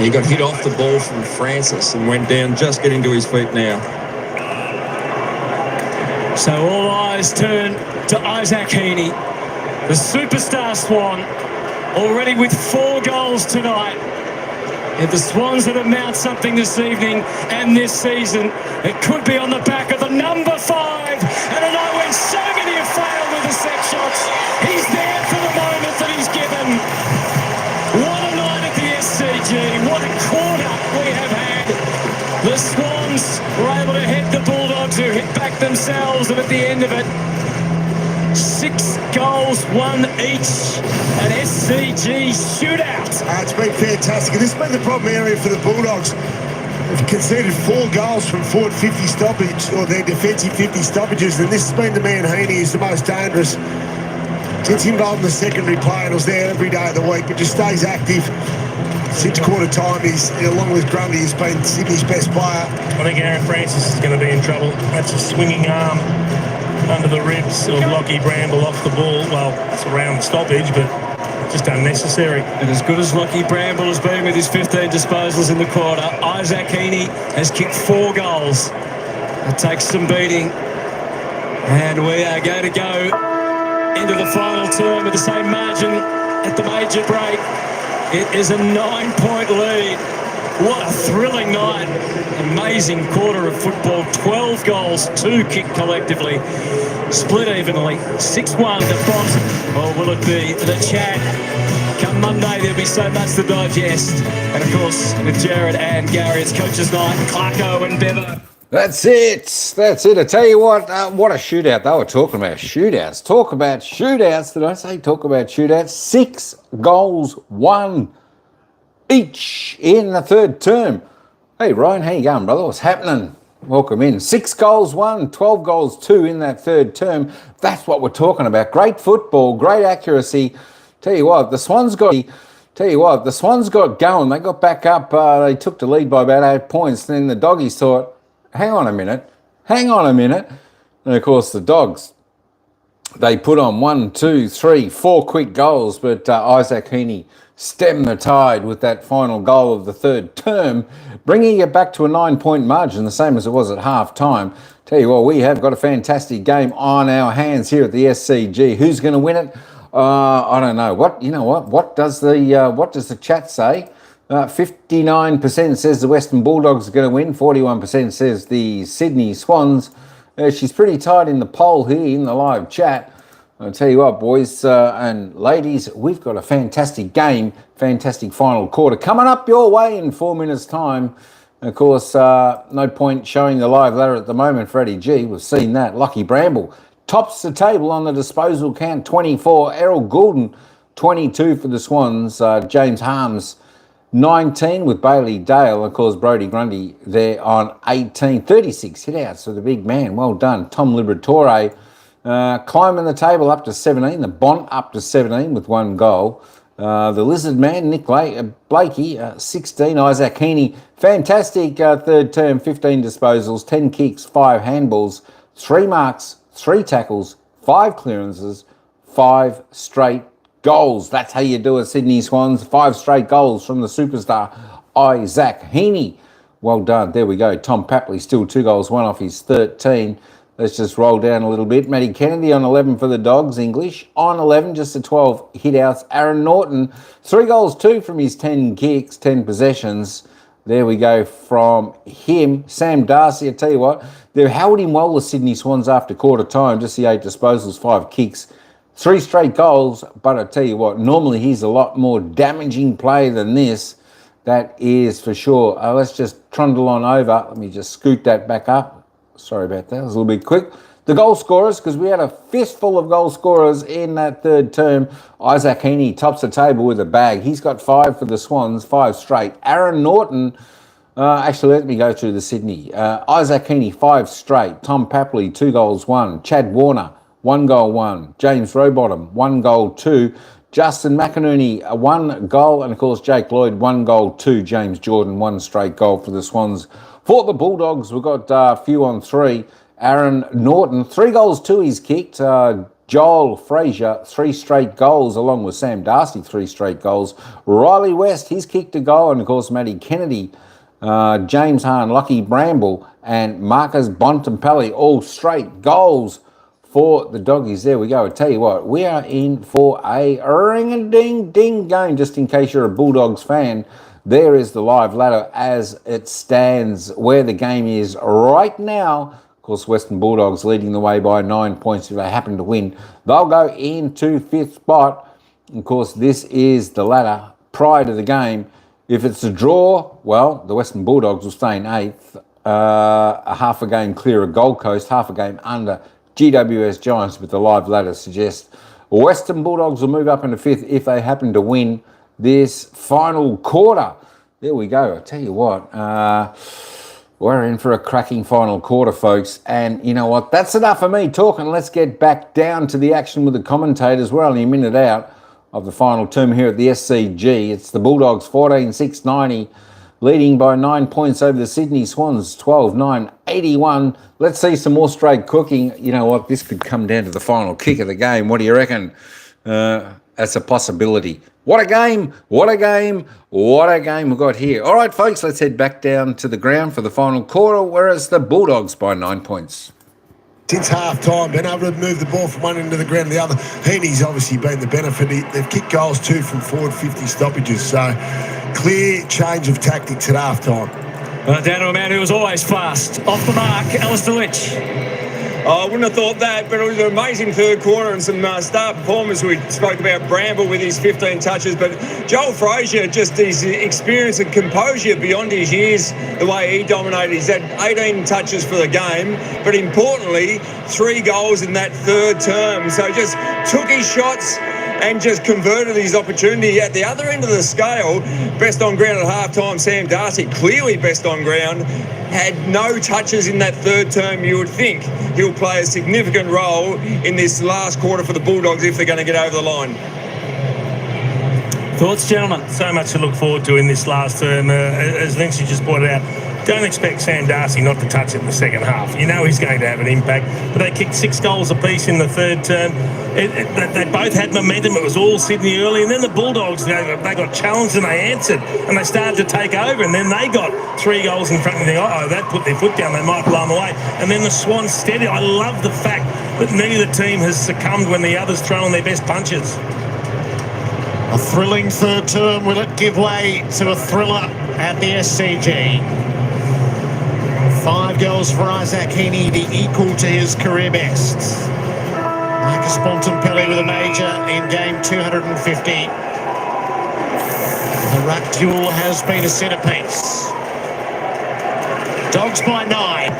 He got hit off the ball from Francis and went down, just getting to his feet now. So all eyes turn to Isaac Heaney, the superstar Swan, already with 4 goals tonight. If the Swans are to mount something this evening and this season, it could be on the back of the number 5. And I know when so many have failed with the set shots, he's there for the moment that he's given. What a night at the SCG. What a quarter we have had. The Swans were able to hit the Bulldogs, who hit back themselves, and at the end of it, 6 goals, 1 each. An SCG shootout. It's been fantastic. And this has been the problem area for the Bulldogs. They've conceded 4 goals from forward 50 stoppage, or their defensive 50 stoppages, and this has been the man Heaney who's the most dangerous. Gets involved in the secondary play and was there every day of the week, but just stays active. Since quarter time, he's, along with Grundy, he's been Sydney's best player. I think Aaron Francis is going to be in trouble. That's a swinging arm under the ribs of Lockie Bramble off the ball. Well, it's around the stoppage, but just unnecessary. And as good as Lockie Bramble has been with his 15 disposals in the quarter, Isaac Heaney has kicked 4 goals. It takes some beating. And we are going to go into the final term with the same margin at the major break. It is a 9-point lead. What a thrilling night. Amazing quarter of football. 12 goals, 2 kicked collectively. Split evenly. 6-1 to Bombs. Or will it be the chat? Come Monday, there'll be so much to digest. And of course, with Jared and Gary, it's Coach's Night, Clarko and Bevo. That's it. That's it. I tell you what a shootout. They were talking about shootouts. Talk about shootouts. Did I say talk about shootouts? 6 goals, 1 each in the third term. Hey, Ryan, how you going, brother? What's happening? Welcome in. 6 goals, 1, 12 goals, 2 in that third term. That's what we're talking about. Great football, great accuracy. Tell you what, the Swans got going. They got back up. They took the lead by about 8 points. Then the Doggies thought, hang on a minute. And of course, the Dogs, they put on 1, 2, 3, 4 quick goals, but Isaac Heaney stemmed the tide with that final goal of the third term, bringing it back to a 9-point margin, the same as it was at half time. Tell you what, we have got a fantastic game on our hands here at the SCG. Who's going to win it? I don't know. What does the chat say? 59% says the Western Bulldogs are going to win. 41% says the Sydney Swans. She's pretty tight in the poll here in the live chat. I'll tell you what, boys and ladies, we've got a fantastic game, fantastic final quarter coming up your way in 4 minutes' time. Of course, no point showing the live ladder at the moment, Freddie G. We've seen that. Lockie Bramble tops the table on the disposal count, 24. Errol Goulden, 22 for the Swans. James Harms, 19 with Bailey Dale. Of course, Brodie Grundy there on 18. 36 hit-outs for the big man. Well done. Tom Liberatore climbing the table up to 17. The Bont up to 17 with 1 goal. The Lizard Man, Nick Blakey, 16. Isaac Heaney, fantastic third term, 15 disposals, 10 kicks, 5 handballs, 3 marks, 3 tackles, 5 clearances, 5 straight goals. That's how you do it, Sydney Swans. 5 straight goals from the superstar Isaac Heaney. Well done. There we go. Tom Papley still 2 goals, 1 off his 13. Let's just roll down a little bit. Matty Kennedy on 11 for the Dogs, English. On 11, just the 12 hit-outs. Aaron Norton, 3 goals, 2 from his 10 kicks, 10 possessions. There we go from him. Sam Darcy, I tell you what, they held him well, the Sydney Swans, after quarter time. Just the 8 disposals, 5 kicks, 3 straight goals. But I tell you what, normally he's a lot more damaging player than this. That is for sure. Let's just trundle on over. Let me just scoot that back up. Sorry about that. It was a little bit quick. The goal scorers, because we had a fistful of goal scorers in that third term. Isaac Heaney tops the table with a bag. He's got 5 for the Swans, 5 straight. Aaron Norton, actually, let me go through the Sydney. Isaac Heaney, 5 straight. Tom Papley, 2 goals, 1. Chad Warner, 1 goal, 1. James Rowbottom, 1 goal, 2. Justin McInerney, 1 goal. And, of course, Jake Lloyd, 1 goal, 2. James Jordan, 1 straight goal for the Swans. For the Bulldogs, we've got a few on 3. Aaron Norton, 3 goals, 2 he's kicked. Joel Frazier, 3 straight goals, along with Sam Darcy, 3 straight goals. Riley West, he's kicked a goal. And, of course, Matty Kennedy, James Hahn, Lockie Bramble, and Marcus Bontempelli, all straight goals for the Doggies. There we go. I tell you what, we are in for a ring-a-ding-ding game, just in case you're a Bulldogs fan. There is the live ladder as it stands, where the game is right now. Of course, Western Bulldogs leading the way by 9 points. If they happen to win, they'll go into 5th spot. Of course, this is the ladder prior to the game. If it's a draw, well, the Western Bulldogs will stay in 8th, a half a game clear of Gold Coast, half a game under GWS Giants, but the live ladder suggests Western Bulldogs will move up into 5th if they happen to win this final quarter. There we go. I tell you what, we're in for a cracking final quarter, folks. And you know what? That's enough of me talking. Let's get back down to the action with the commentators. We're only a minute out of the final term here at the SCG. It's the Bulldogs 14-6-90, leading by 9 points over the Sydney Swans 12-9-81. Let's see some more straight cooking. You know what? This could come down to the final kick of the game. What do you reckon? That's a possibility. What a game, what a game, what a game we've got here. All right, folks, let's head back down to the ground for the final quarter, where it's the Bulldogs by 9 points. Since half-time, been able to move the ball from one end of the ground to the other. Heaney's obviously been the benefit. They've kicked goals 2 from forward 50 stoppages, so clear change of tactics at half-time. Down to a man who was always fast. Off the mark, Alistair Lynch. I wouldn't have thought that, but it was an amazing third quarter and some star performers. We spoke about Bramble with his 15 touches, but Joel Frazier, just his experience and composure beyond his years, the way he dominated. He's had 18 touches for the game, but importantly, 3 goals in that third term. So just took his shots and just converted his opportunity. At the other end of the scale, best on ground at halftime, Sam Darcy, clearly best on ground, had no touches in that third term. You would think he'll play a significant role in this last quarter for the Bulldogs if they're going to get over the line. Thoughts, gentlemen? So much to look forward to in this last term. As Lindsay just pointed out, don't expect Sam Darcy not to touch it in the second half. You know he's going to have an impact. But they kicked 6 goals apiece in the third term. They both had momentum. It was all Sydney early. And then the Bulldogs, they got challenged and they answered. And they started to take over. And then they got 3 goals in front of them. Uh-oh, that put their foot down. They might blow them away. And then the Swans steadied. I love the fact that neither team has succumbed when the other's thrown their best punches. A thrilling third term. Will it give way to a thriller at the SCG? 5 goals for Isaac Heaney, the equal to his career best. Marcus Bontempelli with a major in game 250. The ruck duel has been a centrepiece. Dogs by 9.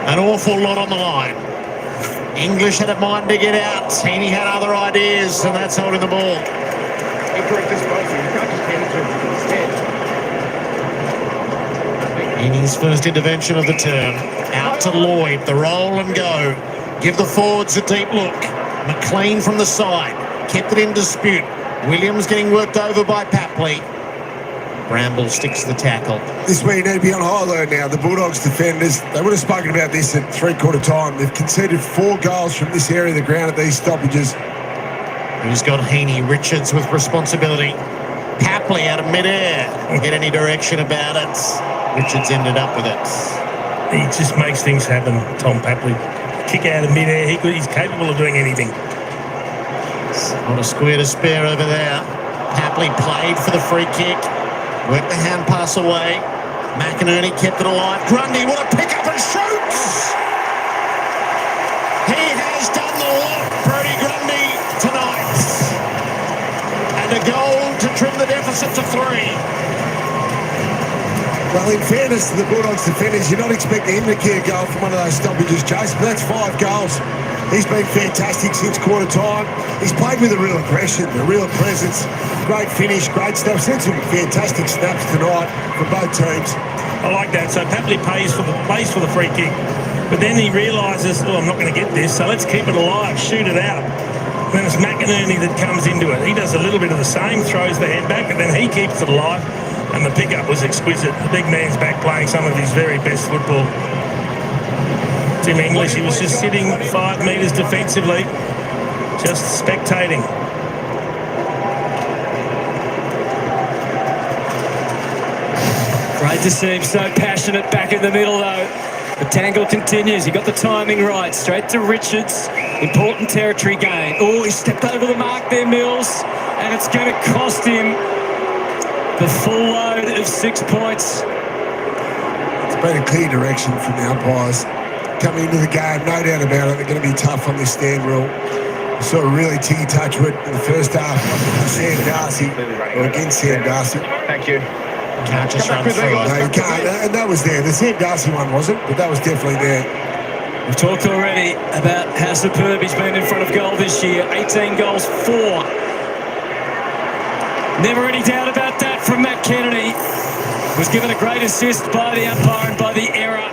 An awful lot on the line. English had a mind to get out. Heaney had other ideas, and that's holding the ball. Heaney's first intervention of the term. Out to Lloyd, the roll and go. Give the forwards a deep look. McLean from the side. Kept it in dispute. Williams getting worked over by Papley. Bramble sticks the tackle. This is where you need to be on high alert now. The Bulldogs defenders, they would have spoken about this at three-quarter time. They've conceded 4 goals from this area of the ground at these stoppages. Who's got Heaney? Richards with responsibility. Papley out of midair. Get any direction about it. Richards ended up with it. He just makes things happen, Tom Papley. Kick out of midair. He's capable of doing anything. Not a square to spare over there. Papley played for the free kick. Worked the hand pass away. McInerney kept it alive. Grundy, what a pick up and shoots! He has done the lot, Brodie Grundy, tonight. And a goal to trim the deficit to 3. Well, in fairness to the Bulldogs defenders, you're not expecting him to kick a goal from one of those stoppages, Chase, but that's 5 goals. He's been fantastic since quarter time. He's played with a real aggression, a real presence. Great finish, great stuff. Sent some fantastic snaps tonight from both teams. I like that. So Papley pays for the free kick, but then he realises, I'm not going to get this, so let's keep it alive, shoot it out. And then it's McInerney that comes into it. He does a little bit of the same, throws the head back, but then he keeps it alive, and the pickup was exquisite. The big man's back playing some of his very best football. Tim English, he was just sitting 5 metres defensively, just spectating. Great to see him so passionate back in the middle, though. The tangle continues. He got the timing right. Straight to Richards. Important territory gain. Oh, he stepped over the mark there, Mills. And it's going to cost him the full load of 6 points. It's been a clear direction from the umpires. Coming into the game, no doubt about it, they're going to be tough on this stand rule. We saw a really ticky-touch with in the first half Sam Darcy, or against Sam Darcy. Thank you. Can't just run through. No, you can't. And that was there. The Sam Darcy one wasn't, but that was definitely there. We've talked already about how superb he's been in front of goal this year. 18 goals, 4. Never any doubt about that from Matt Kennedy. Was given a great assist by the umpire and by the error.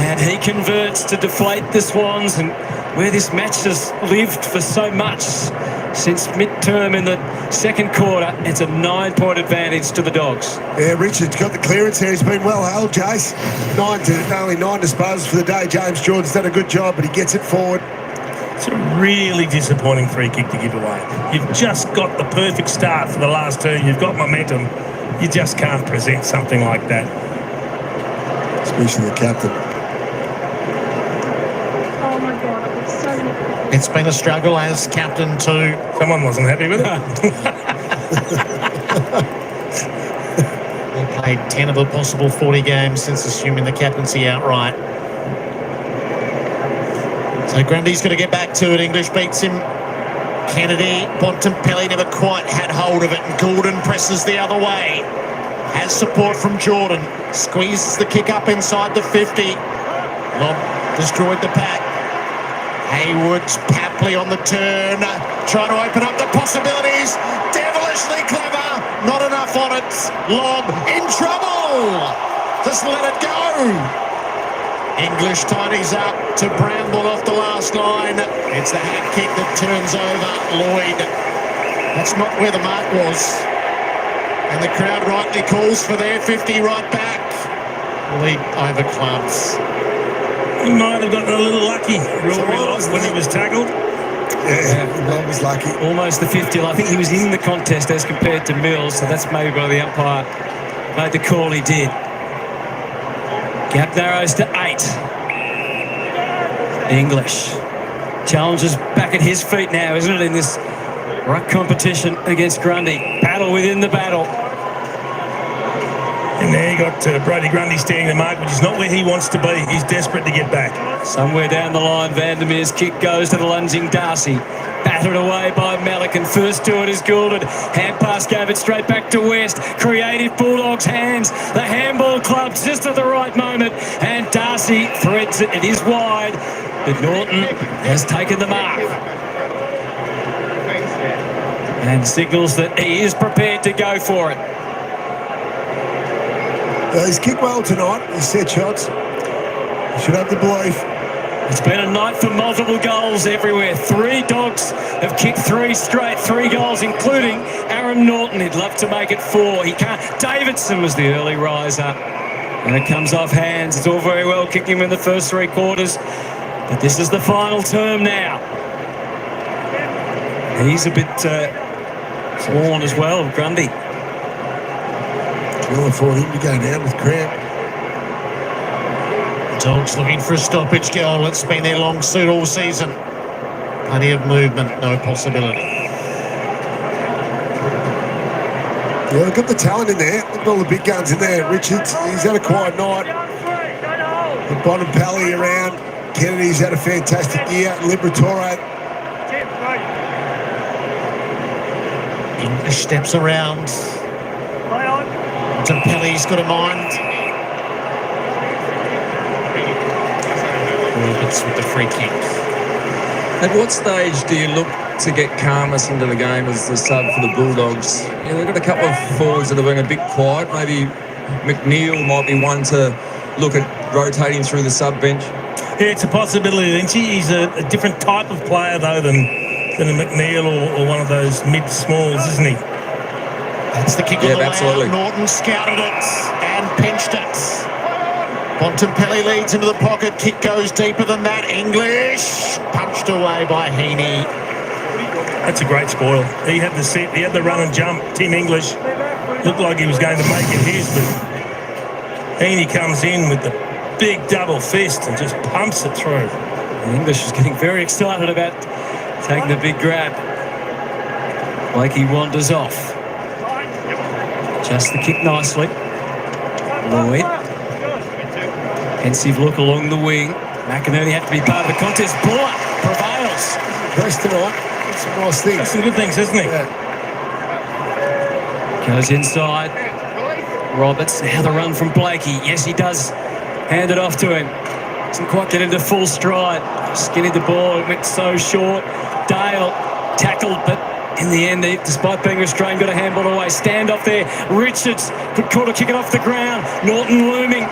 And he converts to deflate the Swans, and where this match has lived for so much since mid-term in the second quarter, it's a 9-point advantage to the Dogs. Yeah, Richard's got the clearance here. He's been well held, Jace. Only 9 disposals for the day. James Jordan's done a good job, but he gets it forward. It's a really disappointing free kick to give away. You've just got the perfect start for the last 2. You've got momentum. You just can't present something like that. Especially the captain. It's been a struggle as captain too. Someone wasn't happy with it. He played 10 of the possible 40 games since assuming the captaincy outright. So Grundy's going to get back to it. English beats him. Kennedy, Bontempelli never quite had hold of it, and Goulden presses the other way. Has support from Jordan. Squeezes the kick up inside the 50. Lob destroyed the pack. Haywood's Papley on the turn, trying to open up the possibilities. Devilishly clever, not enough on it. Lob in trouble. Just let it go. English tidies up to Bramble off the last line. It's the hat kick that turns over Lloyd. That's not where the mark was. And the crowd rightly calls for their 50 right back. Leap over clubs. He might have gotten a little lucky, when he was tackled. Yeah, that was lucky. Almost the 50. I think he was in the contest as compared to Mills, so that's maybe why the umpire made the call he did. Gap narrows to 8. English. Challenge is back at his feet now, isn't it, in this ruck competition against Grundy. Battle within the battle. And there you got Brodie Grundy steering the mark, which is not where he wants to be. He's desperate to get back. Somewhere down the line, Vandermeer's kick goes to the lunging Darcy. Battered away by Malik, and first to it is Goulden. Hand pass gave it straight back to West. Creative Bulldogs hands. The handball club just at the right moment. And Darcy threads it. It is wide, but Norton has taken the mark. And signals that he is prepared to go for it. He's kicked well tonight. He's set shots. He should have the belief. It's been a night for multiple goals everywhere. 3 Dogs have kicked 3 straight, 3 goals, including Aaron Norton. He'd love to make it 4. He can't. Davidson was the early riser. And it comes off hands. It's all very well kicking him in the first 3 quarters. But this is the final term now. He's a bit worn as well, Grundy. Can't afford him to go down with cramp. Dogs looking for a stoppage goal. It's been their long suit all season. Plenty of movement, no possibility. Yeah, they've got the talent in there. They've got all the big guns in there. Richards, he's had a quiet night. The Bontempelli around. Kennedy's had a fantastic year. Liberatore. English steps around. Bontempelli's got a mind. Roberts with the free kick. At what stage do you look to get calmness into the game as the sub for the Bulldogs? Yeah, they've got a couple of forwards that are being a bit quiet. Maybe McNeil might be one to look at rotating through the sub bench. Yeah, it's a possibility, Lynchy. He's a different type of player, though, than a McNeil or one of those mid-smalls, isn't he? That's the kick on the way absolutely. out. Norton scouted it and pinched it. Bontempelli leads into the pocket. Kick goes deeper than that. English punched away by Heaney. That's a great spoil. He had the set, he had the run and jump. Tim English looked like he was going to make it his, but Heaney comes in with the big double fist and just pumps it through. The English is getting very excited about taking the big grab. Blakey wanders off. Just the kick nicely. Lloyd. Pensive look along the wing. McInerney had to be part of the contest. Buller prevails. Best tonight. Some nice things. That's some good things, isn't he? Yeah. Goes inside. Roberts, now the run from Blakey. Yes, he does hand it off to him. Doesn't quite get into full stride. Skinnied the ball, it went so short. Dale tackled, but in the end, despite being restrained, got a handball away. Stand off there. Richards could caught a kick it off the ground. Norton looming.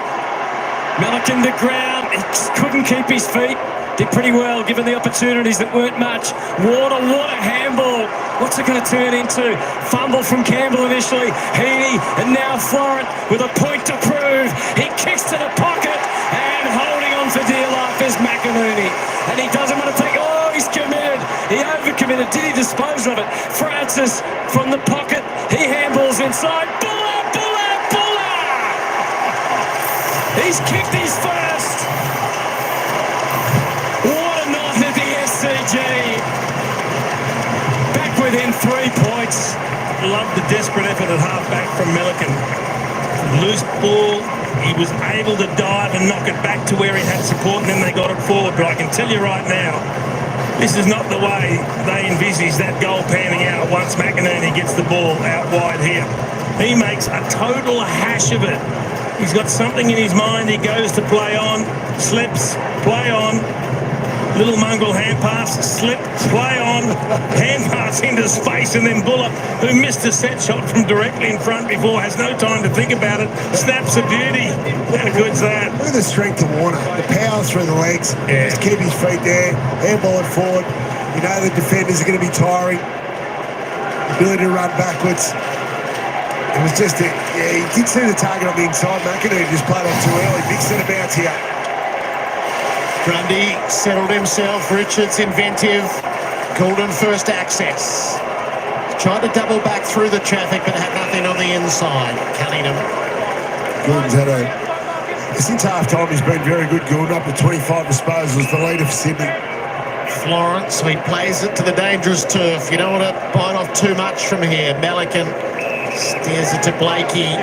Melican to ground. He couldn't keep his feet. Did pretty well given the opportunities that weren't much. What a handball. What's it going to turn into? Fumble from Campbell initially. Heaney and now Florent with a point to prove. He kicks to the pocket and holding on for dear life is McInerney. And he doesn't want to take. Oh, he's committed. He overcommitted. Did he dispose of it? Francis from the pocket. He handballs inside. Buller! He's kicked his first. What a night at the SCG. Back within 3 points. Loved the desperate effort at half-back from Melican. Loose ball. He was able to dive and knock it back to where he had support, and then they got it forward. But I can tell you right now, this is not the way they envisage that goal panning out once McInerney gets the ball out wide here. He makes a total hash of it. He's got something in his mind. He goes to play on, slips, play on. Little mongrel hand pass, slip, play on, hand pass into space, and then Buller, who missed a set shot from directly in front before, has no time to think about it. Snaps a beauty. How good's that? Look at the strength of Warner. The power through the legs. Yeah. Just keep his feet there. Handball it forward. You know the defenders are going to be tiring. Ability to run backwards. It was just he did see the target on the inside. McInerney just played off too early. Big centre bounce here. Grundy settled himself. Richards inventive. Goulden first access. Tried to double back through the traffic, but had nothing on the inside. Cunningham. Goulden's had since half-time he's been very good. Goulden up to 25 disposals, the leader for Sydney. Florence, he plays it to the dangerous turf. You don't want to bite off too much from here. Melican steers it to Blakey.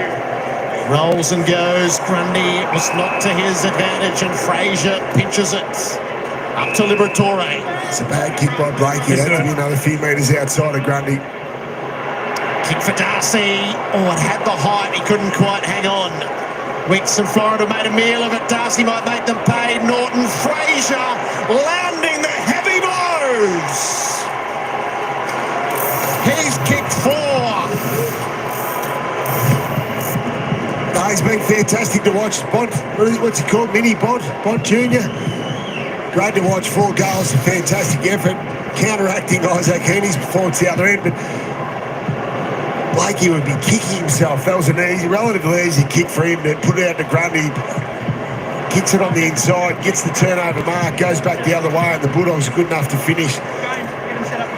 Rolls and goes. Grundy, it was not to his advantage, and Fraser pinches it. Up to Liberatore. It's a bad kick by Blakey. It had to be another few metres outside of Grundy. Kick for Darcy. Oh, it had the height. He couldn't quite hang on. Wicks and Florida made a meal of it. Darcy might make them pay. Norton, Fraser landing the heavy blows. He's kicked 4. No, he's been fantastic to watch. Bond, what's he called? Mini Bond Jr. Great to watch. 4 goals, a fantastic effort. Counteracting Isaac Heaney's performance the other end, but Blakey would be kicking himself. That was an relatively easy kick for him to put it out to Grundy. Kicks it on the inside, gets the turnover mark, goes back the other way, and the Bulldogs are good enough to finish.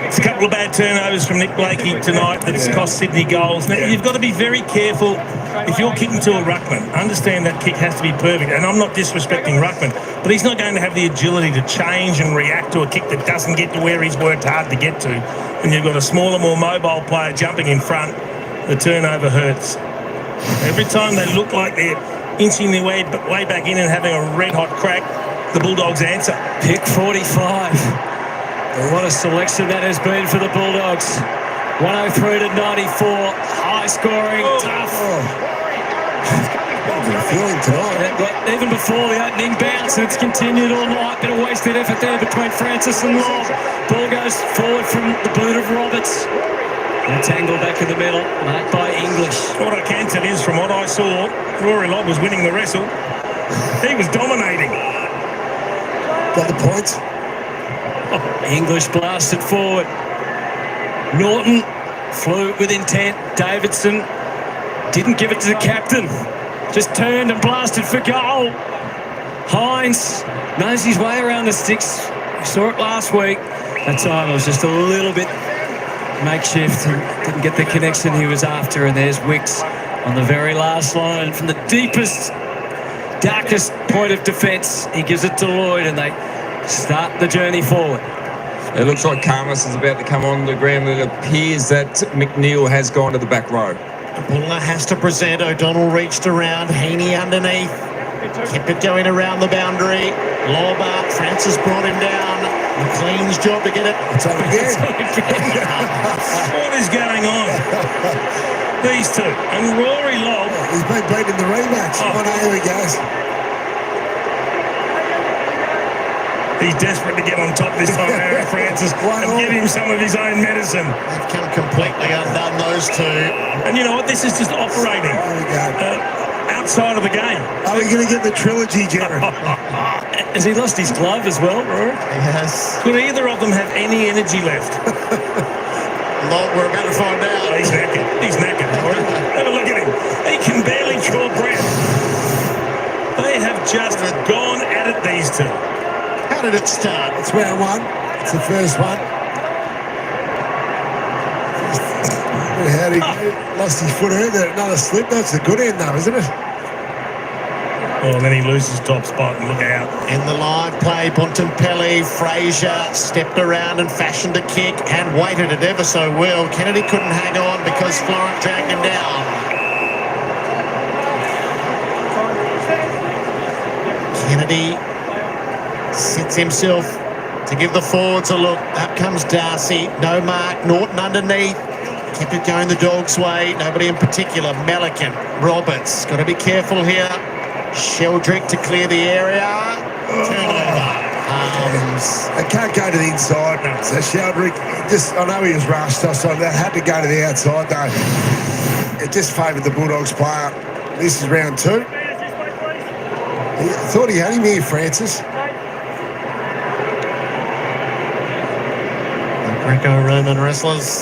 It's a couple of bad turnovers from Nick Blakey tonight that's cost Sydney goals. Now, you've got to be very careful if you're kicking to a ruckman. Understand that kick has to be perfect. And I'm not disrespecting ruckman, but he's not going to have the agility to change and react to a kick that doesn't get to where he's worked hard to get to. And you've got a smaller, more mobile player jumping in front. The turnover hurts. Every time they look like they're inching their way back in and having a red-hot crack, the Bulldogs answer. Pick 45. What a selection that has been for the Bulldogs. 103 to 94. High scoring, tough. Feeling tonight. Even before the opening bounce, it's continued all night. Bit of wasted effort there between Francis and Law. Ball goes forward from the boot of Roberts. And a tangle back in the middle, marked by English. What I can tell is, from what I saw, Rory Lobb was winning the wrestle. He was dominating. Got the points. English blasted forward. Norton flew with intent. Davidson didn't give it to the captain. Just turned and blasted for goal. Hines knows his way around the sticks. We saw it last week. That time it was just a little bit makeshift and didn't get the connection he was after. And there's Wicks on the very last line from the deepest, darkest point of defence. He gives it to Lloyd and they start the journey forward. It looks like Karmas is about to come on the ground. It appears that McNeil has gone to the back row. Buller has to present. O'Donnell reached around. Heaney underneath. Kept it going around the boundary. Lobart. Francis brought him down. McLean's job to get it. It's on again. What is going on? These two. And Rory Lobb. He's been beaten in the rematch. Oh, here he goes. He's desperate to get on top this time, Aaron Francis, and give him some of his own medicine. They've come completely undone, those two. And you know what? This is just operating outside of the game. Are we going to get the trilogy, Jared? Has he lost his glove as well, Rory? Yes. Could either of them have any energy left? We're about to find out. He's knackered. He's knackered. Have a look at him. He can barely draw breath. They have just gone at it, these two. How did it start? It's round one. It's the first one. How did he lost his foot earlier? Another slip. That's a good end, though, isn't it? Oh, and then he loses top spot. Look out. In the live play, Bontempelli, Fraser stepped around and fashioned a kick and waited it ever so well. Kennedy couldn't hang on because Florent dragged him down. Kennedy sits himself to give the forwards a look. Up comes Darcy. No mark. Norton underneath. Kept it going the Dogs' way. Nobody in particular. Melican. Roberts. Got to be careful here. Sheldrick to clear the area. Turnover. They can't go to the inside. So Sheldrick, I know he was rushed, so they had to go to the outside, though. It just favoured the Bulldogs player. This is round two. I thought he had him here, Francis. Greco-Roman wrestlers.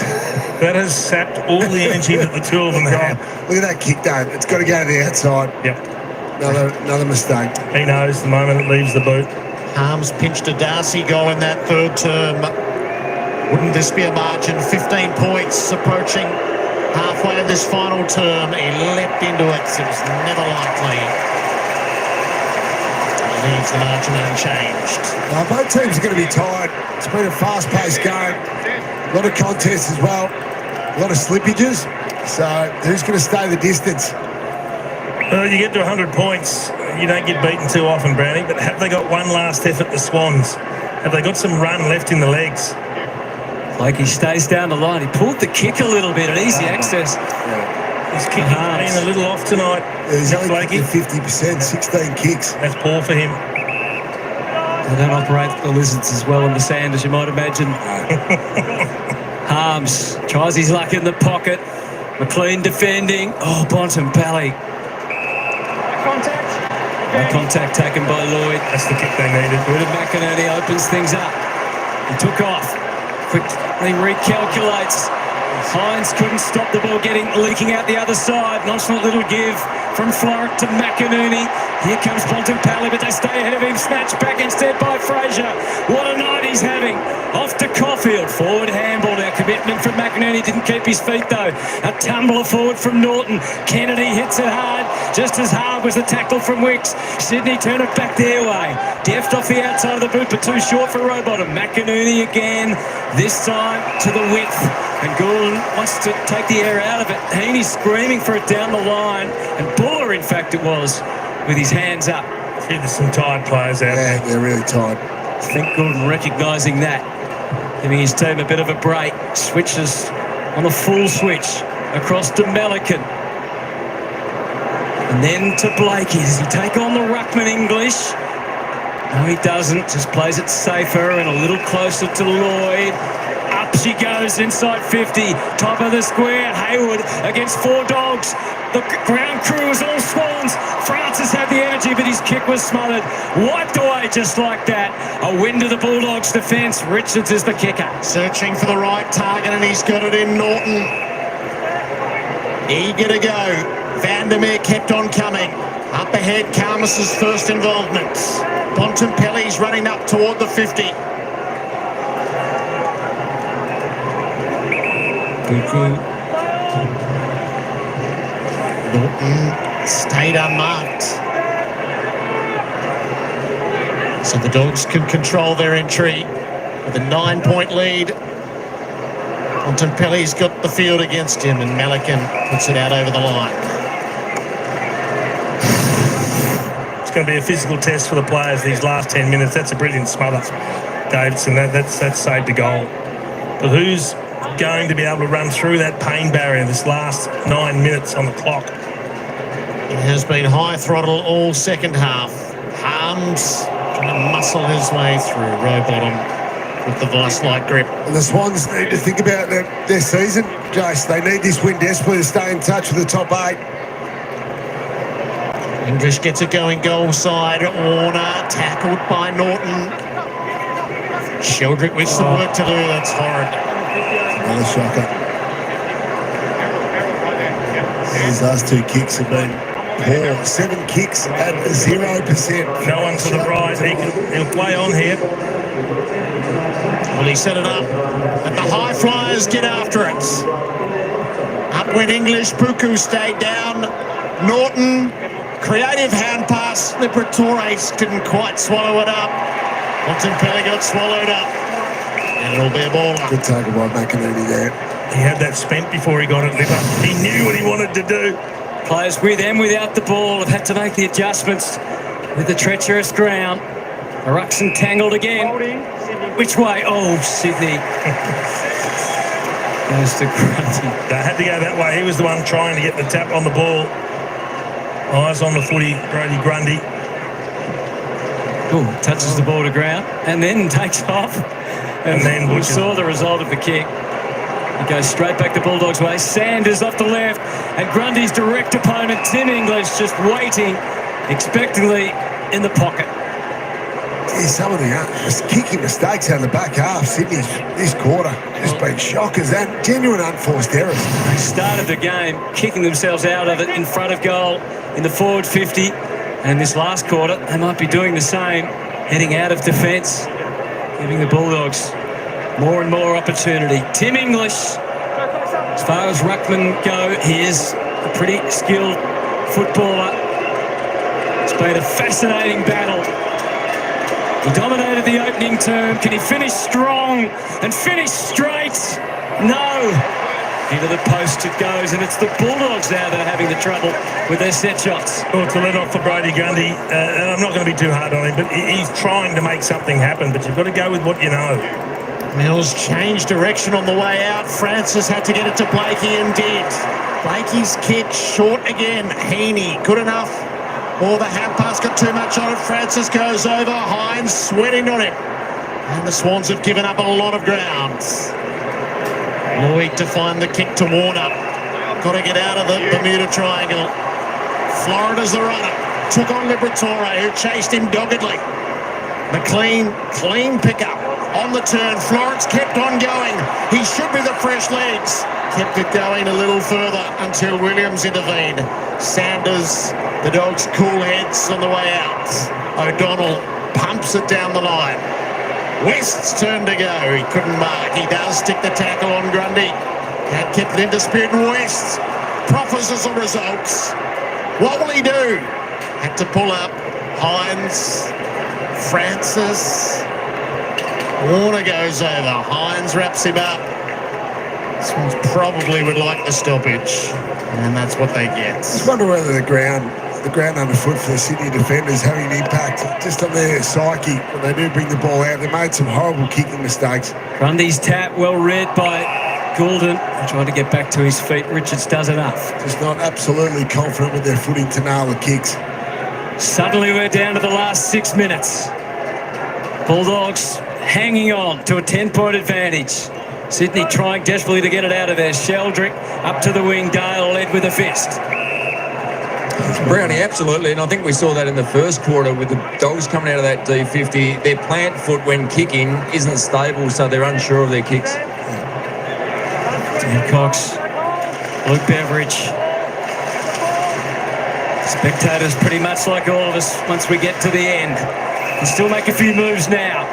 That has sapped all the energy that the two of them have. Look at that kick, Dave. It's got to go to the outside. Yep. Another mistake. He knows the moment it leaves the boot. Harms pinched a Darcy goal in that third term. Wouldn't this be a margin? 15 points approaching halfway of this final term. He leapt into it. It was never likely. Leaves the margin unchanged. Both teams are going to be tired. It's been a fast-paced game. A lot of contests as well. A lot of slippages. So who's going to stay the distance? You get to 100 points, you don't get beaten too often, Brownie, but have they got one last effort, the Swans? Have they got some run left in the legs? Like he stays down the line. He pulled the kick a little bit at easy access. He's kicking being a little off tonight. Yeah, he's only kicking 50%, 16 kicks. That's poor for him. They don't operate the lizards as well in the sand as you might imagine. Harms tries his luck in the pocket. McLean defending. Oh, Bontempelli. Contact taken by Lloyd. That's the kick they needed. Ruben McInerney opens things up. He took off. Quickly recalculates. Hines couldn't stop the ball leaking out the other side. Nonchalant little give from Florent to McInerney. Here comes Bontempelli, but they stay ahead of him. Snatched back instead by Fraser. What a night he's having. Off to Caulfield. Forward handball. Now commitment from McInerney. Didn't keep his feet though. A tumbler forward from Norton. Kennedy hits it hard. Just as hard was the tackle from Wicks. Sydney turn it back their way. Deft off the outside of the boot, but too short for Rowbottom. McInerney again. This time to the width. And Gordon wants to take the air out of it. Heaney's screaming for it down the line. And Buller, in fact, it was, with his hands up. Yeah, there's some tired players out there. Yeah, they're really tired. I think Gordon recognising that, giving his team a bit of a break. Switches on a full switch across to Melican. And then to Blakey. Does he take on the ruckman English? No, he doesn't. Just plays it safer and a little closer to Lloyd. Up she goes inside 50. Top of the square. Hayward against 4 Dogs. The ground crew is all Swans. Francis had the energy, but his kick was smothered. Wiped away just like that. A win to the Bulldogs' defence. Richards is the kicker. Searching for the right target, and he's got it in Norton. Eager to go. Vandermeer kept on coming. Up ahead, Karmas's first involvement. Bontempelli's running up toward the 50. Norton stayed unmarked. So the Dogs can control their entry with a 9-point lead. Bontempelli's got the field against him, and Melican puts it out over the line. It's going to be a physical test for the players these last 10 minutes. That's a brilliant smother, Davidson. That's saved the goal. But who's going to be able to run through that pain barrier this last 9 minutes on the clock? It has been high throttle all second half. Harms trying to muscle his way through. Rowbottom with the vice-like grip. And the Swans need to think about their season, Jace. They need this win desperately to stay in touch with the top 8. English gets it going goal side. Warner tackled by Norton. Sheldrick with some work to do. That's horrid. Another shocker. These last 2 kicks have been poor. 7 kicks at 0%. No one to the right. He'll play on here. Well, he set it up. And the high flyers get after it. Up went English. Puku stayed down. Norton. Creative hand pass. Liberatore didn't quite swallow it up. Bontempelli got swallowed up. And it'll be a ball. Good tackle by McInerney there. He had that spent before he got it, Lipper. He knew what he wanted to do. Players with and without the ball have had to make the adjustments with the treacherous ground. The ruck's entangled again. Which way? Oh, Sydney. Goes to Grundy. They had to go that way. He was the one trying to get the tap on the ball. Eyes on the footy, Brody Grundy. Ooh, touches the ball to ground and then takes off. And then we saw the result of the kick. He goes straight back the Bulldogs' way. Sanders off the left. And Grundy's direct opponent, Tim English, just waiting expectantly in the pocket. Yeah, some of the kicking mistakes out of the back half, Sydney's this quarter, just been shockers. That genuine unforced errors. They started the game kicking themselves out of it in front of goal in the forward 50. And this last quarter, they might be doing the same, heading out of defence, giving the Bulldogs more and more opportunity. Tim English, as far as ruckman go, he is a pretty skilled footballer. It's been a fascinating battle. He dominated the opening term. Can he finish strong and finish straight? No. Into the post it goes, and it's the Bulldogs now that are having the trouble with their set shots. Well, to let off for Brody Grundy, and I'm not going to be too hard on him, but he's trying to make something happen, but you've got to go with what you know. Mills changed direction on the way out. Francis had to get it to Blakey and did. Blakey's kick short again. Heaney, good enough. Or the hand pass got too much on it. Francis goes over. Hines sweating on him. And the Swans have given up a lot of ground. Lloyd to find the kick to Warner. Got to get out of the Bermuda Triangle. Florida's the runner. Took on Liberatore, who chased him doggedly. McLean, clean pickup. On the turn, Florence kept on going. He should be the fresh legs. Kept it going a little further until Williams intervened. Sanders, the Dogs' cool heads on the way out. O'Donnell pumps it down the line. West's turn to go. He couldn't mark. He does stick the tackle on Grundy. That kept it in dispute. West proffers as a result. What will he do? Had to pull up. Hines, Francis. Warner goes over. Hines wraps him up. Swans probably would like the stoppage, and that's what they get. I just wonder whether the ground underfoot for the Sydney defenders having an impact just on their psyche when they do bring the ball out. They made some horrible kicking mistakes. Grundy's tap, well read by Goulden. Trying to get back to his feet. Richards does enough. Just not absolutely confident with their footing to nail the kicks. Suddenly we're down to the last 6 minutes. Bulldogs hanging on to a 10-point advantage. Sydney trying desperately to get it out of there. Sheldrick up to the wing. Dale led with a fist. Brownie, absolutely, and I think we saw that in the first quarter with the Dogs coming out of that D50. Their plant foot when kicking isn't stable, so they're unsure of their kicks. Dan Cox, Luke Beveridge. Spectators pretty much like all of us once we get to the end. Can still make a few moves now.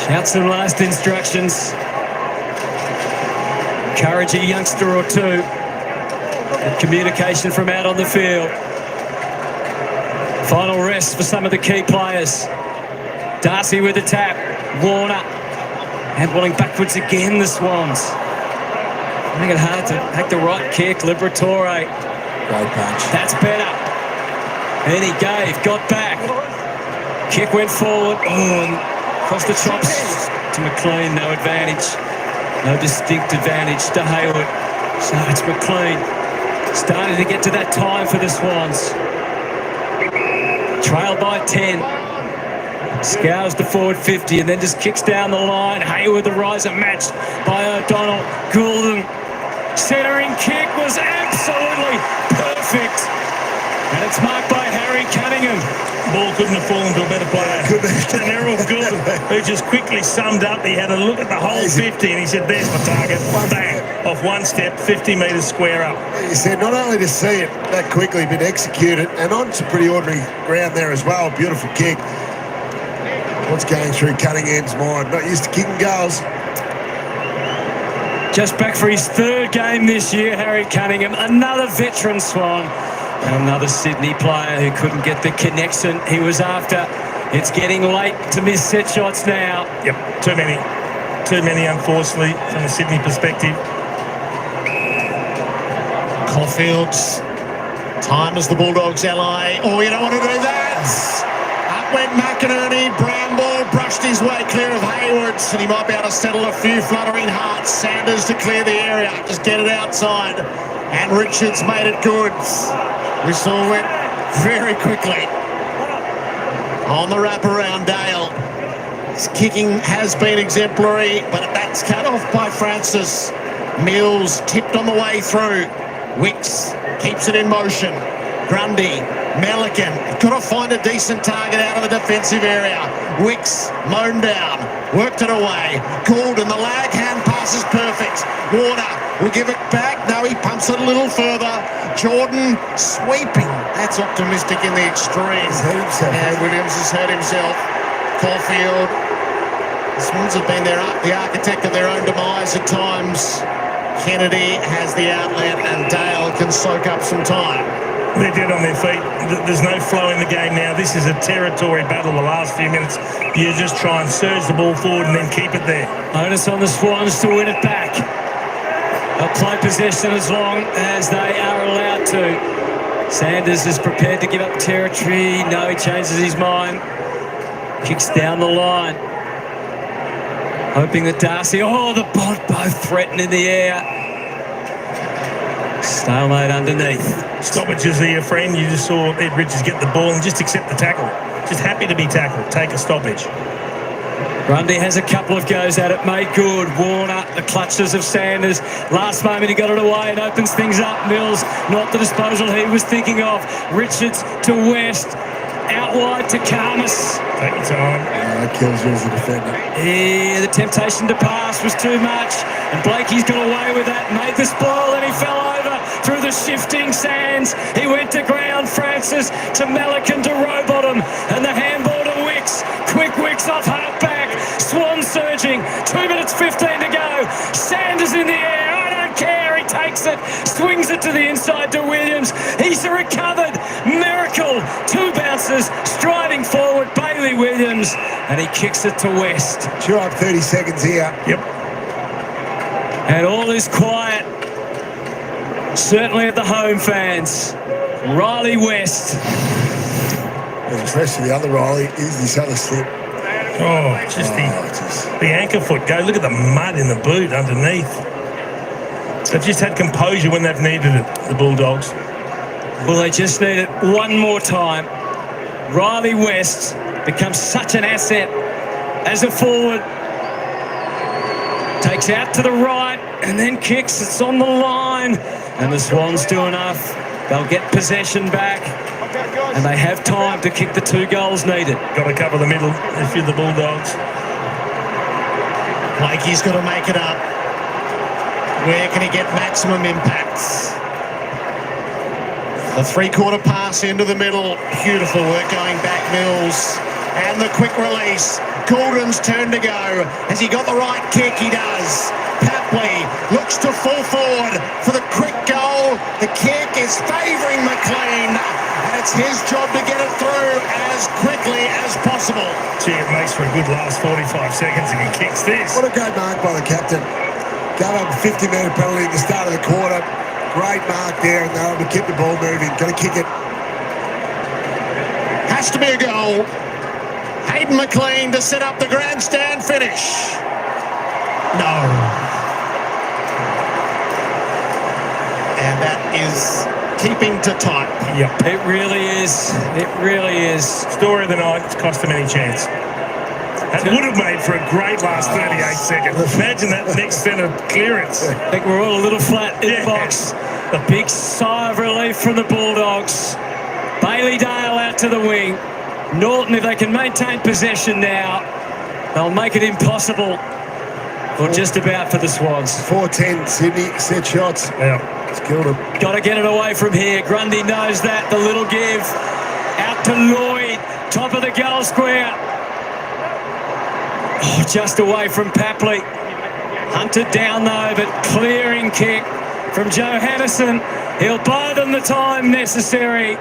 Shout some last instructions. Encourage a youngster or two. Good communication from out on the field. Final rest for some of the key players. Darcy with the tap. Warner. Handballing backwards again, the Swans. Finding it hard to take the right kick. Liberatore. Great punch. That's better. And he gave. Got back. Kick went forward. Across the chops to McLean. No advantage. No distinct advantage to Hayward. So it's McLean starting to get to that time for the Swans. Trail by 10. Scours the forward 50 and then just kicks down the line. Hayward the riser matched by O'Donnell. Goulden. Centering kick was absolutely perfect. And it's marked by Harry Cunningham. Ball couldn't have fallen to a better player. And Errol Goulden, who just quickly summed up. He had a look at the whole 50 and he said, there's my target. Bang. Off one step, 50 metres square up. He said not only to see it that quickly, but execute it. And on some pretty ordinary ground there as well. Beautiful kick. What's going through Cunningham's mind? Not used to kicking goals. Just back for his third game this year, Harry Cunningham. Another veteran Swan. And another Sydney player who couldn't get the connection he was after. It's getting late to miss set shots now. Yep, too many. Too many, unfortunately, from a Sydney perspective. Caulfield's time as the Bulldogs ally. Oh, you don't want to do that. Up went McInerney. Brown ball brushed his way clear of Hayward's, and he might be able to settle a few fluttering hearts. Sanders to clear the area. Just get it outside. And Richards made it good. Whistle went very quickly. On the wraparound, Dale. His kicking has been exemplary, but that's cut off by Francis. Mills tipped on the way through. Wicks keeps it in motion. Grundy, Melican, got to find a decent target out of the defensive area. Wicks mown down, worked it away. Goulden, the lag hand pass is perfect. Warner will give it back. No, he pumps it a little further. Jordan sweeping. That's optimistic in the extreme. Yeah, Williams has hurt himself. Caulfield. The Swans have been the architect of their own demise at times. Kennedy has the outlet and Dale can soak up some time. They're dead on their feet. There's no flow in the game now. This is a territory battle the last few minutes. You just try and surge the ball forward and then keep it there. Onus on the Swans to win it back. They'll play possession as long as they are allowed to. Sanders is prepared to give up territory. No, he changes his mind. Kicks down the line. Hoping that Darcy, the both threaten in the air. Stalemate underneath. Stoppages are your friend. You just saw Ed Richards get the ball and just accept the tackle. Just happy to be tackled. Take a stoppage. Grundy has a couple of goes at it, made good. Warner, the clutches of Sanders. Last moment he got it away and opens things up. Mills, not the disposal he was thinking of. Richards to West. out wide to Karmas. Take your time. That kills you as a defender. Yeah, the temptation to pass was too much, and Blakey's got away with that. Made the spoil, and he fell over through the shifting sands. He went to ground, Francis to Melican to Rowbottom, and the handball to Wicks. Quick Wicks off halfback. Swans surging. 2 minutes 15 to go. Sanders in the air. I don't care. He takes it, swings it to the inside to Williams. He's recovered. Miracle. 2 bounces, striding forward. Bailey Williams, and he kicks it to West. Sure, up 30 seconds here. Yep. And all is quiet, certainly at the home fans. Riley West. Especially the other Riley is this other slip. Oh, just the anchor foot go. Look at the mud in the boot underneath. They've just had composure when they've needed it, the Bulldogs. Well, they just need it one more time. Riley West becomes such an asset as a forward. Takes out to the right and then kicks. It's on the line. And the Swans do enough. They'll get possession back. And they have time to kick the 2 goals needed. Got to cover the middle if you're the Bulldogs. Blakey's got to make it up. Where can he get maximum impacts? The 3-quarter pass into the middle. Beautiful work going back, Mills. And the quick release. Goulden's turn to go. Has he got the right kick? He does. Papley looks to full forward for the quick goal. The kick is favouring McLean. And it's his job to get it through as quickly as possible. Gee, it makes for a good last 45 seconds if he kicks this. What a great mark by the captain. Gave up a 50-metre penalty at the start of the quarter. Great mark there, and they're able to keep the ball moving. Got to kick it. Has to be a goal. Hayden McLean to set up the grandstand finish. No. And that is keeping to type. Yep. It really is. It really is. Story of the night. It's cost them any chance. That would have made for a great last 38 seconds. Imagine that next centre clearance. I think we're all a little flat in the box. A big sigh of relief from the Bulldogs. Bailey Dale out to the wing. Norton, if they can maintain possession now, they'll make it impossible, or just about, for the Swans. 4-10, Sydney, set shots. Yeah. It's killed them. Got to get it away from here. Grundy knows that. The little give. Out to Lloyd. Top of the goal square. Oh, just away from Papley. Hunted down though, but clearing kick from Johannesson. He'll buy them the time necessary.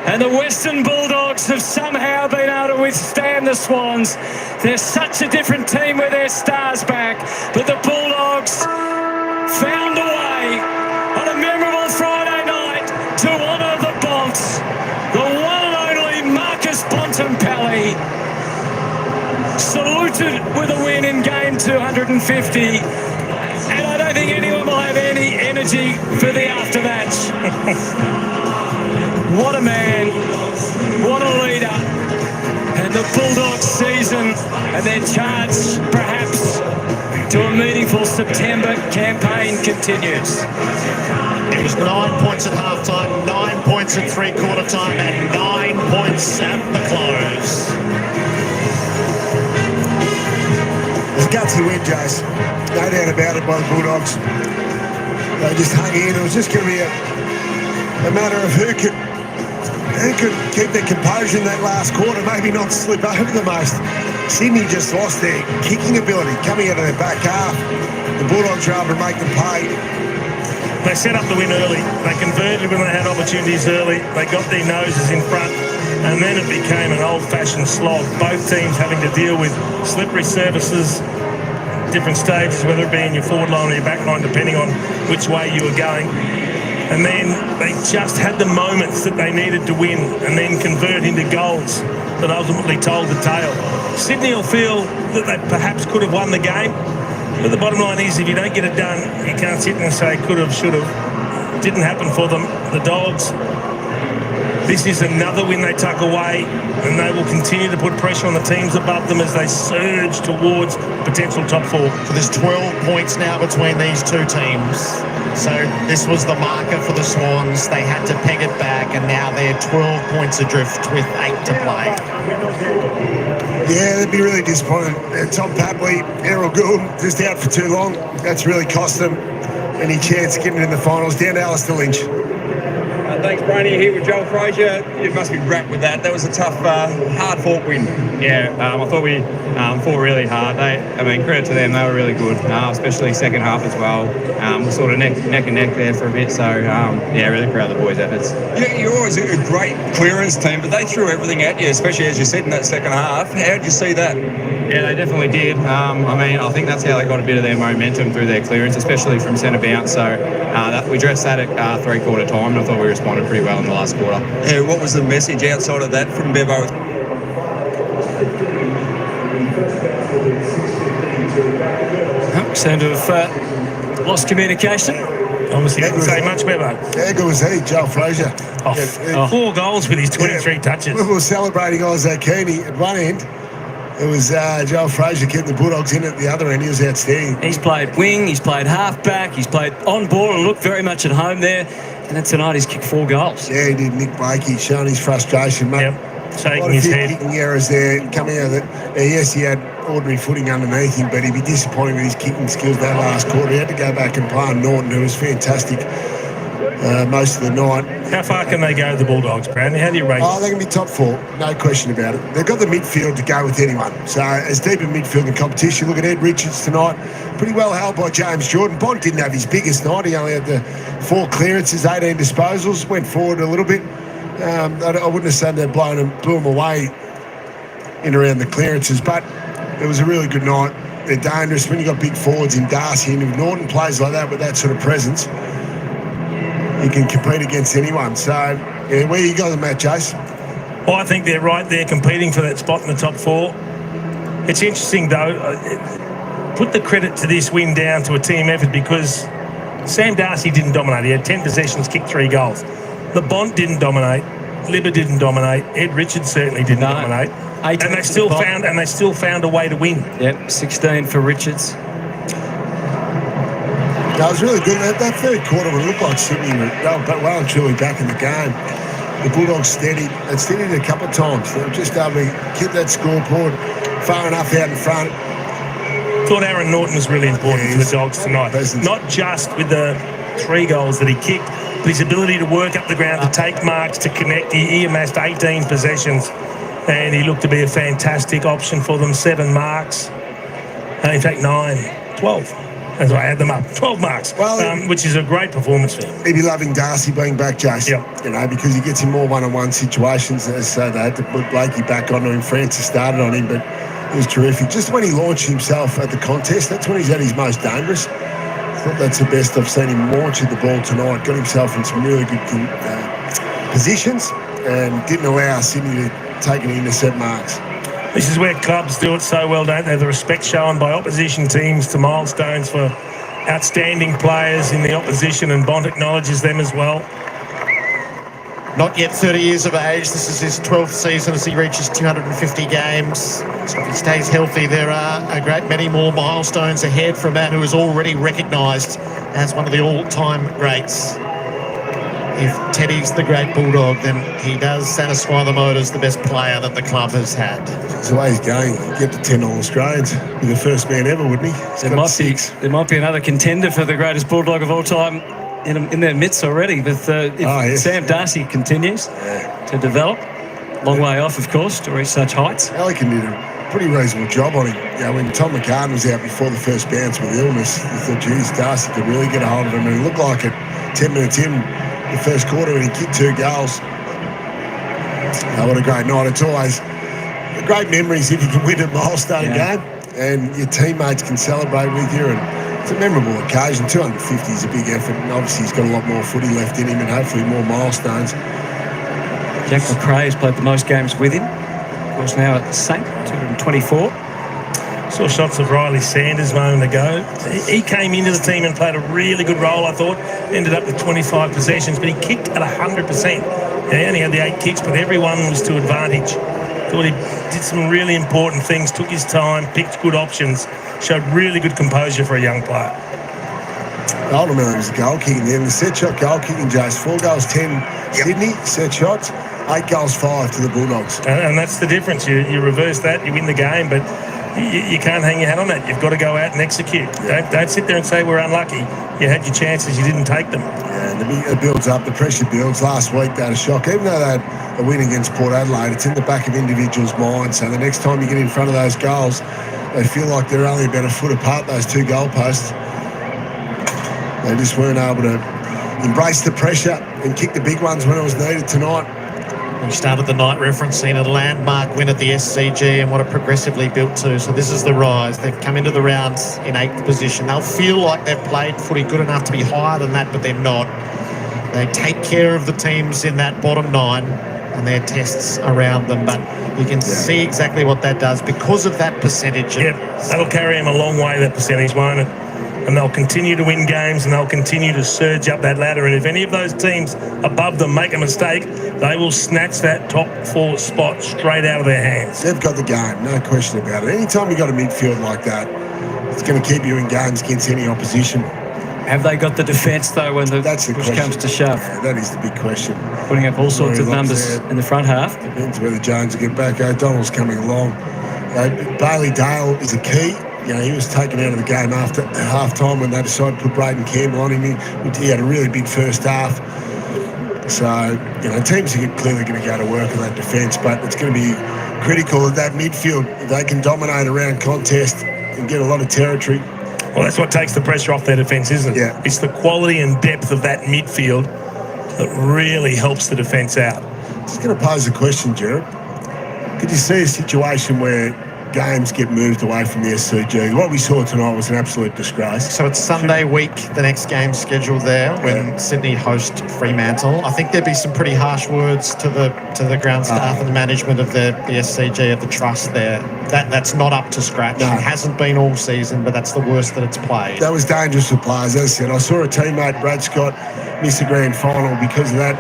And the Western Bulldogs have somehow been able to withstand the Swans. They're such a different team with their stars back. But the Bulldogs found a way on a memorable Friday night to honour the Bonts. The one and only Marcus Bontempelli saluted with a win in game 250. And I don't think anyone will have any energy for the aftermatch. What a man, what a leader. And the Bulldogs season and their charge, perhaps, to a meaningful September campaign continues. It was 9 points at halftime, 9 points at three-quarter time, and 9 points at the close. It was a gutsy win, Jace. No doubt about it by the Bulldogs. They just hung in. It was just going to be a matter of who could keep their composure in that last quarter, maybe not slip over the most. Sydney just lost their kicking ability coming out of their back half. The Bulldogs were able to make them pay. They set up the win early. They converted when they had opportunities early. They got their noses in front, and then it became an old-fashioned slog. Both teams having to deal with slippery surfaces, different stages, whether it be in your forward line or your back line, depending on which way you were going. And then they just had the moments that they needed to win and then convert into goals that ultimately told the tale. Sydney will feel that they perhaps could have won the game, but the bottom line is if you don't get it done, you can't sit and say could have, should have. It didn't happen for them. The Dogs This is another win they tuck away, and they will continue to put pressure on the teams above them as they surge towards potential top 4. So there's 12 points now between these two teams. So this was the marker for the Swans. They had to peg it back, and now they're 12 points adrift with 8 to play. Yeah, they'd be really disappointed. Tom Papley, Errol Gould, just out for too long. That's really cost them any chance of getting in the finals. Down to Alistair Lynch. Thanks, Brony. Here with Joel Frazier. You must be wrapped with that. That was a tough, hard-fought win. Yeah, I thought we fought really hard. Credit to them, they were really good, especially second half as well. We're sort of neck and neck there for a bit, so really proud of the boys' efforts. You're always a great clearance team, but they threw everything at you, especially as you said in that second half. How did you see that? Yeah, they definitely did. I think that's how they got a bit of their momentum through their clearance, especially from centre bounce. So we addressed that at three-quarter time, and I thought we responded pretty well in the last quarter. Yeah, what was the message outside of that from Bevo? Seem to have lost communication. Obviously, didn't say much, Bevo. How good was he, Joel Frazier? 4 goals with his 23 touches. We were celebrating Isaac Kearney at one end. It was Joel Frazier keeping the Bulldogs in at the other end. He was outstanding. He's played wing, he's played half-back, he's played on ball and looked very much at home there. And then tonight he's kicked 4 goals. Yeah, he did. Nick Blakey showing his frustration, mate. Yep, shaking his head. Kicking errors there coming out of it. Yes, he had ordinary footing underneath him, but he'd be disappointed with his kicking skills that last quarter. He had to go back and play on Norton, who was fantastic most of the night. How far can they go, the Bulldogs, Brownie? How do you rate them? They can be top 4, no question about it. They've got the midfield to go with anyone. So as deep in midfield in competition, look at Ed Richards tonight. Pretty well held by James Jordan. Bond didn't have his biggest night. He only had the 4 clearances, 18 disposals, went forward a little bit. I wouldn't have said they blew him away in around the clearances, but it was a really good night. They're dangerous when you've got big forwards in Darcy, and if Norton plays like that with that sort of presence, he can compete against anyone. So, yeah, where you got the match, Jace? Well, I think they're right there competing for that spot in the top 4. It's interesting, though. Put the credit to this win down to a team effort because Sam Darcy didn't dominate. He had 10 possessions, kicked 3 goals. The Bont didn't dominate. Libba didn't dominate. Ed Richards certainly didn't dominate. And they still found a way to win. Yep, 16 for Richards. That was really good. That third quarter would look like Sydney were well and truly back in the game. The Bulldogs steadied. They steadied a couple of times. They were just able to keep that scoreboard far enough out in front. Thought Aaron Norton was really important for the Dogs tonight. Not just with the 3 goals that he kicked, but his ability to work up the ground, to take marks, to connect. He amassed 18 possessions, and he looked to be a fantastic option for them. 7 marks. In fact, 12. As I add them up, 12 marks, which is a great performance for him. He'd be loving Darcy being back, Jason. Yep. Because he gets in more one-on-one situations. So they had to put Blakey back onto him. Francis started on him, but it was terrific. Just when he launched himself at the contest, that's when he's at his most dangerous. I thought that's the best I've seen him launch at the ball tonight. Got himself in some really good positions and didn't allow Sydney to take an intercept marks. This is where clubs do it so well, don't they? The respect shown by opposition teams to milestones for outstanding players in the opposition, and Bont acknowledges them as well. Not yet 30 years of age. This is his 12th season as he reaches 250 games. So if he stays healthy, there are a great many more milestones ahead for a man who is already recognised as one of the all-time greats. If Teddy's the great Bulldog, then he does satisfy the mode as the best player that the club has had. That's the way he's going. He'd get to 10 All-Australians. Be the first man ever, wouldn't he? There might be another contender for the greatest Bulldog of all time in their midst already. But if Sam Darcy continues to develop, long way off, of course, to reach such heights. Alec did a pretty reasonable job on him. When Tom McCartan was out before the first bounce with illness, you thought, geez, Darcy could really get a hold of him. And it looked like it 10 minutes in the first quarter when he kicked 2 goals. What a great night. It's always great memories if you can win a milestone game and your teammates can celebrate with you, and it's a memorable occasion. 250 is a big effort, and obviously he's got a lot more footy left in him and hopefully more milestones. Jack McRae has played the most games with him. Of course, now at St. 224. Saw shots of Riley Sanders a moment ago. He came into the team and played a really good role, I thought. Ended up with 25 possessions, but he kicked at 100%. He only had the 8 kicks, but everyone was to advantage. Thought he did some really important things, took his time, picked good options, showed really good composure for a young player. Ultimately, it was the goal kicking then. The set shot goal kicking, Jace. 4 goals, 10 Sydney set shots, 8 goals, 5 to the Bulldogs. And that's the difference. You reverse that, you win the game, but you can't hang your hat on that. You've got to go out and execute. Don't sit there and say we're unlucky. You had your chances, you didn't take them. Yeah, and it builds up, the pressure builds. Last week they had a shock. Even though they had a win against Port Adelaide, it's in the back of individuals' minds. So the next time you get in front of those goals, they feel like they're only about a foot apart, those 2 goalposts. They just weren't able to embrace the pressure and kick the big ones when it was needed tonight. We started the night referencing a landmark win at the SCG and what it progressively built to. So this is the rise. They've come into the rounds in 8th position. They'll feel like they've played footy good enough to be higher than that, but they're not. They take care of the teams in that bottom 9 and their tests around them, but you can see exactly what that does because of that percentage. Yeah, that'll carry them a long way, that percentage, won't it? And they'll continue to win games and they'll continue to surge up that ladder. And if any of those teams above them make a mistake, they will snatch that top 4 spot straight out of their hands. They've got the game, no question about it. Anytime you've got a midfield like that, it's going to keep you in games against any opposition. Have they got the defence, though, when the push comes to shove? Yeah, that is the big question. Putting up all sorts of numbers in the front half. Depends whether Jones will get back. O'Donnell's coming along. Bailey Dale is a key. You know, he was taken out of the game after half-time when they decided to put Braden Campbell on him. He had a really big first half. So, you know, teams are clearly going to go to work on that defence, but it's going to be critical of that midfield. If they can dominate around contest and get a lot of territory. Well, that's what takes the pressure off their defence, isn't it? Yeah. It's the quality and depth of that midfield that really helps the defence out. Just going to pose a question, Jared. Could you see a situation where games get moved away from the SCG? What we saw tonight was an absolute disgrace. So it's Sunday week, the next game scheduled there when Sydney host Fremantle. I think there'd be some pretty harsh words to the ground staff and the management of the SCG, of the trust there. That's not up to scratch. No. It hasn't been all season, but that's the worst that it's played. That was dangerous for players, as I said. I saw a teammate, Brad Scott, miss the grand final because of that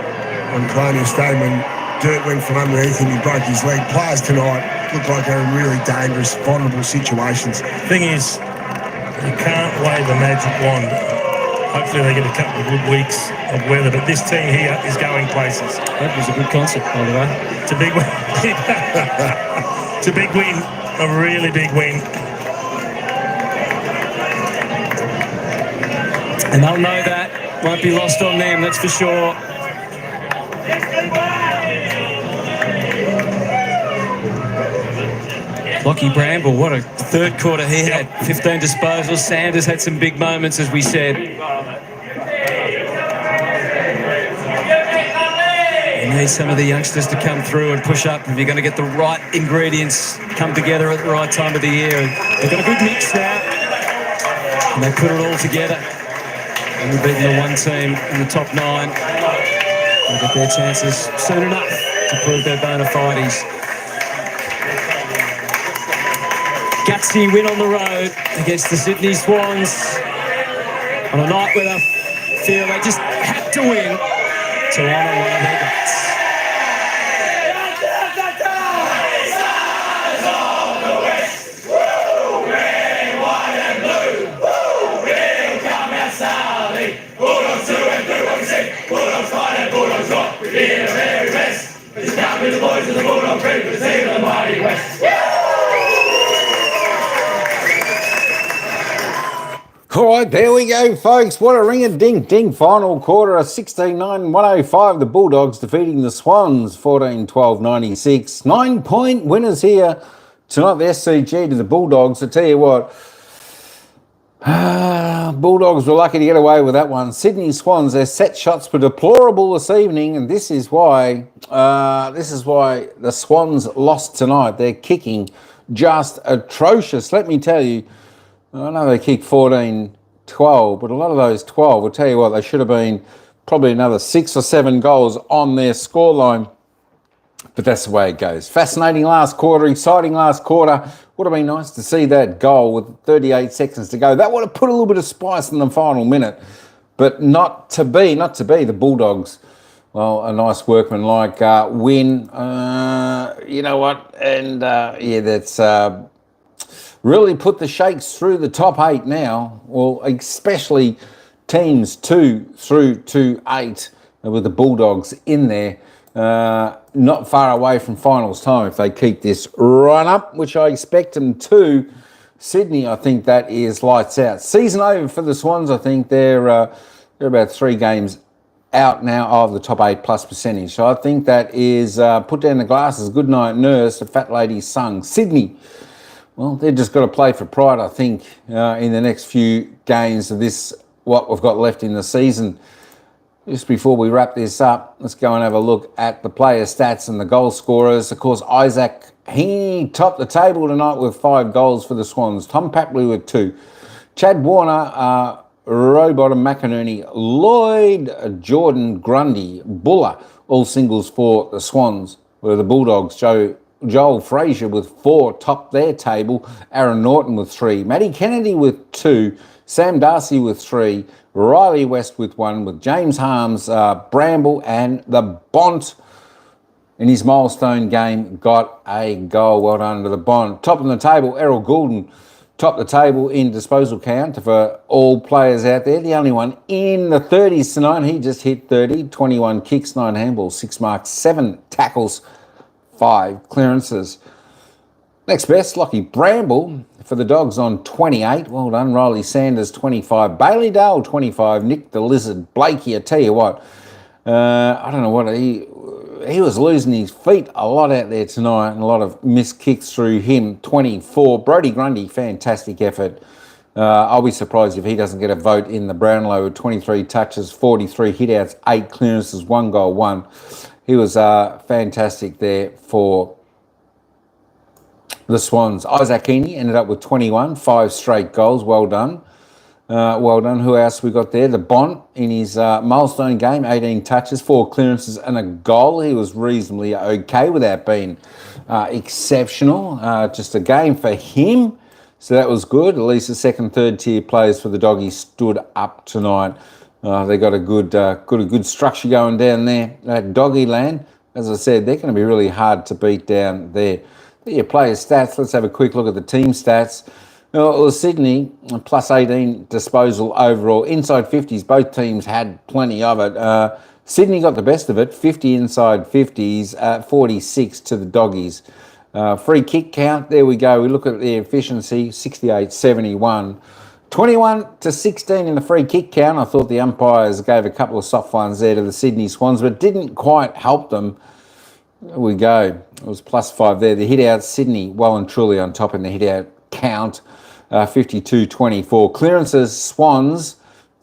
on Colonial Stadium when dirt went from underneath him, he broke his leg. Players tonight look like they're in really dangerous, vulnerable situations. Thing is, you can't wave a magic wand. Hopefully they get a couple of good weeks of weather, but this team here is going places. That was a good concept, by the way. It's a big win. It's a big win, a really big win. And they'll know that. Won't be lost on them, that's for sure. Lockie Bramble, what a third quarter he had. 15 disposals. Sanders had some big moments, as we said. You need some of the youngsters to come through and push up if you're going to get the right ingredients come together at the right time of the year. They've got a good mix now, and they put it all together. And we've beaten the one team in the top 9. They'll get their chances soon enough to prove their bona fides. Gutsy win on the road against the Sydney Swans on a night where they feel they just had to win to honour one of their guts. Bulldogs fight and Bulldogs rock. We be the very best. It's down with the boys of the Bulldog crew for the team of the mighty West. All right, there we go, folks. What a ring-a-ding-ding final quarter of 16-9-105. The Bulldogs defeating the Swans 14-12-96. 9-point winners here tonight. The SCG to the Bulldogs. I tell you what, Bulldogs were lucky to get away with that one. Sydney Swans, their set shots were deplorable this evening, and this is why the Swans lost tonight. Their kicking just atrocious. Let me tell you, I know they kicked 14-12, but a lot of those 12, I'll tell you what, they should have been probably another 6 or 7 goals on their scoreline. But that's the way it goes. Fascinating last quarter, exciting last quarter. Would have been nice to see that goal with 38 seconds to go. That would have put a little bit of spice in the final minute. But not to be. The Bulldogs well, a nice workman-like win. You know what? And, yeah, that's really put the Shakes through the top 8 now. Well, especially teams 2 through to 8 with the Bulldogs in there. Not far away from finals time if they keep this run up, which I expect them to. Sydney, I think that is lights out. Season over for the Swans. I think they're about 3 games out now of the top 8 plus percentage. So I think that is put down the glasses. Good night, nurse. The fat lady sung. Sydney, well, they've just got to play for pride, I think, in the next few games of this, what we've got left in the season. Just before we wrap this up, let's go and have a look at the player stats and the goal scorers. Of course, Isaac Heaney topped the table tonight with 5 goals for the Swans. Tom Papley with 2. Chad Warner, Rowbottom McInerney, Lloyd, Jordan, Grundy, Buller, all singles for the Swans. Where the Bulldogs, Joel Frazier with 4 topped their table. Aaron Norton with 3. Matty Kennedy with 2. Sam Darcy with 3. Riley West with 1, with James Harms, Bramble, and the Bont in his milestone game got a goal. Well done to the Bont. Top of the table, Errol Goulden topped the table in disposal count for all players out there. The only one in the 30s tonight. He just hit 30, 21 kicks, 9 handballs, 6 marks, 7 tackles, 5 clearances. Next best, Lockie Bramble for the Dogs on 28. Well done. Riley Sanders, 25. Bailey Dale, 25. Nick the Lizard. Blakey, I tell you what. I don't know what he was losing his feet a lot out there tonight, and a lot of missed kicks through him. 24. Brodie Grundy, fantastic effort. I'll be surprised if he doesn't get a vote in the Brownlow with 23 touches, 43 hitouts, 8 clearances, 1 goal, 1. He was fantastic there for the Swans. Isaac Heaney ended up with 21, 5 straight goals. Well done. Well done. Who else we got there? The Bont in his milestone game, 18 touches, 4 clearances and a goal. He was reasonably okay without being exceptional. Just a game for him. So that was good. At least the second, third tier players for the Doggies stood up tonight. They got a good structure going down there at Doggy Land. As I said, they're going to be really hard to beat down there. Your player stats, let's have a quick look at the team stats. Well, it was Sydney, plus 18 disposal overall. Inside 50s, both teams had plenty of it. Sydney got the best of it, 50 inside 50s, 46 to the Doggies. Free kick count, there we go. We look at the efficiency, 68-71. 21-16 in the free kick count. I thought the umpires gave a couple of soft ones there to the Sydney Swans, but didn't quite help them. There we go. It was plus 5 there. The hit-out, Sydney, well and truly on top in the hit-out count, 52-24. Clearances, Swans,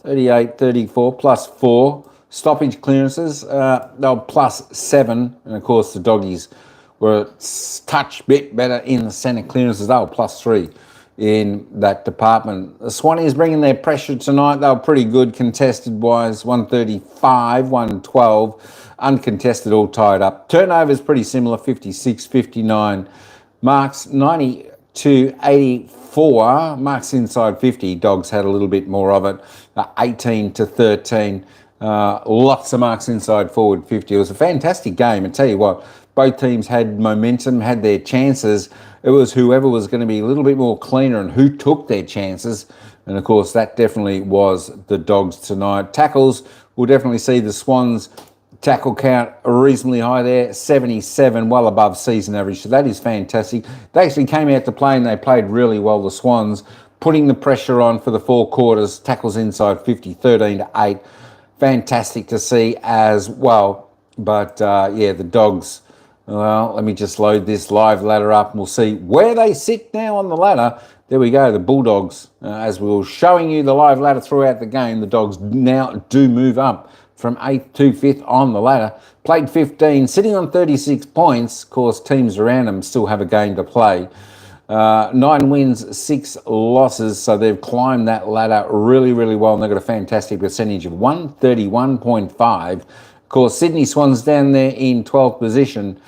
38-34, plus 4. Stoppage clearances, they were plus 7. And, of course, the Doggies were a touch bit better in the centre clearances. They were plus 3 in that department. The Swannies bringing their pressure tonight. They were pretty good contested-wise, 135, 112. Uncontested, all tied up. Turnovers pretty similar, 56, 59. Marks, 90-84. Marks inside 50. Dogs had a little bit more of it, 18-13. Lots of marks inside forward 50. It was a fantastic game. I tell you what, both teams had momentum, had their chances. It was whoever was going to be a little bit more cleaner and who took their chances. And, of course, that definitely was the Dogs tonight. Tackles, we'll definitely see the Swans tackle count reasonably high there, 77, well above season average. So that is fantastic. They actually came out to play and they played really well, the Swans, putting the pressure on for the 4 quarters. Tackles inside 50, 13-8. Fantastic to see as well. But, yeah, the Dogs, well, let me just load this live ladder up and we'll see where they sit now on the ladder. There we go, the Bulldogs. As we were showing you the live ladder throughout the game, the Dogs now do move up from 8th to 5th on the ladder. Played 15, sitting on 36 points. Of course, teams around them still have a game to play. 9 wins, 6 losses, so they've climbed that ladder really, really well, and they've got a fantastic percentage of 131.5. Of course, Sydney Swans down there in 12th position.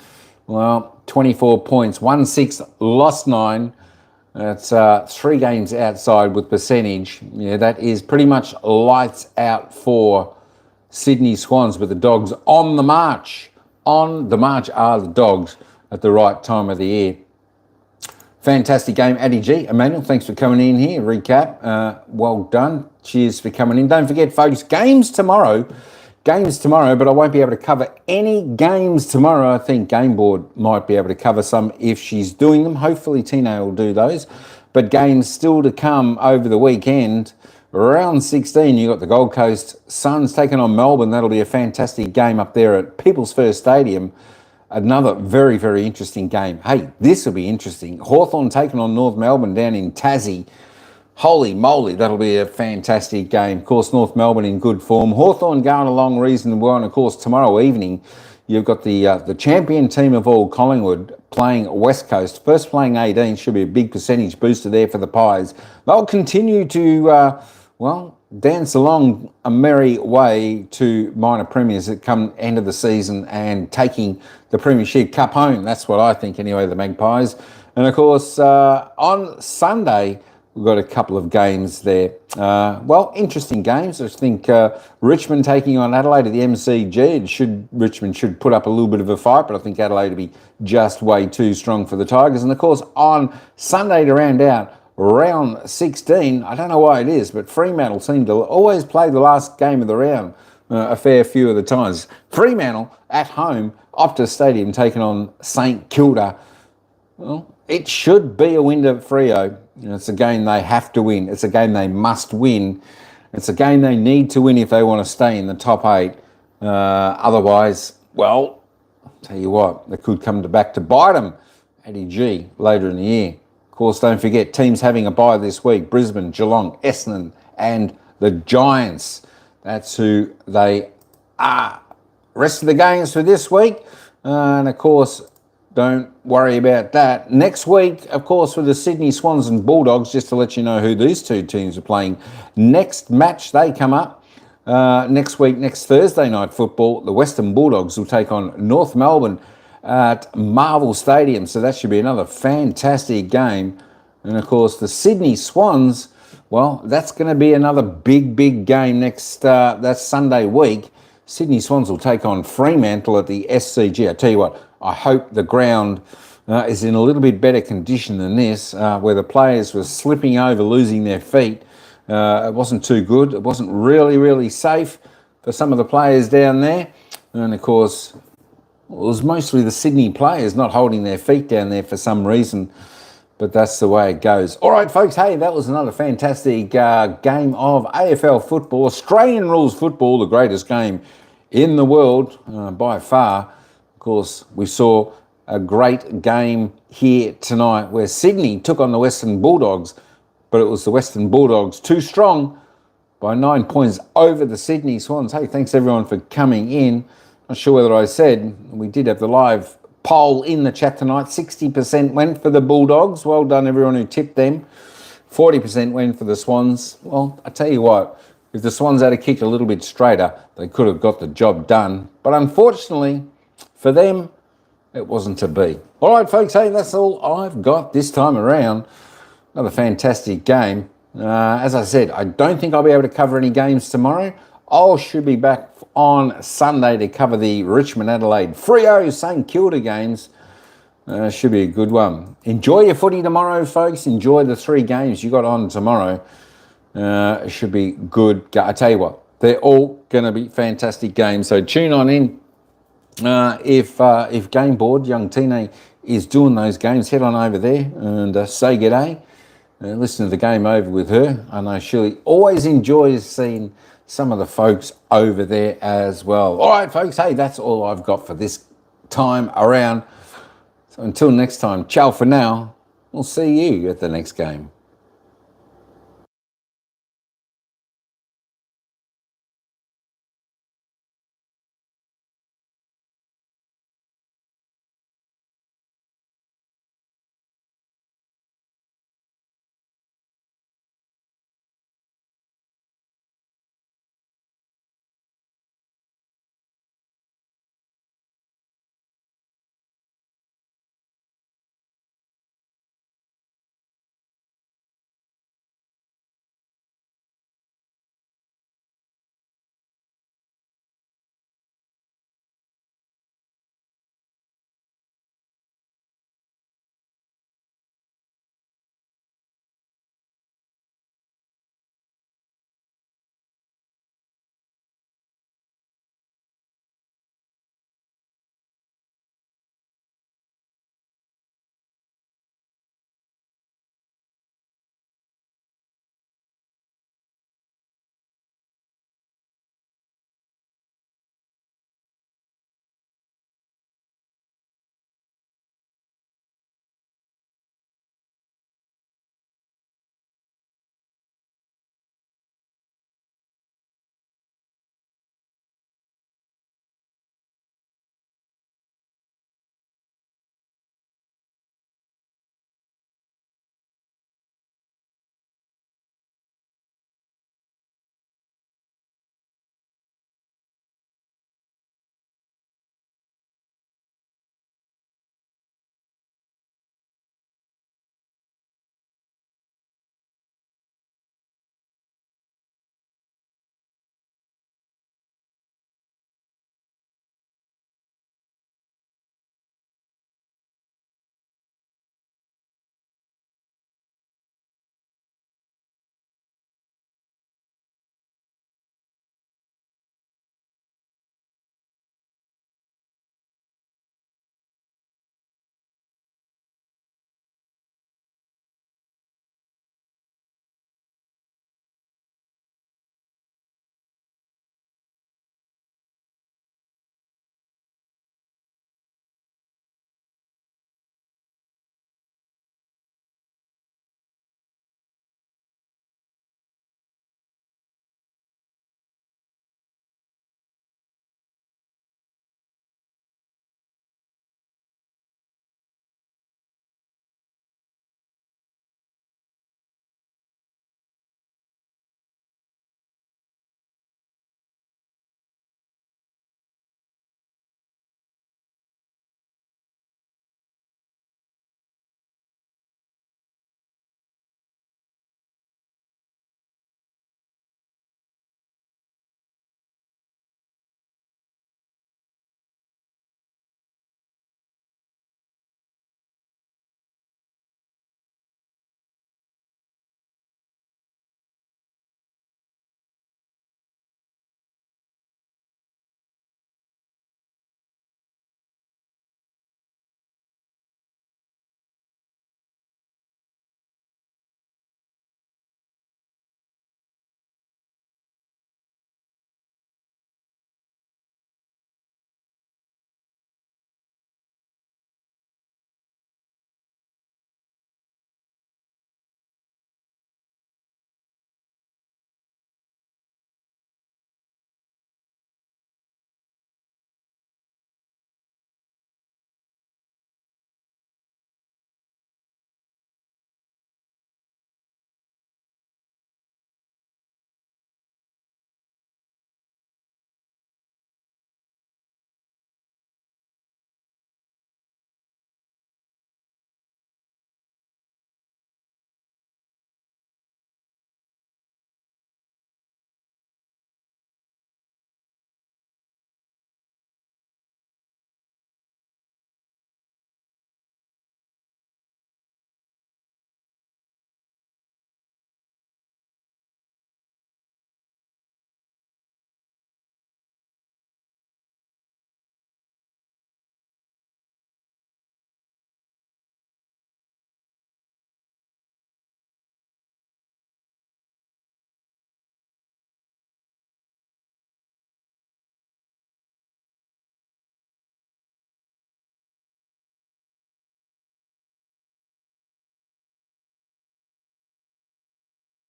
Well, 24 points, won 6, lost 9. That's 3 games outside with percentage. Yeah, that is pretty much lights out for Sydney Swans, but the Dogs on the march. On the march are the Dogs at the right time of the year. Fantastic game, Addy G. Emmanuel, thanks for coming in here. Recap, well done. Cheers for coming in. Don't forget, folks, games tomorrow, but I won't be able to cover any games tomorrow. I think Game Board might be able to cover some if she's doing them. Hopefully, Tino will do those. But games still to come over the weekend. Round 16, you got the Gold Coast Suns taking on Melbourne. That'll be a fantastic game up there at People's First Stadium. Another very, very interesting game. Hey, this will be interesting. Hawthorn taking on North Melbourne down in Tassie. Holy moly, that'll be a fantastic game. Of course, North Melbourne in good form. Hawthorn going along reasonably well. And, of course, tomorrow evening, you've got the champion team of all, Collingwood, playing West Coast. First playing 18 should be a big percentage booster there for the Pies. They'll continue to, dance along a merry way to minor premiers that come end of the season and taking the Premiership Cup home. That's what I think anyway, the Magpies. And of course, on Sunday, we've got a couple of games there. Interesting games. I think Richmond taking on Adelaide at the MCG. Richmond should put up a little bit of a fight, but I think Adelaide will be just way too strong for the Tigers. And of course, on Sunday to round out, round 16, I don't know why it is, but Fremantle seem to always play the last game of the round a fair few of the times. Fremantle at home, Optus Stadium taking on St Kilda. Well, it should be a win to Freo. It's a game they have to win. It's a game they must win. It's a game they need to win if they want to stay in the top 8. Otherwise, well, I'll tell you what, they could come back to bite them at EG later in the year. Of course, don't forget, teams having a bye this week. Brisbane, Geelong, Essendon and the Giants. That's who they are. Rest of the games for this week. And, of course, don't worry about that. Next week, of course, for the Sydney Swans and Bulldogs, just to let you know who these two teams are playing. Next match, they come up. Next week, next Thursday night football, the Western Bulldogs will take on North Melbourne at Marvel Stadium. So that should be another fantastic game. And, of course, the Sydney Swans, well, that's going to be another big, big game next that Sunday week. Sydney Swans will take on Fremantle at the SCG. I tell you what, I hope the ground is in a little bit better condition than this, where the players were slipping over, losing their feet. It wasn't too good. It wasn't really, really safe for some of the players down there. And, of course, it was mostly the Sydney players not holding their feet down there for some reason. But that's the way it goes. All right, folks. Hey, that was another fantastic game of AFL football. Australian rules football, the greatest game in the world by far. Of course, we saw a great game here tonight where Sydney took on the Western Bulldogs, but it was the Western Bulldogs too strong by 9 points over the Sydney Swans. Hey, thanks everyone for coming in. Not sure whether I said, we did have the live poll in the chat tonight. 60% went for the Bulldogs. Well done everyone who tipped them. 40% went for the Swans. Well, I tell you what, if the Swans had kicked a little bit straighter, they could have got the job done. But unfortunately, for them, it wasn't to be. All right, folks, hey, that's all I've got this time around. Another fantastic game. As I said, I don't think I'll be able to cover any games tomorrow. I should be back on Sunday to cover the Richmond, Adelaide, Freo, St Kilda games. Should be a good one. Enjoy your footy tomorrow, folks. Enjoy the 3 games you got on tomorrow. It should be good. I tell you what, they're all going to be fantastic games. So tune on in. If Game Board, young Tine, is doing those games, head on over there and say g'day. Listen to the game over with her. I know Shirley always enjoys seeing some of the folks over there as well. All right, folks, hey, that's all I've got for this time around. So until next time, ciao for now. We'll see you at the next game.